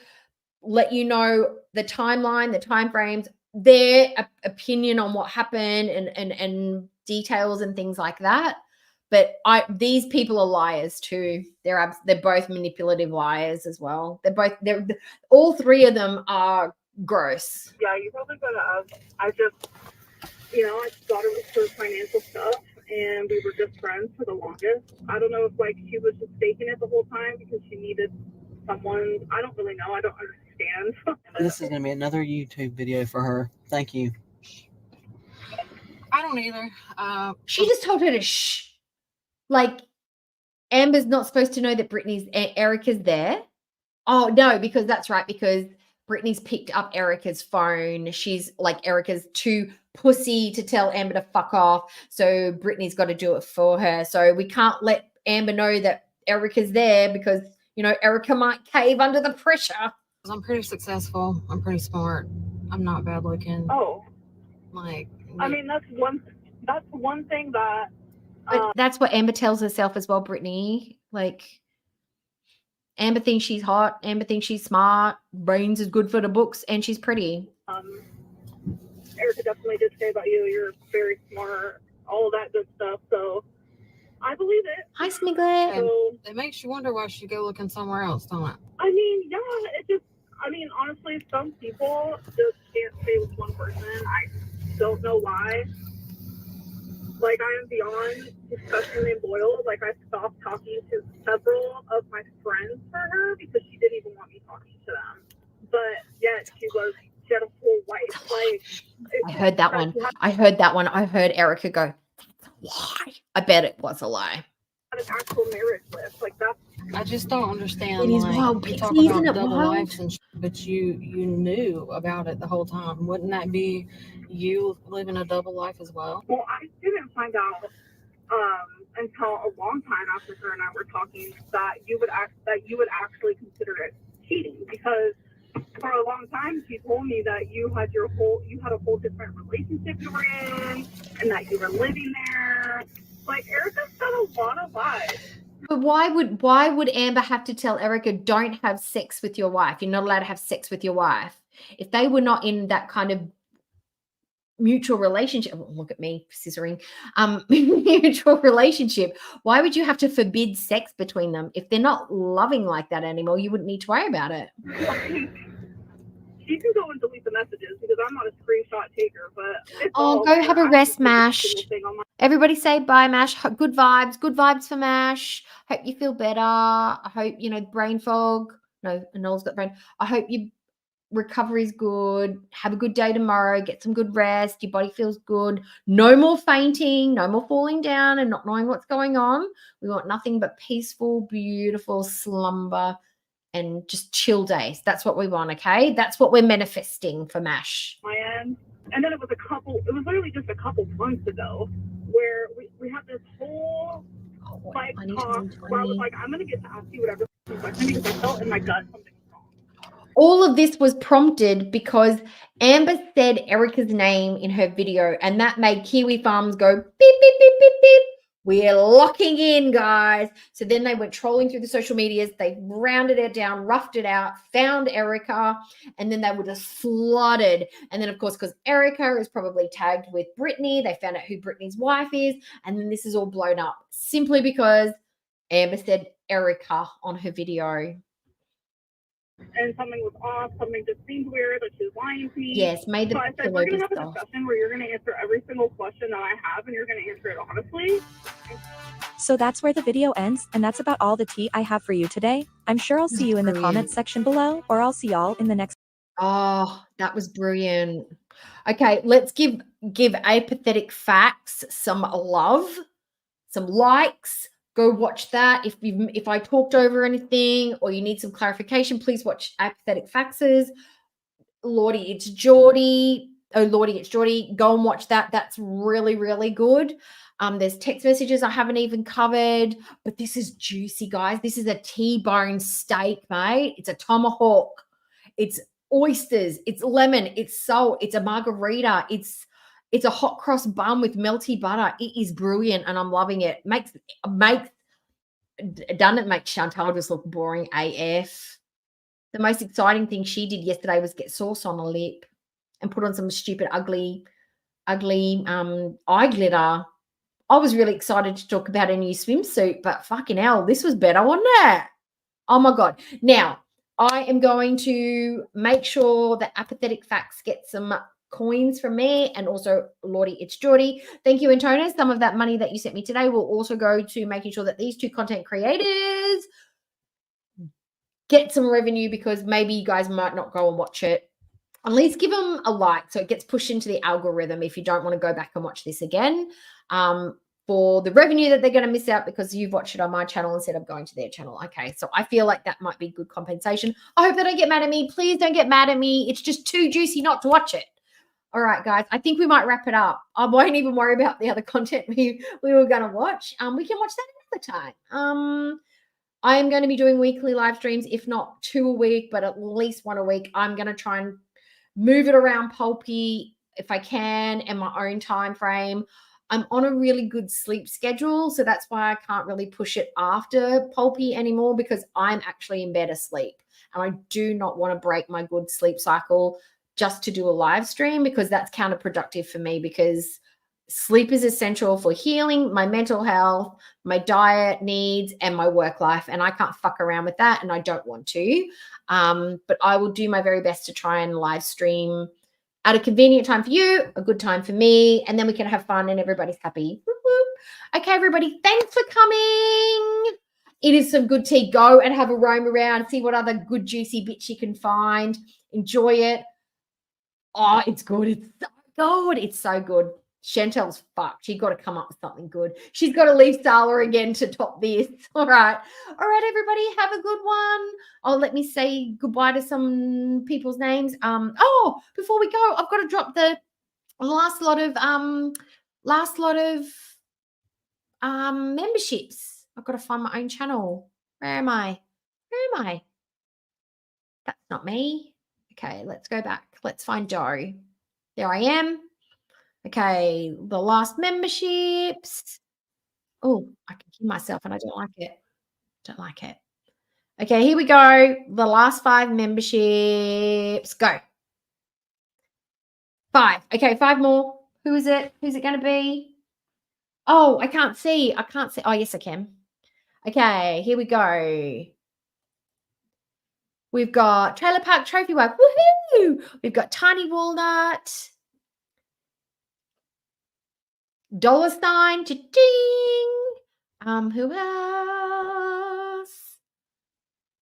let you know the timeline, the time frames, their opinion on what happened and details and things like that. But these people are liars too. They're both manipulative liars as well. They're all three of them are gross. Yeah, you probably gotta ask. I thought it was for financial stuff. And we were just friends for the longest. I don't know if she was just faking it the whole time because she needed someone. I don't really know. I don't understand. This is going to be another YouTube video for her. Thank you. I don't either. She just told her to shh. Like, Amber's not supposed to know that Erica's there. Oh, no, because that's right. Because Brittany's picked up Erica's phone. She's like, Erica's too pussy to tell Amber to fuck off. So Brittany's got to do it for her. So we can't let Amber know that Erica's there because, Erica might cave under the pressure. I'm pretty successful. I'm pretty smart. I'm not bad looking. Oh. That's one thing that. But that's what Amber tells herself as well, Brittany. Like, Amber thinks she's hot. Amber thinks she's smart. Brains is good for the books, and she's pretty. Erica definitely did say about you. You're very smart. All of that good stuff. So I believe it. Hi, Smiggly. So, it makes you wonder why she go looking somewhere else, don't it? Honestly, some people just can't stay with one person. I don't know why. I am beyond disgustingly loyal. I stopped talking to several of my friends for her because she didn't even want me talking to them. But yet she had a full life. I heard that one. I heard Erica go, that's a lie. I bet it was a lie. An actual marriage list. That's. I just don't understand. It is wild. You talk Isn't about it double wild? lives and but you knew about it the whole time. Wouldn't that be you living a double life as well? Well, I didn't find out until a long time after her and I were talking that you would actually consider it cheating because for a long time she told me that you had a whole different relationship you were in and that you were living there. Erica said a lot of lies. But why would Amber have to tell Erica, don't have sex with your wife? You're not allowed to have sex with your wife. If they were not in that kind of mutual relationship, look at me scissoring, mutual relationship, why would you have to forbid sex between them? If they're not loving like that anymore, you wouldn't need to worry about it. She can go and delete the messages because I'm not a screenshot taker, but it's Oh, all go there. have a I rest, can take every Mash. single thing on my Everybody say bye, Mash. Good vibes for Mash. Hope you feel better. I hope, brain fog. No, Noel's got brain. I hope your recovery's good. Have a good day tomorrow. Get some good rest. Your body feels good. No more fainting. No more falling down and not knowing what's going on. We want nothing but peaceful, beautiful slumber and just chill days. That's what we want, okay? That's what we're manifesting for Mash. end. And then it was literally just a couple months ago where we had this whole like talk where I was like, I'm gonna get to ask you whatever question because I felt in my gut something was wrong. All of this was prompted because Amber said Erica's name in her video, and that made Kiwi Farms go beep, beep, beep, beep, beep. We're locking in, guys. So then they went trolling through the social medias. They rounded it down, roughed it out, found Erica, and then they were just flooded. And then, of course, because Erica is probably tagged with Brittany, they found out who Brittany's wife is. And then this is all blown up simply because Amber said Erica on her video. And something was off, something just seemed weird, like she was lying to me. Yes, made the So I said, pillow we're going be to have a soft. discussion where you're going to answer every single question that I have and you're going to answer it honestly. So that's where the video ends, and that's about all the tea I have for you today. I'm sure I'll see you in the Brilliant. comments section below, or I'll see y'all in the next. Oh, that was brilliant. Okay, let's give Apathetic Facts some love, some likes. Go watch that. If I talked over anything or you need some clarification, please watch Apathetic Facts. Lordy, it's Geordie. Oh, Lordy, it's Geordie. Go and watch that. That's really, really good. There's text messages I haven't even covered, but this is juicy, guys. This is a T-bone steak, mate. It's a tomahawk. It's oysters. It's lemon. It's salt. It's a margarita. It's a hot cross bun with melty butter. It is brilliant, and I'm loving it. Doesn't it make Chantal just look boring AF? The most exciting thing she did yesterday was get sauce on her lip and put on some stupid, ugly eye glitter. I was really excited to talk about a new swimsuit, but fucking hell, this was better, wasn't it? Oh my God. Now, I am going to make sure that Apathetic Facts get some coins from me, and also Lordy, it's Geordie. Thank you, Antonia. Some of that money that you sent me today will also go to making sure that these two content creators get some revenue, because maybe you guys might not go and watch it. At least give them a like so it gets pushed into the algorithm if you don't want to go back and watch this again, for the revenue that they're going to miss out because you've watched it on my channel instead of going to their channel. Okay, so I feel like that might be good compensation. I hope they don't get mad at me. Please don't get mad at me. It's just too juicy not to watch it. All right, guys, I think we might wrap it up. I won't even worry about the other content we were going to watch. We can watch that another time. I am going to be doing weekly live streams, if not 2 a week, but at least 1 a week. I'm going to try and move it around Pulpy if I can in my own time frame. I'm on a really good sleep schedule, so that's why I can't really push it after Pulpy anymore, because I'm actually in bed asleep, and I do not want to break my good sleep cycle just to do a live stream, because that's counterproductive for me, because sleep is essential for healing, my mental health, my diet needs, and my work life, and I can't fuck around with that, and I don't want to. But I will do my very best to try and live stream at a convenient time for you, a good time for me, and then we can have fun and everybody's happy. Whoop, whoop. Okay, everybody, thanks for coming. It is some good tea. Go and have a roam around, see what other good juicy bits you can find. Enjoy it. Oh, it's good. It's so good. It's so good. Chantel's fucked. She got to come up with something good. She's got to leave Sala again to top this. All right, everybody, have a good one. Oh, let me say goodbye to some people's names. Oh, before we go, I've got to drop the last lot of memberships. I've got to find my own channel. Where am I? That's not me. Okay, let's go back. Let's find Joe. There I am. Okay, the last memberships. Oh, I can hear myself and I don't like it. Okay, here we go. The last 5 memberships. Go. 5. Okay, 5 more. Who is it? Who's it going to be? Oh, I can't see. Oh, yes, I can. Okay, here we go. We've got Trailer Park Trophy Wife. Woohoo! Woo! We've got Tiny Walnut. Dollar sign. Cha-ching. Who else?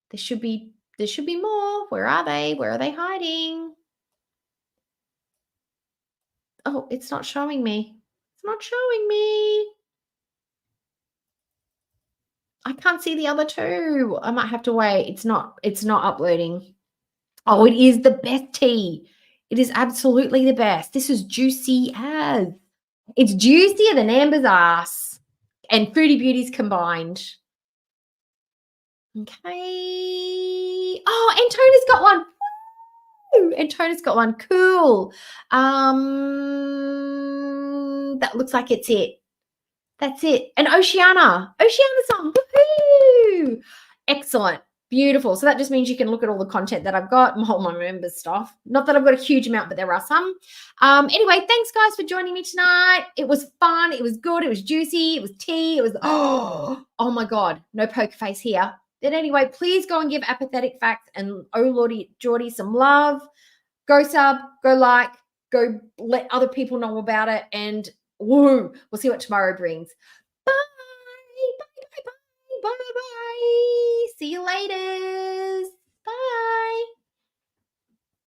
There should be more. Where are they? Where are they hiding? Oh, it's not showing me. It's not showing me. I can't see the other two. I might have to wait. It's not uploading. Oh, it is the best tea. It is absolutely the best. This is juicy as. It's juicier than Amber's ass and Fruity Beauties combined. Okay. Oh, Antona's got one. Woo! Antona's got one. Cool. That looks like it's it. That's it. And Oceana's on. Woohoo! Excellent. Beautiful. So that just means you can look at all the content that I've got, all my members' stuff. Not that I've got a huge amount, but there are some. Anyway, thanks, guys, for joining me tonight. It was fun. It was good. It was juicy. It was tea. It was, oh my God, no poker face here. But anyway, please go and give Apathetic Facts and Oh Lordy Geordie some love. Go sub, go like, go let other people know about it. And woo, we'll see what tomorrow brings. Bye. Bye. Bye. Bye. Bye. Bye. See you later.